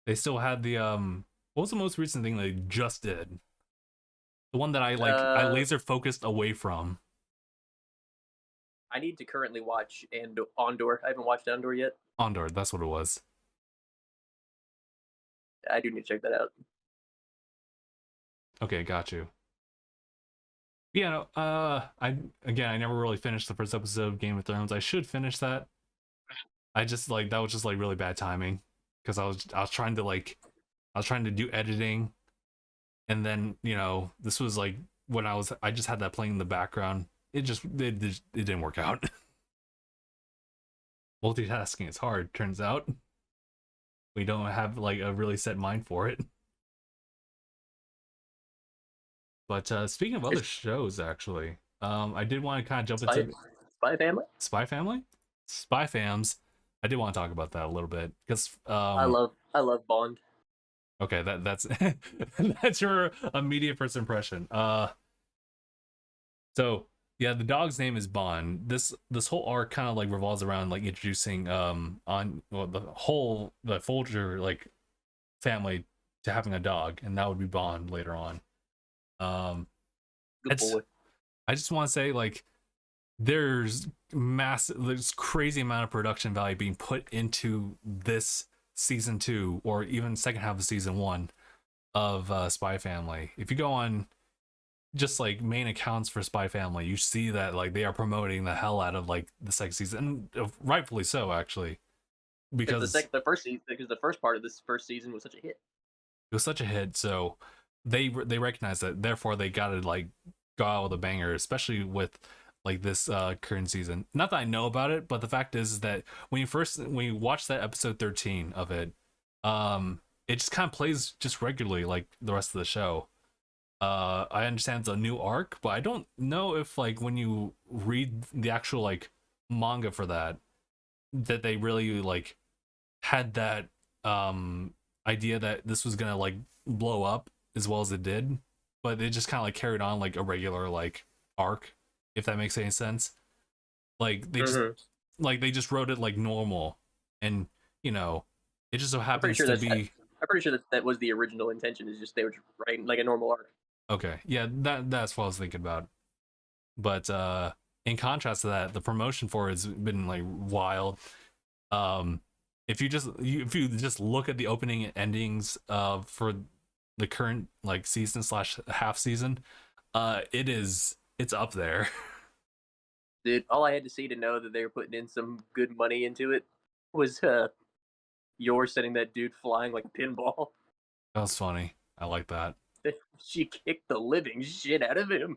[SPEAKER 1] They still had the what was the most recent thing they just did? The one that I laser focused away from.
[SPEAKER 2] I need to currently watch Andor. I haven't watched Andor yet.
[SPEAKER 1] Andor, that's what it was.
[SPEAKER 2] I do need to check that out.
[SPEAKER 1] Okay, got you. Yeah, I never really finished the first episode of Game of Thrones. I should finish that. I just that was just really bad timing because I was trying to do editing, and then this was when I just had that playing in the background. It didn't work out. Multitasking is hard, turns out. We don't have a really set mind for it. But speaking of other shows, actually, I did want to kind of jump into Spy Fams. I did want to talk about that a little bit because
[SPEAKER 2] I love Bond.
[SPEAKER 1] Okay, that's that's your immediate first impression. So yeah, the dog's name is Bond. This whole arc kind of revolves around introducing the Folger family to having a dog, and that would be Bond later on.
[SPEAKER 2] Good boy.
[SPEAKER 1] I just want to say there's crazy amount of production value being put into this season 2 or even second half of season 1 of Spy Family. If you go on just main accounts for Spy Family, you see that they are promoting the hell out of the second season, and rightfully so, actually, because
[SPEAKER 2] the first part of this first season was such a hit.
[SPEAKER 1] It was such a hit, so they recognize that, therefore they gotta go out with a banger, especially with this current season. Not that I know about it, but the fact is that when you watch that episode 13 of it, it just kind of plays just regularly like the rest of the show. I understand it's a new arc, but I don't know if when you read the actual manga for that they really had that idea that this was gonna blow up as well as it did, but they just kind of carried on a regular arc, if that makes any sense. They just wrote it normal, and it just so happens to be
[SPEAKER 2] I'm pretty sure that was the original intention. Is just they were writing like a normal arc.
[SPEAKER 1] Okay, yeah, that's what I was thinking about. But in contrast to that, the promotion for it has been like wild. Um, if you just look at the opening and endings for the current like season / half season, it's up there.
[SPEAKER 2] Dude, all I had to see to know that they were putting in some good money into it was Yor setting that dude flying like a pinball.
[SPEAKER 1] That was funny. I like that.
[SPEAKER 2] She kicked the living shit out of him.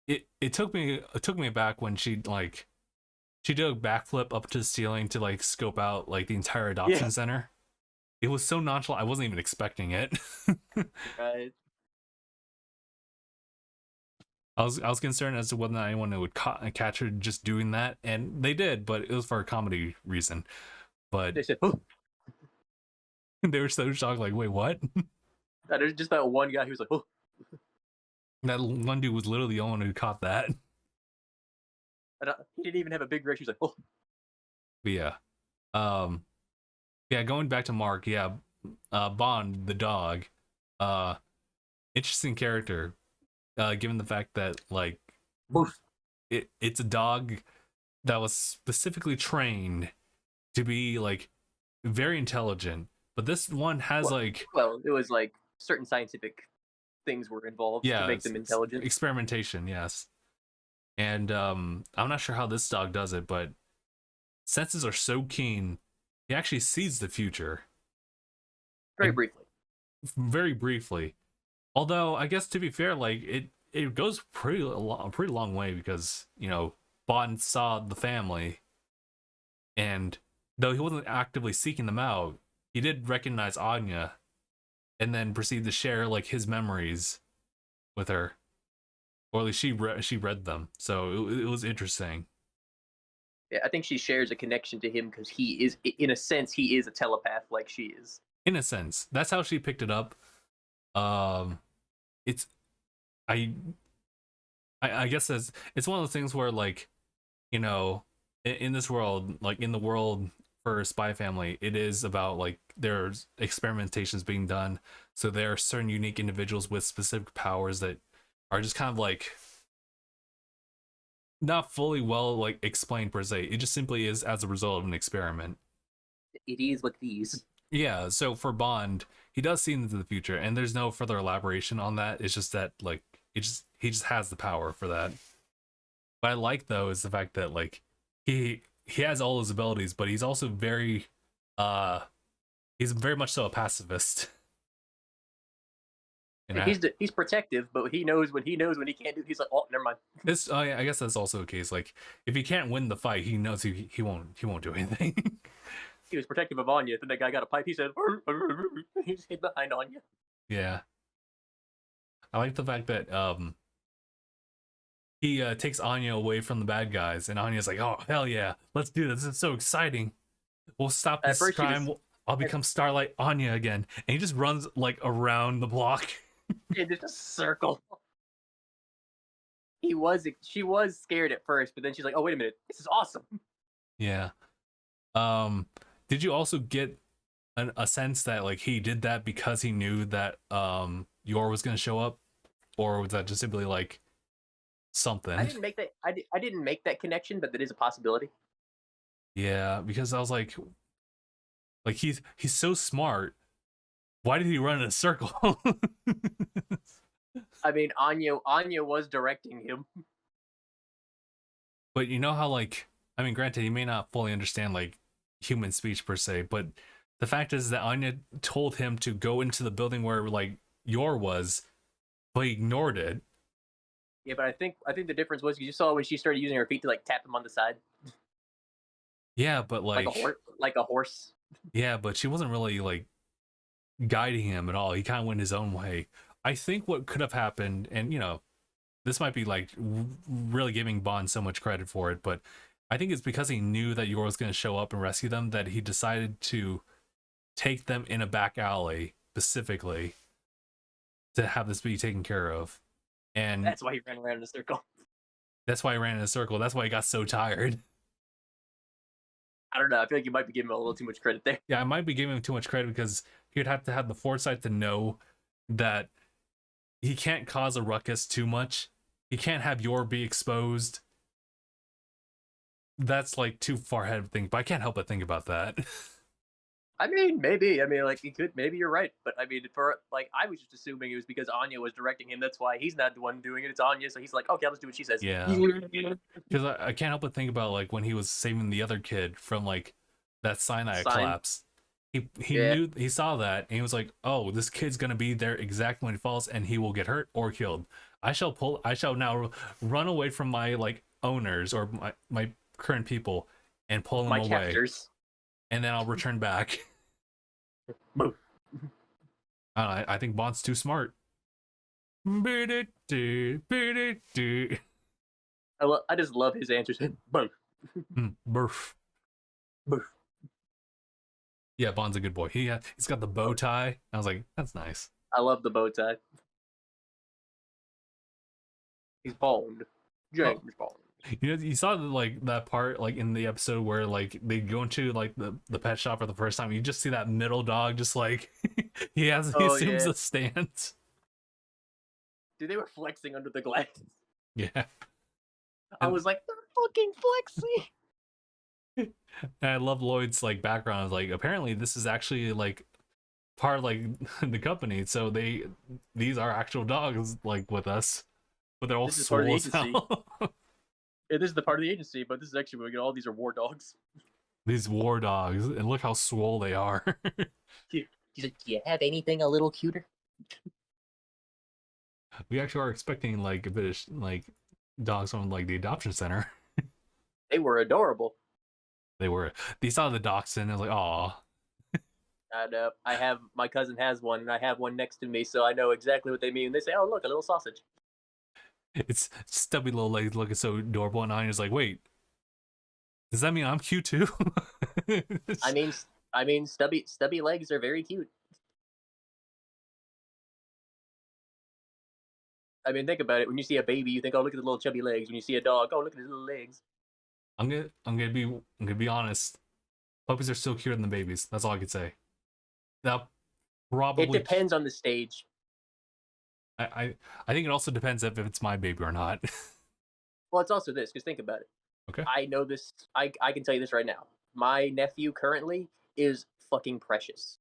[SPEAKER 1] It took me back when she did a backflip up to the ceiling to like scope out like the entire adoption center. It was so nonchalant. I wasn't even expecting it.
[SPEAKER 2] Right.
[SPEAKER 1] I was concerned as to whether or not anyone would catch her just doing that, and they did, but it was for a comedy reason. But
[SPEAKER 2] they said, oh.
[SPEAKER 1] They were so shocked, like, wait, what?
[SPEAKER 2] There's just that one guy who was like, oh.
[SPEAKER 1] That one dude was literally the only one who caught that.
[SPEAKER 2] He didn't even have a big reaction. He was like, oh.
[SPEAKER 1] But yeah, going back to Mark, yeah, Bond, the dog, interesting character, given the fact that like it's a dog that was specifically trained to be like very intelligent, but this one has it
[SPEAKER 2] was like certain scientific things were involved to make them intelligent.
[SPEAKER 1] Experimentation, yes. And I'm not sure how this dog does it, but senses are so keen, he actually sees the future. Very briefly. Although I guess to be fair, like it goes a pretty long way, because Bond saw the family, and though he wasn't actively seeking them out, he did recognize Anya, and then proceed to share like his memories with her, or at least she read them. So it was interesting.
[SPEAKER 2] Yeah, I think she shares a connection to him because he is, in a sense, he is a telepath like she is.
[SPEAKER 1] In a sense, that's how she picked it up. It's I guess it's one of those things where, like, in this world, like in the world for Spy Family, it is about like there's experimentations being done. So there are certain unique individuals with specific powers that are just kind of like not fully well like explained per se. It just simply is as a result of an experiment.
[SPEAKER 2] It is what these.
[SPEAKER 1] Yeah, so for Bond, he does see into the future, and there's no further elaboration on that. It's just that like he just has the power for that. What I like though is the fact that like he has all his abilities, but he's also he's very much so a pacifist.
[SPEAKER 2] He's protective, but he knows when he can't do. He's like, oh, never mind.
[SPEAKER 1] I guess that's also the case. Like, if he can't win the fight, he knows he won't do anything.
[SPEAKER 2] He was protective of Anya. Then that guy got a pipe. He said, he's hid behind Anya.
[SPEAKER 1] Yeah, I like the fact that he takes Anya away from the bad guys, and Anya's like, oh hell yeah, let's do this. This is so exciting. We'll stop this crime. I'll become Starlight Anya again, and he just runs like around the block.
[SPEAKER 2] Yeah, just a circle. She was scared at first, but then she's like, oh wait a minute, this is awesome.
[SPEAKER 1] Yeah. Did you also get a sense that like he did that because he knew that Yor was going to show up, or was that just simply like something?
[SPEAKER 2] I didn't make that connection, but that is a possibility.
[SPEAKER 1] Yeah, because I was like he's so smart. Why did he run in a circle?
[SPEAKER 2] I mean, Anya was directing him.
[SPEAKER 1] But you know how, like, I mean, granted, he may not fully understand like human speech per se, but the fact is that Anya told him to go into the building where like Yor was, but he ignored it.
[SPEAKER 2] Yeah, but I think the difference was you saw when she started using her feet to like tap him on the side.
[SPEAKER 1] Yeah, but like
[SPEAKER 2] a horse.
[SPEAKER 1] Yeah, but she wasn't really like guiding him at all. He kind of went his own way. I think what could have happened, and this might be like really giving Bond so much credit for it, but I think it's because he knew that Yor was going to show up and rescue them that he decided to take them in a back alley specifically to have this be taken care of. And
[SPEAKER 2] that's why he ran around in a circle.
[SPEAKER 1] That's why he ran in a circle. That's why he got so tired.
[SPEAKER 2] I don't know. I feel like you might be giving him a little too much credit there.
[SPEAKER 1] Yeah, I might be giving him too much credit because he'd have to have the foresight to know that he can't cause a ruckus too much. He can't have Yor be exposed. That's like too far ahead of things, but I can't help but think about that.
[SPEAKER 2] I mean, maybe. I mean, like he could. Maybe you're right, but I mean, for like, I was just assuming it was because Anya was directing him. That's why he's not the one doing it. It's Anya, so he's like, okay, let's do what she says.
[SPEAKER 1] Yeah, because I can't help but think about like when he was saving the other kid from like that cyanide collapse. He knew, he saw that, and he was like, oh, this kid's gonna be there exactly when he falls, and he will get hurt or killed. I shall now run away from my like owners or my current people and pull them away. Captors. And then I'll return back. I think Bond's too smart.
[SPEAKER 2] I just love his answers.
[SPEAKER 1] Burf. Yeah, Bond's a good boy. He's got the bow tie. I was like, that's nice.
[SPEAKER 2] I love the bow tie. He's Bond. James Bond.
[SPEAKER 1] You know, you saw like that part like in the episode where like they go into like the pet shop for the first time. You just see that middle dog just like he assumes a stance.
[SPEAKER 2] Dude, they were flexing under the glass.
[SPEAKER 1] Yeah.
[SPEAKER 2] I was like, they're fucking flexing.
[SPEAKER 1] And I love Lloyd's like background. I was like, apparently this is actually like part of like the company. So these are actual dogs like with us. But they're all souls now.
[SPEAKER 2] Yeah, this is the part of the agency, but this is actually where we get all these are war dogs.
[SPEAKER 1] These war dogs, and look how swole they are.
[SPEAKER 2] He's like, do you have anything a little cuter?
[SPEAKER 1] We actually are expecting like a bit of like dogs from like the adoption center.
[SPEAKER 2] They were adorable.
[SPEAKER 1] They were. They saw the dachshund. I was like, aw.
[SPEAKER 2] And my cousin has one, and I have one next to me, so I know exactly what they mean. They say, "Oh, look, a little sausage."
[SPEAKER 1] It's stubby little legs looking so adorable, and Anya's like, wait, does that mean I'm cute too?
[SPEAKER 2] I mean, stubby legs are very cute. I mean, think about it. When you see a baby, you think, "Oh, look at the little chubby legs." When you see a dog, "Oh, look at his little legs."
[SPEAKER 1] I'm gonna be honest. Puppies are still cuter than the babies. That's all I could say. That probably
[SPEAKER 2] it depends on the stage.
[SPEAKER 1] I think it also depends if it's my baby or not.
[SPEAKER 2] Well, it's also this, because think about it.
[SPEAKER 1] Okay.
[SPEAKER 2] I know this. I can tell you this right now. My nephew currently is fucking precious.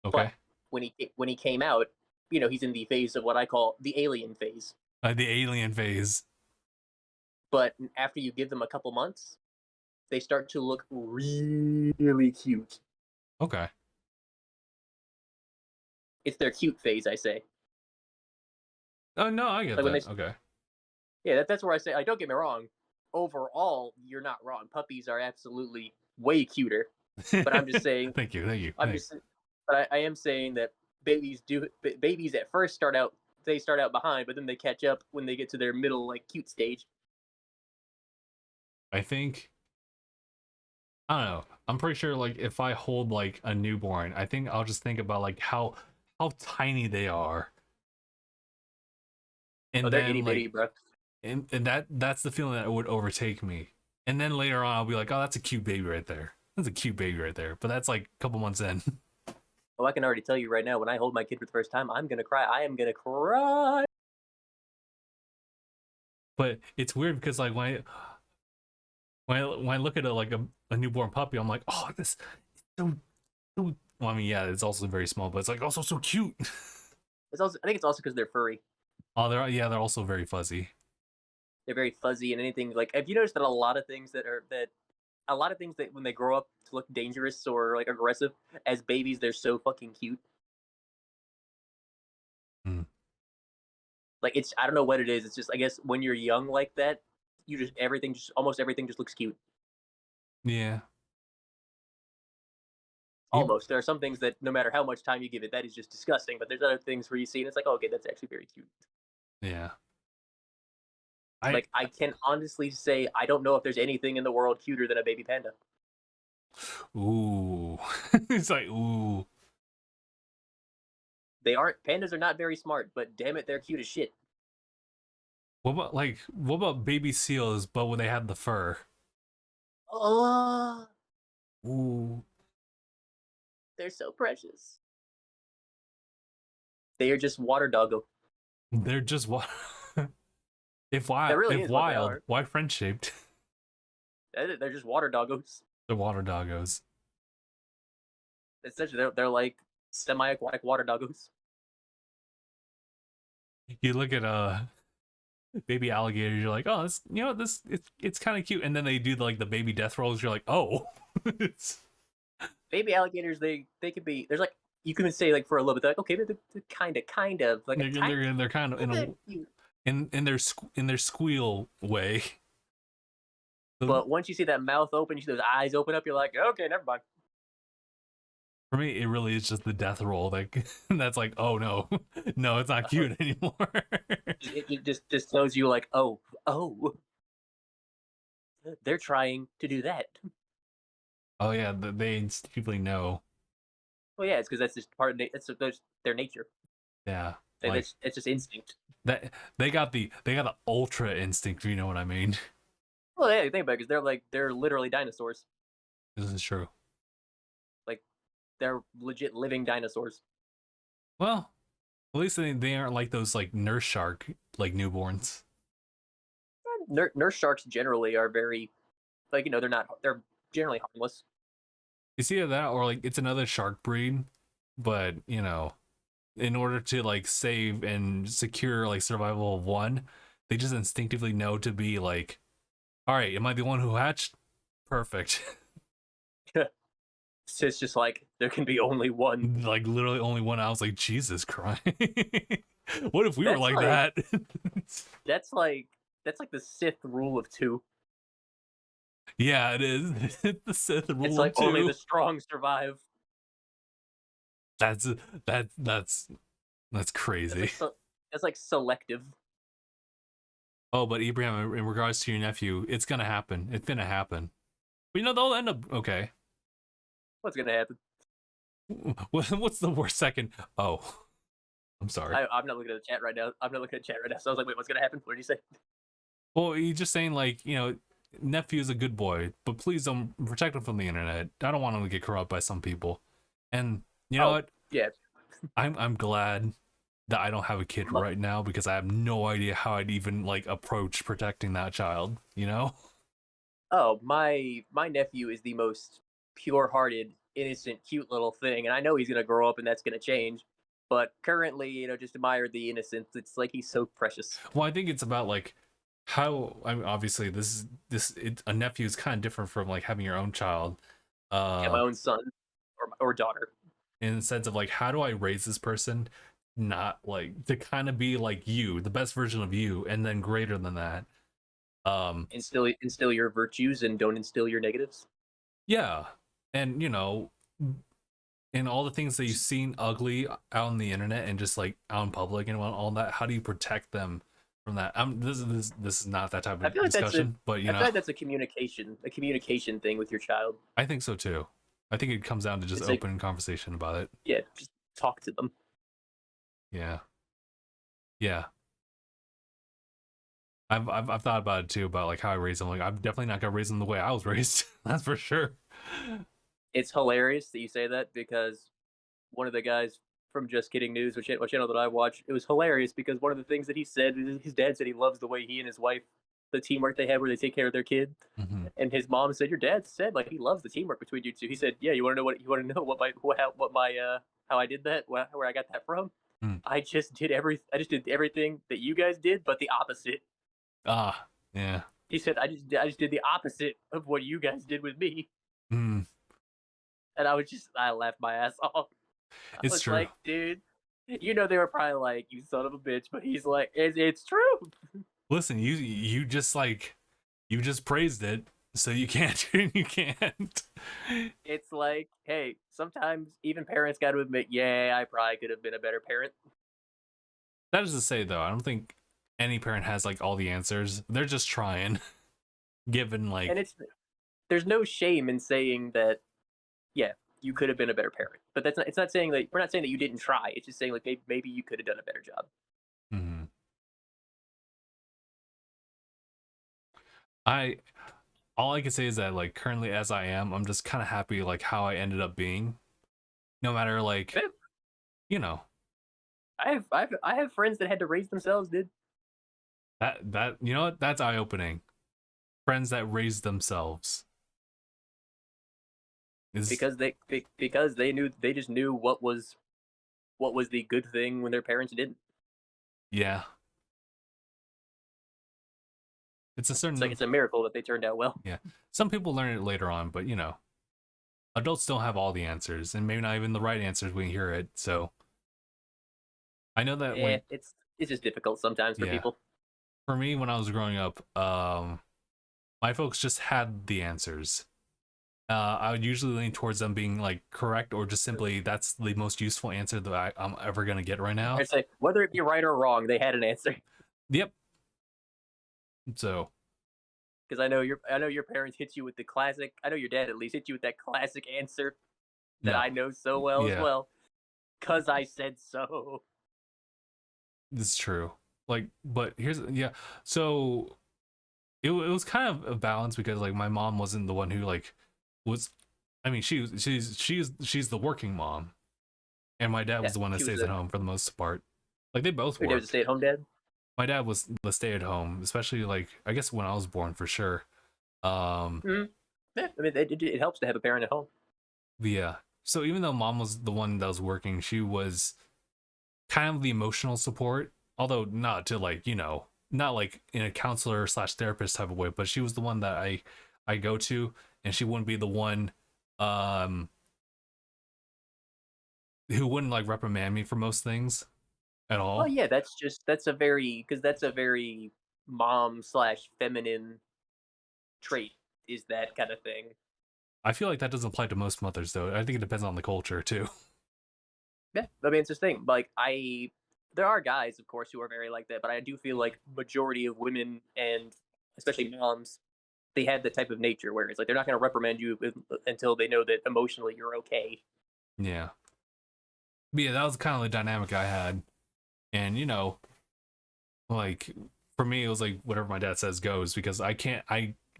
[SPEAKER 1] Okay.
[SPEAKER 2] But when he came out, you know, he's in the phase of what I call the alien phase.
[SPEAKER 1] The alien phase.
[SPEAKER 2] But after you give them a couple months, they start to look really cute.
[SPEAKER 1] Okay.
[SPEAKER 2] It's their cute phase, I say.
[SPEAKER 1] Oh no, I get that. Okay.
[SPEAKER 2] Yeah, that's where I say, don't get me wrong. Overall, you're not wrong. Puppies are absolutely way cuter. But I'm just saying.
[SPEAKER 1] Thank you.
[SPEAKER 2] But I am saying that babies at first start out behind, but then they catch up when they get to their middle like cute stage.
[SPEAKER 1] I think, I don't know. I'm pretty sure like if I hold like a newborn, I think I'll just think about like how tiny they are. And
[SPEAKER 2] they're
[SPEAKER 1] then
[SPEAKER 2] itty bitty, bro.
[SPEAKER 1] And that's the feeling that would overtake me. And then later on I'll be like, oh, that's a cute baby right there. That's a cute baby right there. But that's like a couple months in.
[SPEAKER 2] Oh, I can already tell you right now, when I hold my kid for the first time, I'm gonna cry. I am gonna cry.
[SPEAKER 1] But it's weird because like when I look at a newborn puppy, I'm like, oh, this is so well, I mean, yeah, it's also very small, but it's like also so cute.
[SPEAKER 2] I think it's also because they're furry.
[SPEAKER 1] Oh, they're also very fuzzy.
[SPEAKER 2] They're very fuzzy, and anything like, have you noticed that a lot of things that when they grow up to look dangerous or like aggressive as babies, they're so fucking cute. Like I don't know what it is. It's just, I guess when you're young like that, almost everything just looks cute.
[SPEAKER 1] Yeah.
[SPEAKER 2] Almost. There are some things that no matter how much time you give it, that is just disgusting. But there's other things where you see and it's like, oh, okay, that's actually very cute.
[SPEAKER 1] Yeah.
[SPEAKER 2] I can honestly say I don't know if there's anything in the world cuter than a baby panda.
[SPEAKER 1] Ooh. It's like, ooh.
[SPEAKER 2] Pandas are not very smart, but damn it, they're cute as shit.
[SPEAKER 1] What about baby seals, but when they have the fur? Ooh,
[SPEAKER 2] They're so precious. They are just water doggo.
[SPEAKER 1] they're just what?
[SPEAKER 2] That really
[SPEAKER 1] if
[SPEAKER 2] is what they
[SPEAKER 1] wild,
[SPEAKER 2] are.
[SPEAKER 1] why friend shaped?
[SPEAKER 2] They're just water doggos.
[SPEAKER 1] The water doggos.
[SPEAKER 2] Essentially, they're like semi-aquatic water doggos.
[SPEAKER 1] You look at baby alligators, you're like, oh, this, you know, this it's kind of cute, and then they do like the baby death rolls. You're like, oh, it's,
[SPEAKER 2] Baby alligators, they could be. There's like you can say like for a little bit, they're like okay, they're kind of like a tiny.
[SPEAKER 1] they're kind of in their squeal way.
[SPEAKER 2] But once you see that mouth open, you see those eyes open up, you're like, okay, never mind.
[SPEAKER 1] For me, it really is just the death roll. Like that's like, oh no, no, it's not cute anymore.
[SPEAKER 2] It just tells you like, oh, they're trying to do that.
[SPEAKER 1] Oh yeah, they instinctively know.
[SPEAKER 2] Well, yeah, it's because that's just part of that's their nature.
[SPEAKER 1] Yeah,
[SPEAKER 2] Like, it's just instinct.
[SPEAKER 1] That they got the ultra instinct. You know what I mean?
[SPEAKER 2] Well, yeah, think about it, because they're literally dinosaurs.
[SPEAKER 1] This is true.
[SPEAKER 2] Like, they're legit living dinosaurs.
[SPEAKER 1] Well, at least they aren't like those like nurse shark like newborns.
[SPEAKER 2] Nurse sharks generally are very, like, they're generally harmless.
[SPEAKER 1] It's either that or like it's another shark breed, but in order to like save and secure like survival of one, they just instinctively know to be like, all right, am I the one who hatched? Perfect.
[SPEAKER 2] It's just like there can be only one.
[SPEAKER 1] Like literally only one. I was like, Jesus Christ. What if we were
[SPEAKER 2] That's
[SPEAKER 1] like
[SPEAKER 2] like-
[SPEAKER 1] that?
[SPEAKER 2] That's like the Sith rule of two.
[SPEAKER 1] Yeah, it is. The Sith rule
[SPEAKER 2] It's like
[SPEAKER 1] of two.
[SPEAKER 2] only the strong survive.
[SPEAKER 1] That's crazy.
[SPEAKER 2] It's like selective.
[SPEAKER 1] Oh, but Ibrahim, in regards to your nephew, it's gonna happen. It's gonna happen. But they'll end up okay.
[SPEAKER 2] What's gonna happen?
[SPEAKER 1] What's the worst second? Oh, I'm sorry.
[SPEAKER 2] I'm not looking at the chat right now. I'm not looking at the chat right now. So I was like, wait, what's gonna happen? What did you say?
[SPEAKER 1] Well, he's just saying like, nephew's a good boy, but please don't protect him from the internet. I don't want him to get corrupt by some people. And you know what?
[SPEAKER 2] Yeah.
[SPEAKER 1] I'm glad that I don't have a kid right now because I have no idea how I'd even like approach protecting that child,
[SPEAKER 2] Oh, my nephew is the most pure-hearted, innocent, cute little thing, and I know he's gonna grow up and that's gonna change. But currently, just admire the innocence. It's like he's so precious.
[SPEAKER 1] Well, I think it's about like how, I mean, obviously a nephew is kind of different from like having your own child.
[SPEAKER 2] Yeah, my own son or daughter.
[SPEAKER 1] In the sense of like, how do I raise this person not like to kind of be like you, the best version of you, and then greater than that.
[SPEAKER 2] Instill your virtues and don't instill your negatives.
[SPEAKER 1] Yeah, and and all the things that you've seen ugly out on the internet and just like out in public and all that, how do you protect them from that? This is not that type of discussion, but
[SPEAKER 2] I feel like that's a communication thing with your child.
[SPEAKER 1] I think so too. I think it comes down to just open conversation about it.
[SPEAKER 2] Yeah, just talk to them.
[SPEAKER 1] Yeah. I've thought about it too, about like how I raise them. Like I'm definitely not gonna raise them the way I was raised. That's for sure.
[SPEAKER 2] It's hilarious that you say that because one of the guys from Just Kidding News, which channel that I watch, it was hilarious because one of the things that he said, his dad said he loves the way he and his wife, the teamwork they have where they take care of their kid.
[SPEAKER 1] Mm-hmm.
[SPEAKER 2] And his mom said, "Your dad said like he loves the teamwork between you two." He said, "Yeah, you want to know what my how I did that, where I got that from? I just did everything that you guys did, but the opposite."
[SPEAKER 1] Ah, yeah.
[SPEAKER 2] He said, "I just did the opposite of what you guys did with me."
[SPEAKER 1] Mm.
[SPEAKER 2] And I laughed my ass off.
[SPEAKER 1] It's true.
[SPEAKER 2] Like, dude, they were probably like, "You son of a bitch," but he's like, "It's true."
[SPEAKER 1] Listen, you just praised it, so you can't. You can't.
[SPEAKER 2] It's like, hey, sometimes even parents got to admit, yeah, I probably could have been a better parent.
[SPEAKER 1] That is to say, though, I don't think any parent has like all the answers. They're just trying. Given like,
[SPEAKER 2] and there's no shame in saying that. Yeah, you could have been a better parent, but it's not saying that we're not saying that you didn't try. It's just saying like maybe you could have done a better job.
[SPEAKER 1] Mm-hmm. all I can say is that like currently as I am, I'm just kind of happy like how I ended up being. No matter like,
[SPEAKER 2] Yeah,
[SPEAKER 1] you know,
[SPEAKER 2] I have friends that had to raise themselves, dude.
[SPEAKER 1] that you know what? That's eye opening. Friends that raise themselves is
[SPEAKER 2] Because they just knew what was the good thing when their parents didn't.
[SPEAKER 1] yeah. It's a
[SPEAKER 2] It's like
[SPEAKER 1] certain
[SPEAKER 2] it's a miracle that they turned out well.
[SPEAKER 1] yeah. Some people learn it later on, but adults don't have all the answers, and maybe not even the right answers when you hear it. So I know that
[SPEAKER 2] Yeah,
[SPEAKER 1] when
[SPEAKER 2] it's just difficult sometimes for
[SPEAKER 1] yeah,
[SPEAKER 2] people.
[SPEAKER 1] for me when I was growing up, my folks just had the answers. I would usually lean towards them being like correct or just simply that's the most useful answer that I'm ever gonna get right now.
[SPEAKER 2] I'd say whether it be right or wrong, they had an answer.
[SPEAKER 1] Yep. So
[SPEAKER 2] Because I know your parents hit you with the classic. I know your dad at least hit you with that classic answer that
[SPEAKER 1] no,
[SPEAKER 2] I know so well as
[SPEAKER 1] yeah,
[SPEAKER 2] well. Cause I said so.
[SPEAKER 1] this is true. Like, but here's yeah. So it was kind of a balance because like my mom wasn't the one who like was. I mean, she's the working mom, and my dad
[SPEAKER 2] Yeah,
[SPEAKER 1] was the one that
[SPEAKER 2] she was
[SPEAKER 1] stays at home for the most part. Like they both
[SPEAKER 2] your dad was a
[SPEAKER 1] worked.
[SPEAKER 2] stay-at-home dad.
[SPEAKER 1] My dad was the stay at home, especially like I guess when I was born for sure. Um,
[SPEAKER 2] Mm-hmm. Yeah, I mean it helps to have a parent at home.
[SPEAKER 1] yeah. So even though mom was the one that was working, she was kind of the emotional support, although not to like not like in a counselor slash therapist type of way, but she was the one that I go to, and she wouldn't be the one um who wouldn't like reprimand me for most things at
[SPEAKER 2] Well,
[SPEAKER 1] all.
[SPEAKER 2] yeah, that's a very mom slash feminine trait is that kind of thing.
[SPEAKER 1] I feel like that doesn't apply to most mothers though. I think it depends on the culture too.
[SPEAKER 2] Yeah, I mean it's this thing. There are guys, of course, who are very like that, but I do feel like majority of women and especially moms, they have the type of nature where it's like they're not going to reprimand you until they know that emotionally you're okay.
[SPEAKER 1] Yeah. But yeah, that was kind of the dynamic I had. And like for me it was like whatever my dad says goes because I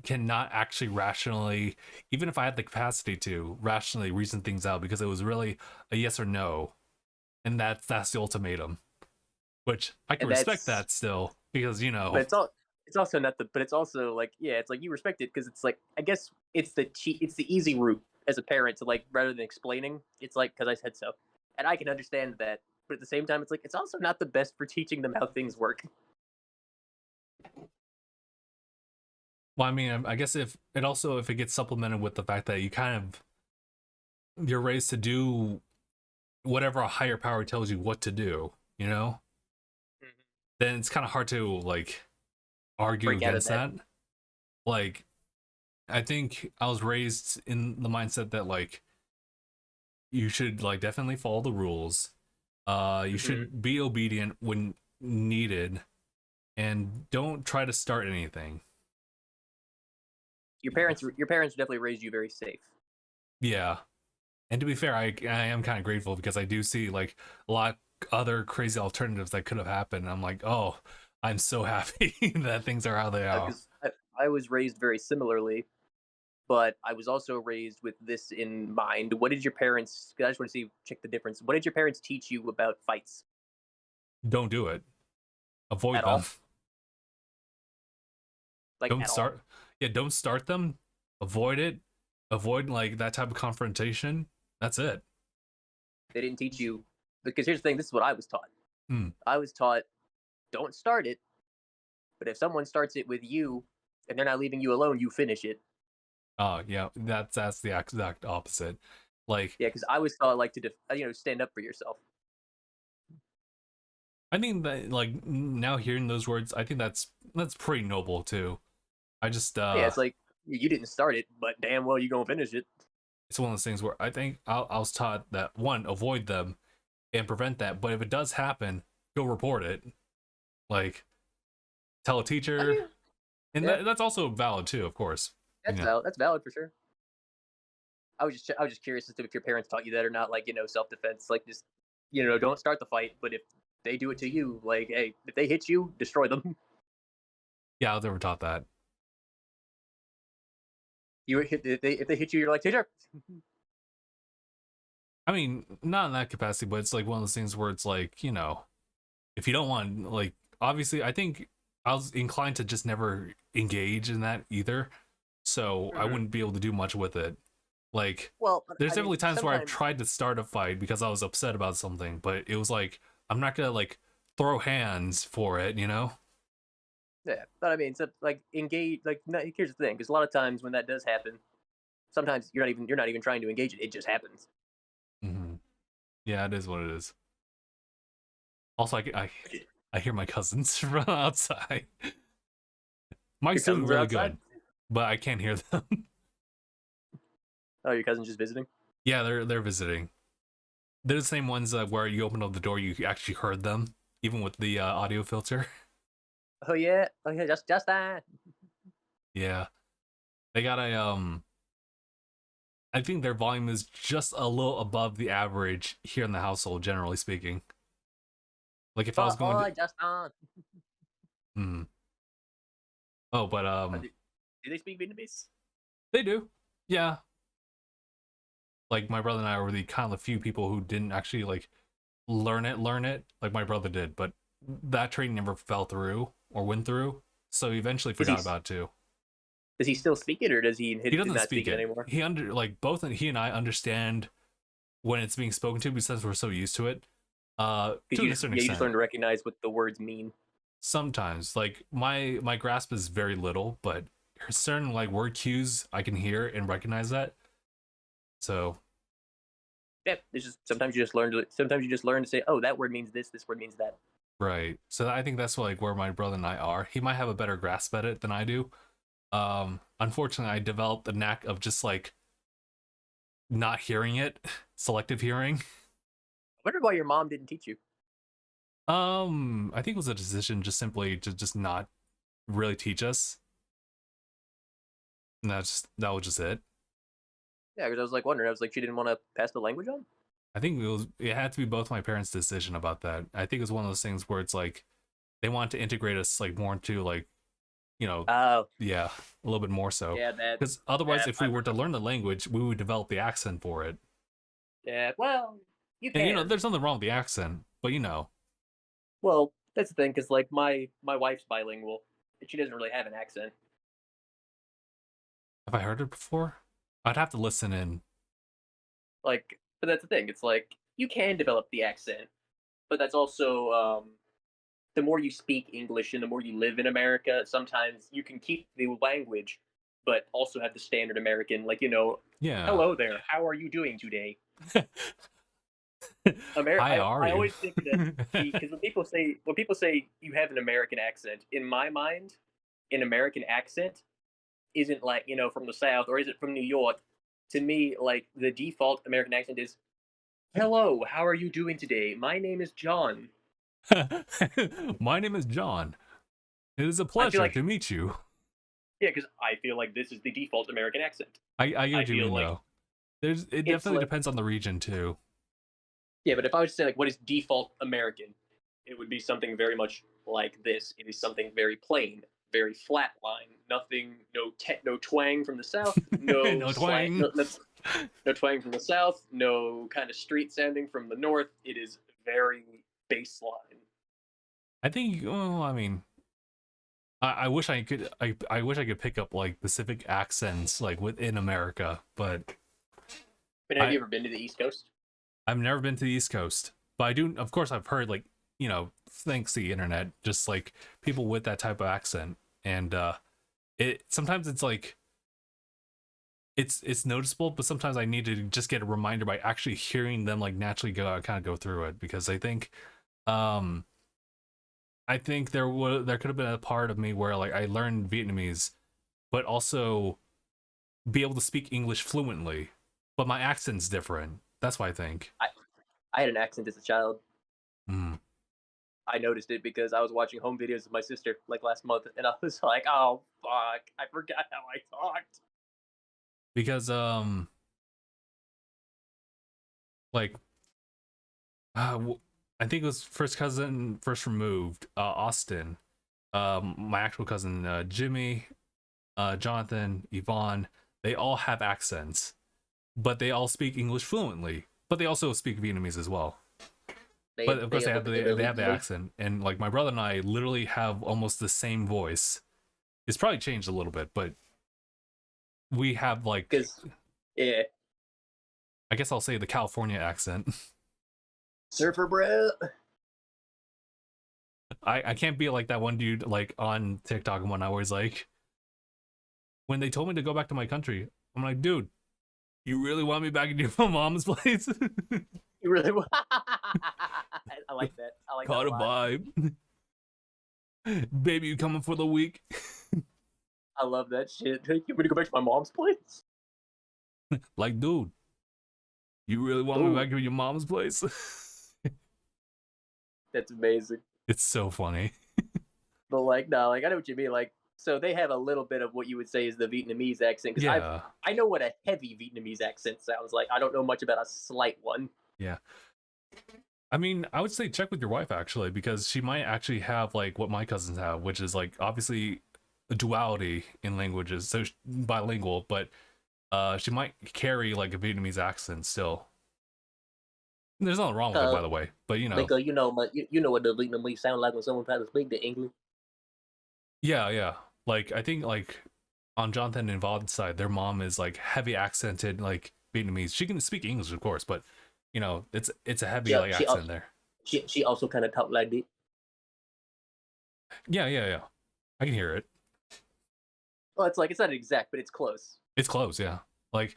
[SPEAKER 1] cannot actually rationally, even if I had the capacity to rationally reason things out, because it was really a yes or no, and that's the ultimatum, which I can
[SPEAKER 2] And
[SPEAKER 1] respect
[SPEAKER 2] that's
[SPEAKER 1] that still because
[SPEAKER 2] but it's also not the but it's also like yeah, it's like you respect it because it's like I guess it's the easy route as a parent to like rather than explaining, it's like because I said so. And I can understand that, but at the same time it's like it's also not the best for teaching them how things work.
[SPEAKER 1] well, I mean, I guess if it gets supplemented with the fact that you're raised to do whatever a higher power tells you what to do,
[SPEAKER 2] Mhm.
[SPEAKER 1] then it's kind of hard to like argue
[SPEAKER 2] Break out of
[SPEAKER 1] against
[SPEAKER 2] that.
[SPEAKER 1] that. Like I think I was raised in the mindset that like you should like definitely follow the rules. You
[SPEAKER 2] Hmm.
[SPEAKER 1] should be obedient when needed, and don't try to start anything.
[SPEAKER 2] Your parents definitely raised you very safe.
[SPEAKER 1] Yeah, and to be fair, I am kind of grateful because I do see like a lot other crazy alternatives that could have happened. I'm like, oh, I'm so happy that things are how they are.
[SPEAKER 2] Because I was raised very similarly, but I was also raised with this in mind. What did your parents? I just want to see check the difference. What did your parents teach you about fights
[SPEAKER 1] Don't do it. Avoid
[SPEAKER 2] at
[SPEAKER 1] them.
[SPEAKER 2] all? Like
[SPEAKER 1] Don't
[SPEAKER 2] at all?
[SPEAKER 1] start. Yeah, don't start them. Avoid it. Avoid like that type of confrontation. That's it.
[SPEAKER 2] They didn't teach you because here's the thing. This is what I was taught.
[SPEAKER 1] Hmm.
[SPEAKER 2] I was taught don't start it, but if someone starts it with you and they're not leaving you alone, you finish it.
[SPEAKER 1] Oh yeah, that's the exact opposite. Like
[SPEAKER 2] Yeah, because I was taught like to stand up for yourself.
[SPEAKER 1] I think that like now hearing those words, I think that's pretty noble too. I just
[SPEAKER 2] Yeah, it's like you didn't start it, but damn well you gonna finish it.
[SPEAKER 1] it's one of those things where I think I was taught that one, avoid them and prevent that, but if it does happen, go report it. Like tell a
[SPEAKER 2] I
[SPEAKER 1] teacher,
[SPEAKER 2] mean,
[SPEAKER 1] and
[SPEAKER 2] yeah,
[SPEAKER 1] that's also valid too, of course.
[SPEAKER 2] that's valid. That's valid for sure. I was just curious as to if your parents taught you that or not. Like self defense. Like just don't start the fight, but if they do it to you, like hey, if they hit you, destroy them.
[SPEAKER 1] Yeah, I was never taught that.
[SPEAKER 2] if they hit you, you're like, teacher.
[SPEAKER 1] I mean, not in that capacity, but it's like one of those things where it's like, if you don't want, like, obviously, I think I was inclined to just never engage in that either, so I wouldn't be able to do much with it. Like,
[SPEAKER 2] Well,
[SPEAKER 1] there's
[SPEAKER 2] I mean,
[SPEAKER 1] definitely times where I've
[SPEAKER 2] sometimes,
[SPEAKER 1] tried to start a fight because I was upset about something, but it was like, I'm not gonna like throw hands for it, you know?
[SPEAKER 2] yeah. But I mean, so like engage. Like, no, here's the thing, because a lot of times when that does happen, sometimes you're not even trying to engage it. It just happens.
[SPEAKER 1] Mm-hmm. Yeah, it is what it is. Also, I hear my cousins from outside.
[SPEAKER 2] Your
[SPEAKER 1] Mike's doing
[SPEAKER 2] cousins are
[SPEAKER 1] really
[SPEAKER 2] outside.
[SPEAKER 1] good, but I can't hear them.
[SPEAKER 2] Oh, your cousin's just visiting.
[SPEAKER 1] Yeah, they're visiting. They're the same ones where you open up the door, you actually heard them, even with the audio filter.
[SPEAKER 2] Oh yeah. Oh yeah. Just that.
[SPEAKER 1] Yeah, they got I think their volume is just a little above the average here in the household, generally speaking. Like if I was going to,
[SPEAKER 2] Just on.
[SPEAKER 1] hmm. Oh, but
[SPEAKER 2] Do they speak Vietnamese?
[SPEAKER 1] they do. Yeah, like my brother and I were the kind of few people who didn't actually like learn it like my brother did, but that training never fell through or went through, so he eventually
[SPEAKER 2] Is he
[SPEAKER 1] forgot about it too.
[SPEAKER 2] does he still speak it, or does
[SPEAKER 1] He
[SPEAKER 2] he
[SPEAKER 1] doesn't
[SPEAKER 2] not
[SPEAKER 1] speak
[SPEAKER 2] speak it
[SPEAKER 1] it.
[SPEAKER 2] anymore?
[SPEAKER 1] He under like both he and I understand when it's being spoken to because we're so used to it.
[SPEAKER 2] Because
[SPEAKER 1] To a certain
[SPEAKER 2] you just
[SPEAKER 1] extent.
[SPEAKER 2] learn to recognize what the words mean.
[SPEAKER 1] Sometimes like my grasp is very little, but certain like word cues I can hear and recognize that. So
[SPEAKER 2] Yeah, it's just sometimes you just learn to say, oh, that word means this. This word means that.
[SPEAKER 1] right. So I think that's like where my brother and I are. He might have a better grasp at it than I do. Unfortunately, I developed the knack of just like not hearing it, selective hearing.
[SPEAKER 2] I wonder why your mom didn't teach you.
[SPEAKER 1] I think it was a decision just simply to just not really teach us. And that was just it.
[SPEAKER 2] Yeah, because I was like wondering. I was like, she didn't want to pass the language on.
[SPEAKER 1] I think it had to be both my parents' decision about that. I think it was one of those things where it's like they want to integrate us like more into like, you know,
[SPEAKER 2] Oh,
[SPEAKER 1] yeah, a little bit more so.
[SPEAKER 2] yeah,
[SPEAKER 1] Because otherwise,
[SPEAKER 2] that
[SPEAKER 1] if we were to learn the language, we would develop the accent for it.
[SPEAKER 2] yeah. Well, you
[SPEAKER 1] And
[SPEAKER 2] can.
[SPEAKER 1] there's nothing wrong with the accent, but
[SPEAKER 2] Well, that's the thing, because like my wife's bilingual, and she doesn't really have an accent.
[SPEAKER 1] have I heard it before? I'd have to listen in.
[SPEAKER 2] Like, but that's the thing. It's like you can develop the accent, but that's also the more you speak English and the more you live in America, sometimes you can keep the language, but also have the standard American, like,
[SPEAKER 1] Yeah.
[SPEAKER 2] hello there, how are you doing today?
[SPEAKER 1] Hi, are
[SPEAKER 2] I
[SPEAKER 1] you?
[SPEAKER 2] always think that because when people say you have an American accent, in my mind, an American accent isn't like from the South or is it from New York. To me, like the default American accent is, "Hello, how are you doing today? My name is John."
[SPEAKER 1] My name is John. It is a
[SPEAKER 2] I feel
[SPEAKER 1] pleasure
[SPEAKER 2] like
[SPEAKER 1] to meet you.
[SPEAKER 2] yeah, because I feel like this is the default American accent.
[SPEAKER 1] I get
[SPEAKER 2] I
[SPEAKER 1] what you
[SPEAKER 2] feel
[SPEAKER 1] mean
[SPEAKER 2] like
[SPEAKER 1] though. It
[SPEAKER 2] it's
[SPEAKER 1] definitely
[SPEAKER 2] like
[SPEAKER 1] depends on the region too.
[SPEAKER 2] yeah, but if I was to say like what is default American, it would be something very much like this. It is something very plain, very flat line. Nothing, no twang from the south, no
[SPEAKER 1] No
[SPEAKER 2] slang,
[SPEAKER 1] twang.
[SPEAKER 2] no twang from the south, no kind of street sounding from the north. It is very baseline.
[SPEAKER 1] I think. Well, I mean, I wish I could. I wish I could pick up like specific accents like within America, but
[SPEAKER 2] But have
[SPEAKER 1] I
[SPEAKER 2] you ever been to the East Coast?
[SPEAKER 1] I've never been to the East Coast. But I do. Of course, I've heard like thanks to the internet, just like people with that type of accent, and it sometimes it's like it's noticeable, but sometimes I need to just get a reminder by actually hearing them like naturally go through it because um I think there could have been a part of me where like I learned Vietnamese, but also be able to speak English fluently, but my accent's different. That's why I think.
[SPEAKER 2] I I had an accent as a child.
[SPEAKER 1] Mm.
[SPEAKER 2] I noticed it because I was watching home videos of my sister like last month, and I was like, "Oh fuck, I forgot how I talked."
[SPEAKER 1] Because like I think it was first cousin first removed Austin, my actual cousin Jimmy, Jonathan, Yvonne, they all have accents, but they all speak English fluently. But they also speak Vietnamese as well. But of course, they have the accent, and like my brother and I literally have almost the same voice. It's probably changed a little bit, but we have like,
[SPEAKER 2] yeah,
[SPEAKER 1] I guess I'll say the California accent.
[SPEAKER 2] Surfer bro.
[SPEAKER 1] I can't be like that one dude like on TikTok when I was like, when they told me to go back to my country, I'm like, dude, you really want me back in your mom's place?
[SPEAKER 2] You really want? I like that. I like
[SPEAKER 1] Caught
[SPEAKER 2] that
[SPEAKER 1] a vibe. Baby, you coming for the week?
[SPEAKER 2] I love that shit. You want me to go back to my mom's place?
[SPEAKER 1] Like, dude, you really want me back in your mom's place?
[SPEAKER 2] That's amazing.
[SPEAKER 1] It's so funny.
[SPEAKER 2] But like, no, like I know what you mean. Like, so they have a little bit of what you would say is the Vietnamese accent. Because
[SPEAKER 1] Yeah.
[SPEAKER 2] I know what a heavy Vietnamese accent sounds like. I don't know much about a slight one.
[SPEAKER 1] Yeah. I mean, I would say check with your wife actually, because she might actually have like what my cousins have, which is like obviously a duality in languages, so bilingual, but she might carry like a Vietnamese accent still. There's nothing wrong with it, by the way, but you know.
[SPEAKER 2] Like, you know what the Vietnamese sound like when someone tries to speak the English.
[SPEAKER 1] Yeah. Like I think like on Jonathan and Vaughn's side, their mom is like heavy accented like Vietnamese. She can speak English, of course, but you know, it's a heavy like accent there.
[SPEAKER 2] She also kind of talk like this.
[SPEAKER 1] Yeah. I can hear it.
[SPEAKER 2] Well, it's like it's not exact, but it's close.
[SPEAKER 1] It's close, yeah. Like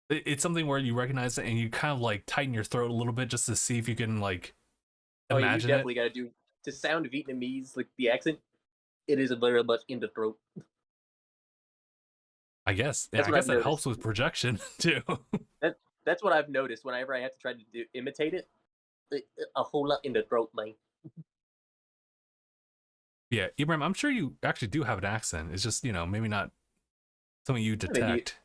[SPEAKER 1] it's something where you recognize it and you kind of like tighten your throat a little bit just to see if you can like imagine
[SPEAKER 2] you definitely got to do to sound Vietnamese, like the accent. It is very much in the throat.
[SPEAKER 1] I guess. Yeah, I guess that helps with projection too.
[SPEAKER 2] That's what I've noticed whenever I have to try to imitate it. A whole lot in the throat, man.
[SPEAKER 1] Yeah, Ibrahim, I'm sure you actually do have an accent. It's just, you know, maybe not something you detect.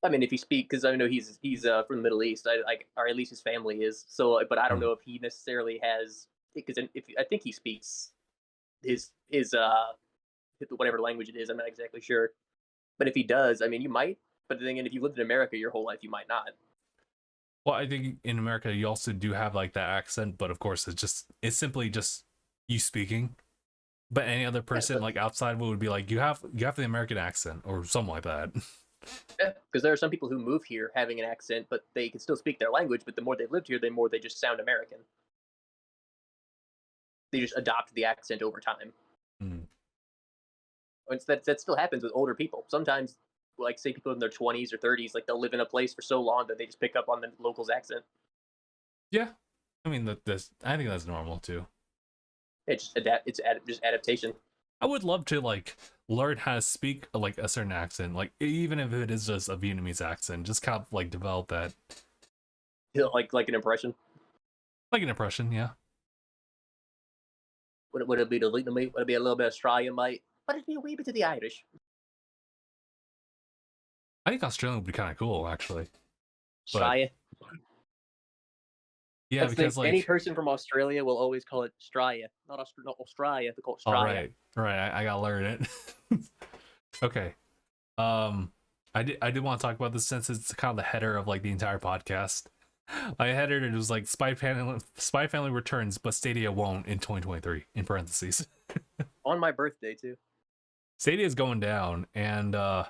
[SPEAKER 2] I mean, if you speak, because I know he's from the Middle East, or at least his family is. So, but I don't know if he necessarily has, because if I think he speaks his whatever language it is. I'm not exactly sure, but if he does, I mean, you might. But the thing is, if you lived in America your whole life, you might not.
[SPEAKER 1] Well, I think in America you also do have like that accent, but of course it's simply just you speaking. But any other person like outside would be like, you have the American accent or something like that.
[SPEAKER 2] Yeah, because there are some people who move here having an accent, but they can still speak their language. But the more they've lived here, the more they just sound American. They just adopt the accent over time.
[SPEAKER 1] Mm.
[SPEAKER 2] That still happens with older people. Sometimes, like say people in their 20s or 30s, like they'll live in a place for so long that they just pick up on the local's accent.
[SPEAKER 1] Yeah, I mean I think that's normal too.
[SPEAKER 2] It's just adaptation.
[SPEAKER 1] I would love to like learn how to speak like a certain accent, like even if it is just a Vietnamese accent, just kind of like develop that.
[SPEAKER 2] Like an impression.
[SPEAKER 1] Like an impression, yeah.
[SPEAKER 2] Would it be the Vietnamese? Would it be a little bit Australian, mate? Would it be a wee bit of the Irish?
[SPEAKER 1] I think Australian would be kind of cool, actually.
[SPEAKER 2] Australia.
[SPEAKER 1] Yeah, because like
[SPEAKER 2] any person from Australia will always call it Australia, not Australia. They call it Australia.
[SPEAKER 1] All right. I gotta learn it. Okay. I did want to talk about this since it's kind of the header of like the entire podcast. I headed it was like Spy Family returns, but Stadia won't in 2023. In parentheses.
[SPEAKER 2] On my birthday too.
[SPEAKER 1] Stadia is going down, and I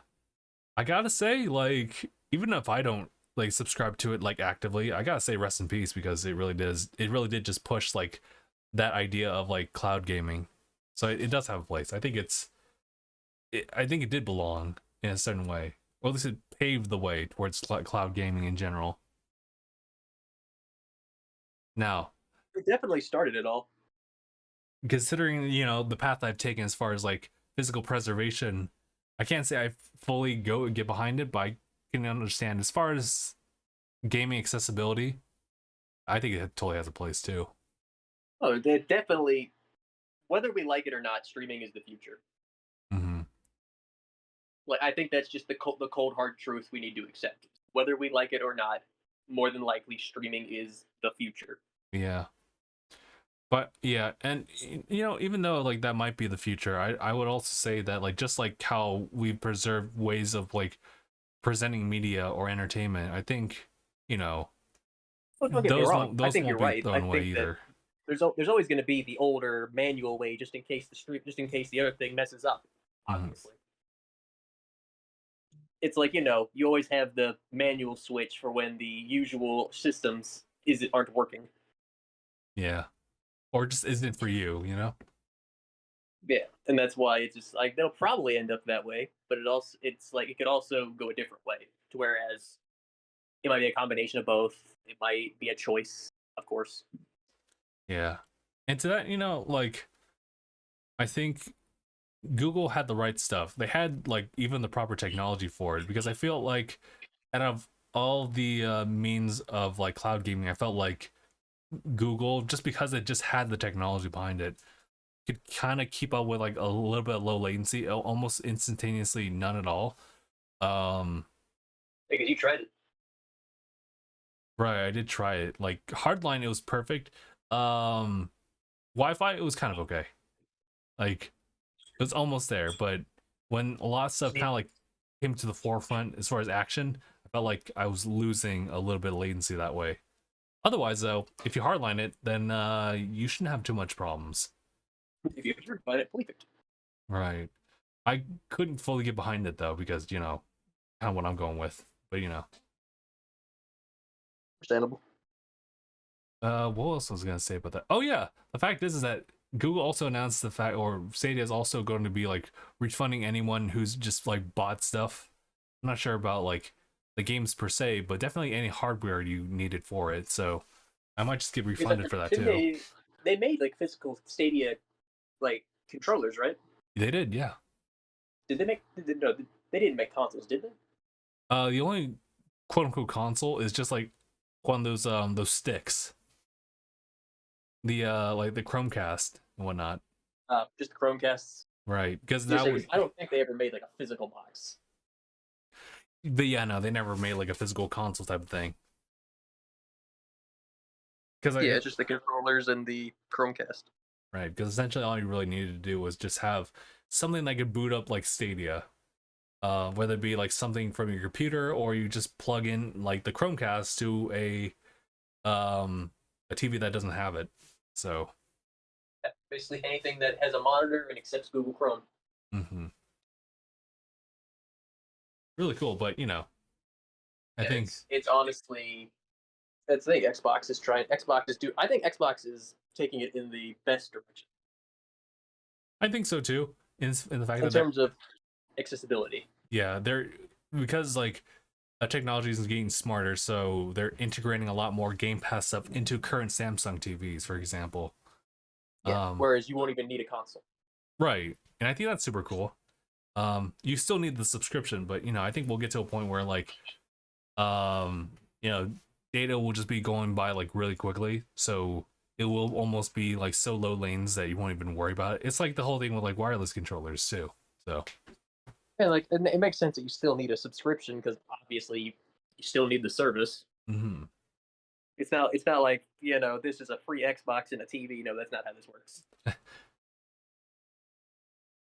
[SPEAKER 1] gotta say, like, even if I don't like subscribe to it like actively, I gotta say rest in peace, because it really did just push like that idea of like cloud gaming. So it does have a place. I think I think it did belong in a certain way, or at least it paved the way towards cloud gaming in general. Now,
[SPEAKER 2] it definitely started it all.
[SPEAKER 1] Considering, you know, the path I've taken as far as like physical preservation, I can't say I fully get behind it, but I can understand as far as gaming accessibility, I think it totally has a place too.
[SPEAKER 2] Oh, they definitely, whether we like it or not, streaming is the future.
[SPEAKER 1] Mm-hmm.
[SPEAKER 2] Like, I think that's just the cold hard truth we need to accept. Whether we like it or not, more than likely streaming is the future.
[SPEAKER 1] Yeah. But yeah, and you know, even though like that might be the future, I would also say that like just like how we preserve ways of like presenting media or entertainment, I think, you know,
[SPEAKER 2] Well, don't get me wrong. I
[SPEAKER 1] those
[SPEAKER 2] think you're
[SPEAKER 1] won't be
[SPEAKER 2] right. I
[SPEAKER 1] thrown away
[SPEAKER 2] think that
[SPEAKER 1] either.
[SPEAKER 2] there's always going to be the older manual way, just in case the other thing messes up.
[SPEAKER 1] Mhm.
[SPEAKER 2] Obviously, it's like you always have the manual switch for when the usual systems is aren't working.
[SPEAKER 1] Yeah. Or just isn't for you, you know?
[SPEAKER 2] Yeah, and that's why it's just like they'll probably end up that way. But it's like it could also go a different way. To whereas it might be a combination of both. It might be a choice, of course.
[SPEAKER 1] Yeah. And to that, you know, like I think Google had the right stuff. They had like even the proper technology for it because I feel like out of all the means of like cloud gaming, I felt like Google, just because it just had the technology behind it, could kind of keep up with like a little bit low latency, almost instantaneously, none at all. Um,
[SPEAKER 2] Because you tried it.
[SPEAKER 1] right, I did try it. Like hardline, it was perfect. Um, Wi-Fi, it was kind of okay. Like it was almost there, but when a lot of stuff kind of like came to the forefront as far as action, I felt like I was losing a little bit of latency that way. Otherwise, though, if you hardline it, then you shouldn't have too much problems.
[SPEAKER 2] If you find it, believe it.
[SPEAKER 1] Right. I couldn't fully get behind it though because you know kind of what I'm going with, but you know.
[SPEAKER 2] Understandable.
[SPEAKER 1] What else was I gonna say about that? Oh yeah, the fact is that Google also announced the fact, or Stadia is also going to be like refunding anyone who's just like bought stuff. I'm not sure about like the games per se, but definitely any hardware you needed for it. So I might just get
[SPEAKER 2] Because
[SPEAKER 1] refunded for that
[SPEAKER 2] didn't
[SPEAKER 1] too.
[SPEAKER 2] they made like physical Stadia like controllers, right?
[SPEAKER 1] They did, yeah.
[SPEAKER 2] Did they make? No, they didn't make consoles, did they?
[SPEAKER 1] The only quote unquote console is just like one of those sticks, the like the Chromecast and whatnot,
[SPEAKER 2] Just the Chromecasts.
[SPEAKER 1] right? Because
[SPEAKER 2] Just
[SPEAKER 1] that
[SPEAKER 2] because
[SPEAKER 1] would,
[SPEAKER 2] I don't think they ever made like a physical box.
[SPEAKER 1] but yeah, no, they never made like a physical console type of thing. Because
[SPEAKER 2] Yeah,
[SPEAKER 1] I
[SPEAKER 2] it's just the controllers and the Chromecast.
[SPEAKER 1] right, because essentially all you really needed to do was just have something that could boot up like Stadia, whether it be like something from your computer or you just plug in like the Chromecast to a TV that doesn't have it. So
[SPEAKER 2] Yeah, basically anything that has a monitor and accepts Google Chrome.
[SPEAKER 1] mhm. Really cool, but you know, I
[SPEAKER 2] Yeah,
[SPEAKER 1] think
[SPEAKER 2] it's honestly that's the thing. Xbox is trying. Xbox is do. I think Xbox is taking it in the best direction
[SPEAKER 1] I think so too. In the fact
[SPEAKER 2] in
[SPEAKER 1] that they're
[SPEAKER 2] terms of accessibility.
[SPEAKER 1] yeah they're because like technology is getting smarter, so they're integrating a lot more Game Pass stuff into current Samsung TVs, for example.
[SPEAKER 2] Yeah.
[SPEAKER 1] Um,
[SPEAKER 2] Whereas you won't even need a console.
[SPEAKER 1] right, and I think that's super cool. You still need the subscription, but you know, I think we'll get to a point where like, um, you know, data will just be going by like really quickly, so it will almost be like so low lanes that you won't even worry about it. It's like the whole thing with like wireless controllers too. So,
[SPEAKER 2] And like it makes sense that you still need a subscription because obviously you still need the service.
[SPEAKER 1] mm-hmm.
[SPEAKER 2] It's not like this is a free Xbox and a TV. No, that's not how this works.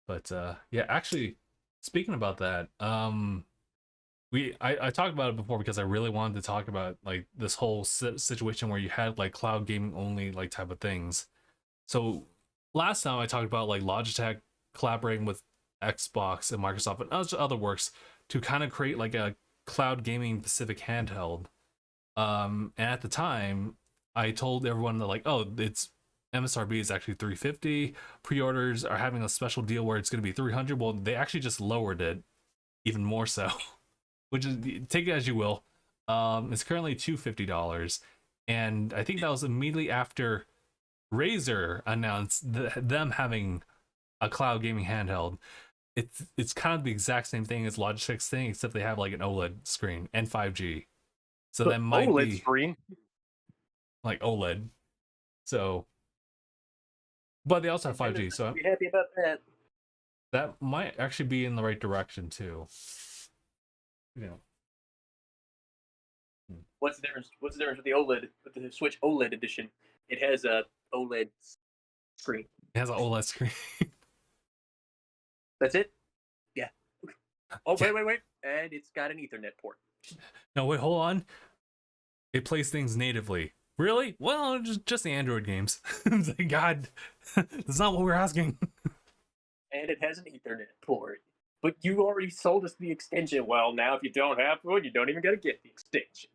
[SPEAKER 1] But yeah, actually, speaking about that, I talked about it before because I really wanted to talk about like this whole situation where you had like cloud gaming only like type of things. So last time I talked about like Logitech collaborating with Xbox and Microsoft and other works to kind of create like a cloud gaming specific handheld. And at the time, I told everyone that like, oh, it's MSRP is actually 350. Pre-orders are having a special deal where it's going to be 300. Well, they actually just lowered it even more so, which is take it as you will. It's currently $250, and I think that was immediately after Razer announced them having a cloud gaming handheld. It's kind of the exact same thing as Logitech's thing, except they have like an OLED screen and 5G. So that might
[SPEAKER 2] OLED
[SPEAKER 1] be
[SPEAKER 2] screen.
[SPEAKER 1] like OLED. So, but they also have
[SPEAKER 2] Nintendo's
[SPEAKER 1] 5G,
[SPEAKER 2] not gonna
[SPEAKER 1] so
[SPEAKER 2] be happy about that.
[SPEAKER 1] that might actually be in the right direction too. You know.
[SPEAKER 2] What's the difference? What's the difference with the OLED with the Switch OLED edition? It has a OLED Screen.
[SPEAKER 1] It has an OLED screen.
[SPEAKER 2] That's it? Yeah. Oh,
[SPEAKER 1] Yeah.
[SPEAKER 2] wait. And it's got an Ethernet port.
[SPEAKER 1] No, wait, hold on. It plays things natively. Really? Well, just the Android games. God, that's not what we're asking.
[SPEAKER 2] And it has an Ethernet port. But you already sold us the extension. Well, now if you don't have one, you don't even gotta get the extension.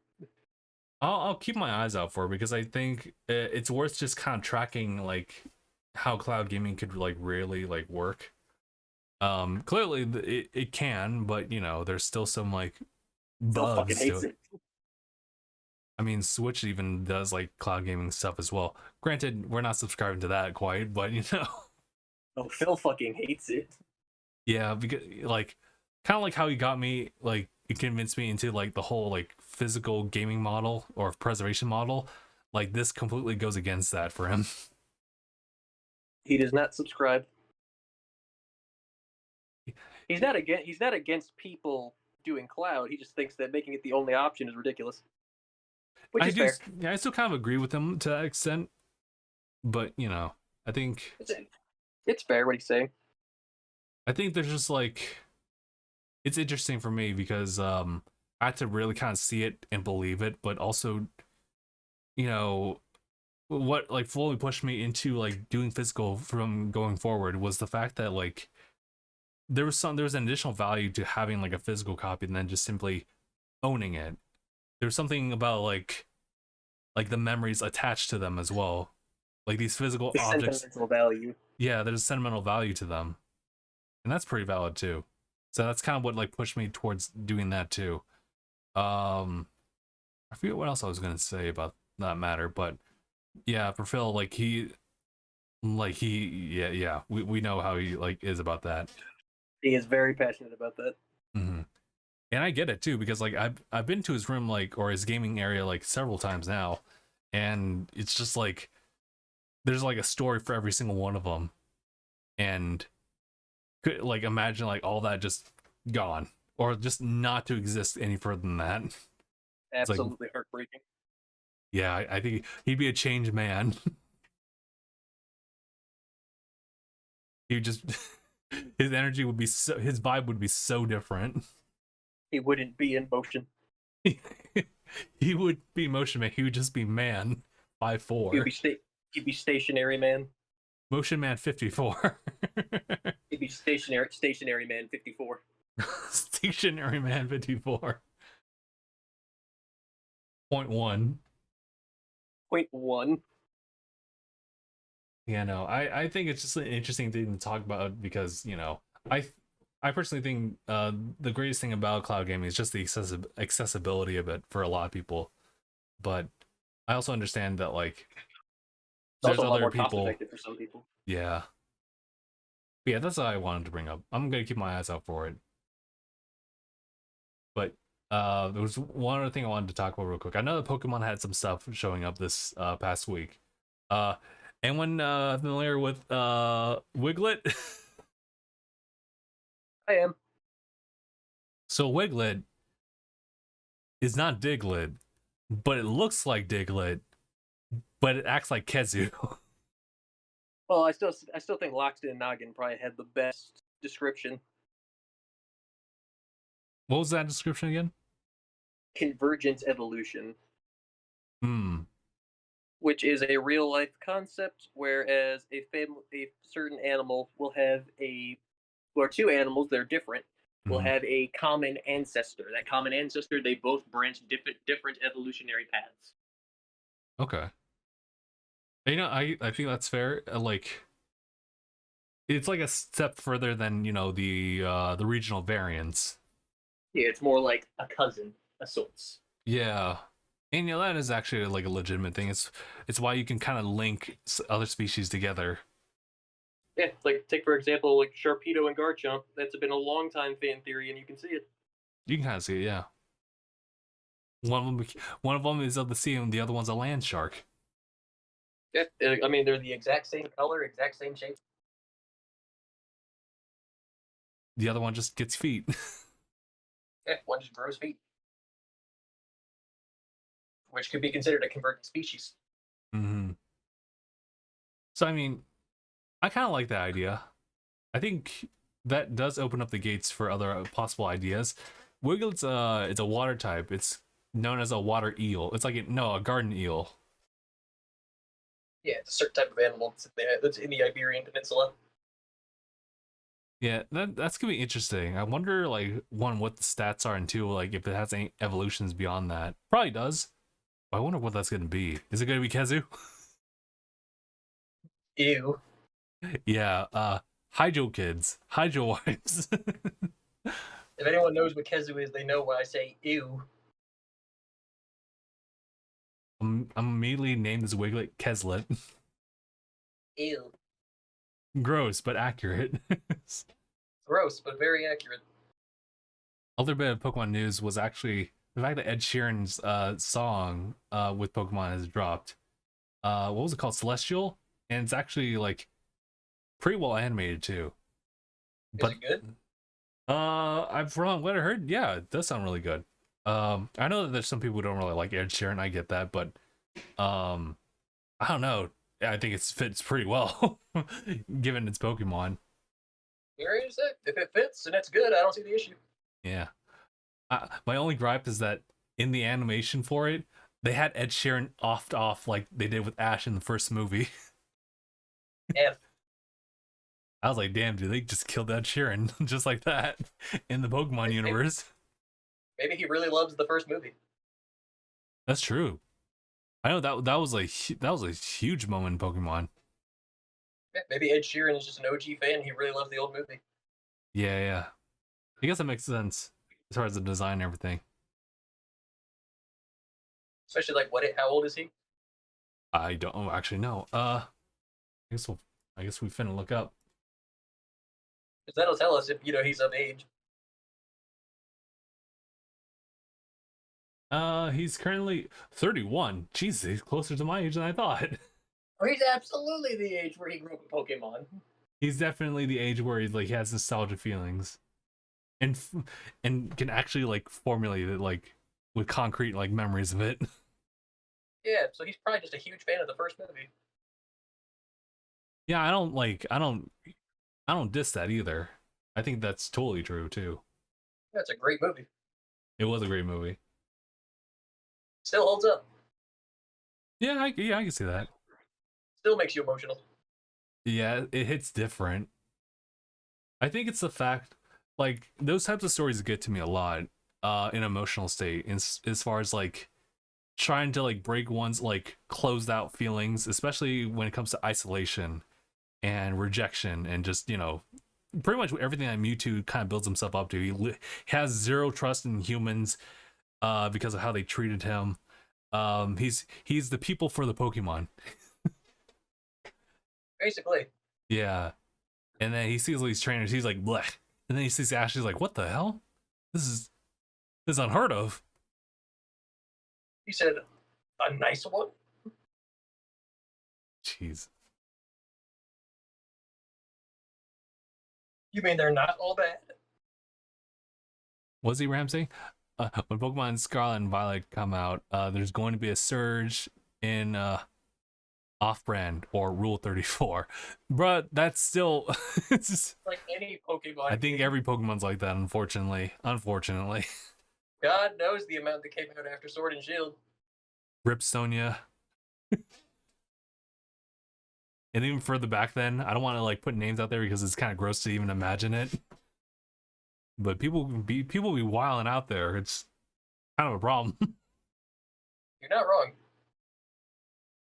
[SPEAKER 1] I'll keep my eyes out for it because I think it's worth just kind of tracking like how cloud gaming could like really like work. Clearly it can, but you know, there's still some like
[SPEAKER 2] Still fucking
[SPEAKER 1] bugs to
[SPEAKER 2] hates
[SPEAKER 1] it.
[SPEAKER 2] it.
[SPEAKER 1] I mean, Switch even does like cloud gaming stuff as well. Granted, we're not subscribing to that quite, but you know.
[SPEAKER 2] Oh, Phil fucking hates it.
[SPEAKER 1] Yeah, because like kind of like how he got me, like it convinced me into like the whole like physical gaming model or preservation model. Like this completely goes against that for him.
[SPEAKER 2] He does not subscribe. He's not against people doing cloud. He just thinks that making it the only option is ridiculous. Which is fair.
[SPEAKER 1] Yeah, I still kind of agree with him to that extent, but you know, I think
[SPEAKER 2] it's fair what he's saying.
[SPEAKER 1] I think there's just like it's interesting for me because I had to really kind of see it and believe it, but also, you know, what like fully pushed me into like doing physical from going forward was the fact that like there was an additional value to having like a physical copy than just simply owning it. There's something about like the memories attached to them as well, like these physical
[SPEAKER 2] The
[SPEAKER 1] objects.
[SPEAKER 2] Sentimental value.
[SPEAKER 1] Yeah, there's sentimental value to them, and that's pretty valid too. So that's kind of what like pushed me towards doing that too. I forget what else I was gonna say about that matter, but yeah, for Phil, yeah, we know how he like is about that.
[SPEAKER 2] He is very passionate about that.
[SPEAKER 1] Mm-hmm. And I get it too because like I've been to his room like or his gaming area like several times now, and it's just like there's like a story for every single one of them, and could like imagine like all that just gone or just not to exist any further than that.
[SPEAKER 2] Absolutely like, heartbreaking.
[SPEAKER 1] Yeah, I think he'd be a changed man. He just his energy would be so his vibe would be so different.
[SPEAKER 2] He wouldn't be in motion.
[SPEAKER 1] He would be motion man. He would just be man 5'4".
[SPEAKER 2] He'd be stationary man.
[SPEAKER 1] Motion man 54.
[SPEAKER 2] He'd be stationary man 54.
[SPEAKER 1] Stationary man 54. Point one.
[SPEAKER 2] Point one.
[SPEAKER 1] Yeah, no, I think it's just an interesting thing to talk about because you know I personally think the greatest thing about cloud gaming is just the accessibility of it for a lot of people, but I also understand that like
[SPEAKER 2] It's
[SPEAKER 1] there's
[SPEAKER 2] also a lot
[SPEAKER 1] other
[SPEAKER 2] more
[SPEAKER 1] people.
[SPEAKER 2] cost effective for some people.
[SPEAKER 1] Yeah, but yeah, that's what I wanted to bring up. I'm gonna keep my eyes out for it. But there was one other thing I wanted to talk about real quick. I know that Pokemon had some stuff showing up this past week. Anyone familiar with Wiglet?
[SPEAKER 2] I am.
[SPEAKER 1] So Wiglet is not Diglett, but it looks like Diglett, but it acts like Kezu.
[SPEAKER 2] Well, I still think Loxton and Noggin probably had the best description.
[SPEAKER 1] What was that description again?
[SPEAKER 2] Convergent evolution.
[SPEAKER 1] Hmm.
[SPEAKER 2] Which is a real life concept, whereas a certain animal will have two animals that are different will have a common ancestor. That common ancestor, they both branch different evolutionary paths.
[SPEAKER 1] Okay. You know, I think that's fair. Like, it's like a step further than you know the regional variants.
[SPEAKER 2] Yeah, it's more like a cousin, a sorts.
[SPEAKER 1] Yeah, and you know that is actually like a legitimate thing. It's why you can kind of link other species together.
[SPEAKER 2] Yeah, like take for example like Sharpedo and Garchomp. That's been a long time fan theory, and you can see it.
[SPEAKER 1] You can kind of see it, yeah. One of them is of the sea, and the other one's a land shark.
[SPEAKER 2] Yeah, I mean they're the exact same color, exact same shape.
[SPEAKER 1] The other one just gets feet.
[SPEAKER 2] Yeah, one just grows feet, which could be considered a convergent species.
[SPEAKER 1] Mm-hmm. So I mean, I kind of like that idea. I think that does open up the gates for other possible ideas. Wiglet's it's a water type. It's known as a water eel. It's like a garden eel.
[SPEAKER 3] Yeah, it's a certain type of animal that's in the Iberian Peninsula.
[SPEAKER 1] Yeah, that's gonna be interesting. I wonder, like, one, what the stats are, and two, like, if it has any evolutions beyond that. Probably does. But I wonder what that's gonna be. Is it gonna be Kezu?
[SPEAKER 3] Ew.
[SPEAKER 1] Yeah. Hydro kids, Hydro wives.
[SPEAKER 3] If anyone knows what Kezu is, they know why I say ew.
[SPEAKER 1] I'm immediately named this Wiglet Keslet.
[SPEAKER 3] Ew.
[SPEAKER 1] Gross, but accurate.
[SPEAKER 3] Gross, but very accurate.
[SPEAKER 1] Other bit of Pokemon news was actually the fact that Ed Sheeran's song with Pokemon has dropped. What was it called? Celestial? And it's actually like pretty well animated too.
[SPEAKER 3] Is it good?
[SPEAKER 1] From what I heard, yeah, it does sound really good. I know that there's some people who don't really like Ed Sheeran, I get that, but I don't know. I think it fits pretty well given it's Pokemon.
[SPEAKER 3] If it fits and it's good, I don't see the issue.
[SPEAKER 1] Yeah. My only gripe is that in the animation for it, they had Ed Sheeran offed off like they did with Ash in the first movie.
[SPEAKER 3] F.
[SPEAKER 1] I was like, damn, dude, they just killed Ed Sheeran just like that in the Pokemon universe.
[SPEAKER 3] Maybe he really loves the first movie.
[SPEAKER 1] That's true. I know that was a huge moment in Pokemon.
[SPEAKER 3] Yeah, maybe Ed Sheeran is just an OG fan. He really loves the old movie.
[SPEAKER 1] Yeah. I guess that makes sense as far as the design and everything.
[SPEAKER 3] Especially like how old is he?
[SPEAKER 1] I don't actually know. I guess we finna look up.
[SPEAKER 3] Because that'll tell us if he's of age.
[SPEAKER 1] He's currently 31. Jesus, he's closer to my age than I thought.
[SPEAKER 3] Oh, he's absolutely the age where he grew up with Pokemon.
[SPEAKER 1] He's definitely the age where he has nostalgia feelings, and can actually like formulate it like with concrete like memories of it.
[SPEAKER 3] Yeah, so he's probably just a huge fan of the first movie.
[SPEAKER 1] Yeah, I don't diss that either. I think that's totally true too.
[SPEAKER 3] That's a great movie.
[SPEAKER 1] It was a great movie.
[SPEAKER 3] Still holds up.
[SPEAKER 1] Yeah, I can see that.
[SPEAKER 3] Still makes you emotional.
[SPEAKER 1] Yeah, it hits different. I think it's the fact, like, those types of stories get to me a lot, in emotional state, as far as like trying to like break one's like closed out feelings, especially when it comes to isolation and rejection and just pretty much everything that Mewtwo kind of builds himself up to. He has zero trust in humans because of how they treated him. He's the people for the Pokemon.
[SPEAKER 3] Basically.
[SPEAKER 1] Yeah. And then he sees all these trainers, he's like, bleh. And then he sees Ash, he's like, what the hell? This is unheard of.
[SPEAKER 3] He said, a nice one?
[SPEAKER 1] Jeez.
[SPEAKER 3] You mean they're not all bad?
[SPEAKER 1] Was he, Ramsey? When Pokemon Scarlet and Violet come out, there's going to be a surge in off-brand or Rule 34. But that's still it's just
[SPEAKER 3] like any Pokemon.
[SPEAKER 1] I think every Pokemon's like that, unfortunately.
[SPEAKER 3] God knows the amount that came out after Sword and Shield.
[SPEAKER 1] Rip Sonia. And even further back then, I don't want to like put names out there because it's kind of gross to even imagine it. But people be wilding out there. It's kind of a problem.
[SPEAKER 3] You're not wrong.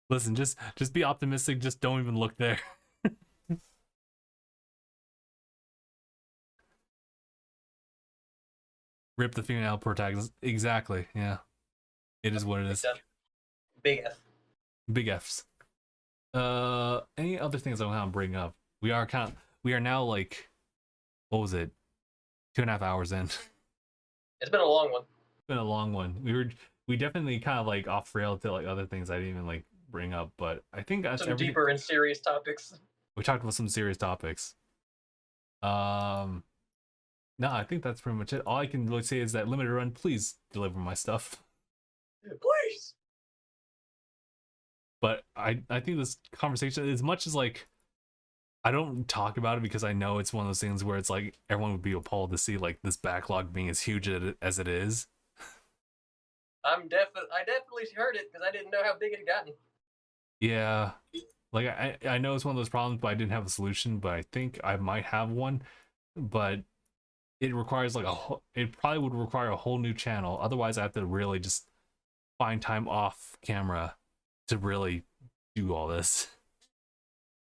[SPEAKER 1] Listen, just be optimistic. Just don't even look there. Rip the female protagonist. Exactly. Yeah. It is what it is.
[SPEAKER 3] Big F.
[SPEAKER 1] Big Fs. Any other things I want to bring up? We are now like, what was it? 2.5 hours in.
[SPEAKER 3] It's been a long one.
[SPEAKER 1] It's been a long one. We definitely kind of like off rail to like other things I didn't even like bring up, but I think that's
[SPEAKER 3] some deeper and serious topics.
[SPEAKER 1] We talked about some serious topics. No, I think that's pretty much it. All I can really say is that Limited Run, please deliver my stuff.
[SPEAKER 3] Please.
[SPEAKER 1] But I think this conversation, as much as like I don't talk about it because I know it's one of those things where it's like everyone would be appalled to see like this backlog being as huge as it is.
[SPEAKER 3] I definitely heard it because I didn't know how big it had gotten.
[SPEAKER 1] Yeah, like I know it's one of those problems, but I didn't have a solution. But I think I might have one. But it requires like it probably would require a whole new channel. Otherwise, I have to really just find time off camera to really do all this.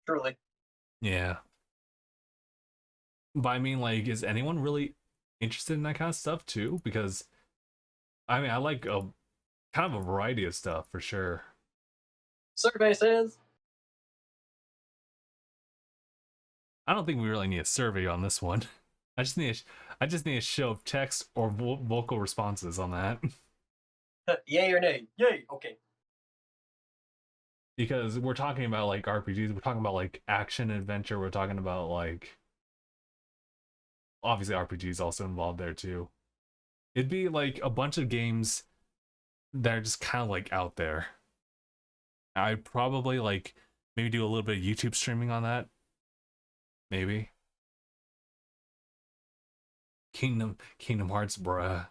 [SPEAKER 3] Truly.
[SPEAKER 1] Yeah. But I mean, like, is anyone really interested in that kind of stuff too? Because I mean, I like a kind of a variety of stuff for sure.
[SPEAKER 3] Survey says.
[SPEAKER 1] I don't think we really need a survey on this one. I just need a show of text or vocal responses on that.
[SPEAKER 3] Yay or nay? Yay. Okay.
[SPEAKER 1] Because we're talking about like RPGs, we're talking about like action adventure, we're talking about like obviously RPGs also involved there too. It'd be like a bunch of games that are just kind of like out there. I'd probably like maybe do a little bit of YouTube streaming on that. Maybe. Kingdom Hearts, bruh.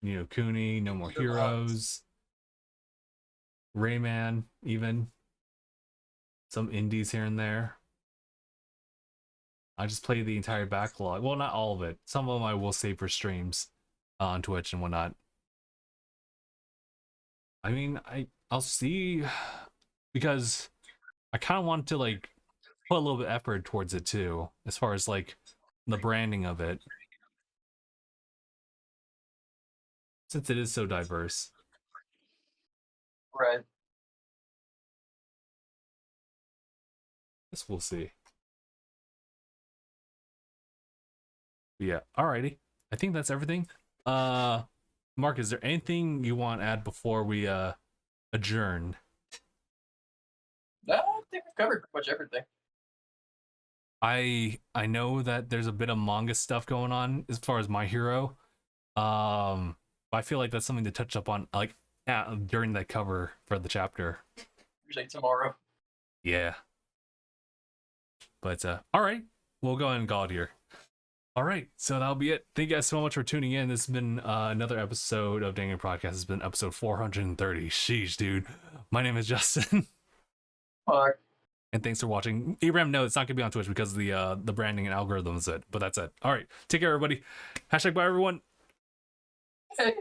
[SPEAKER 1] You know, Kuni, No More Heroes, Rayman, even some indies here and there. I just play the entire backlog. Well, not all of it. Some of them I will save for streams on Twitch and whatnot. I mean, I'll see, because I kind of want to like put a little bit of effort towards it too, as far as like the branding of it, since it is so diverse.
[SPEAKER 3] Right.
[SPEAKER 1] Guess we'll see. Yeah, alrighty. I think that's everything. Mark, is there anything you want to add before we adjourn?
[SPEAKER 3] No, I think we've covered pretty much everything.
[SPEAKER 1] I know that there's a bit of manga stuff going on as far as My Hero. But I feel like that's something to touch up on like during that cover for the chapter.
[SPEAKER 3] Usually tomorrow.
[SPEAKER 1] Yeah. But all right, we'll go ahead and call it here. All right, so that'll be it. Thank you guys so much for tuning in. This has been another episode of DangIT Prodcast. It's been episode 430. Sheesh, dude. My name is Justin.
[SPEAKER 3] Fuck.
[SPEAKER 1] And thanks for watching. Abraham, no, it's not gonna be on Twitch because the branding and algorithms it. But that's it. All right, take care, everybody. Hashtag bye, everyone.
[SPEAKER 3] Hey.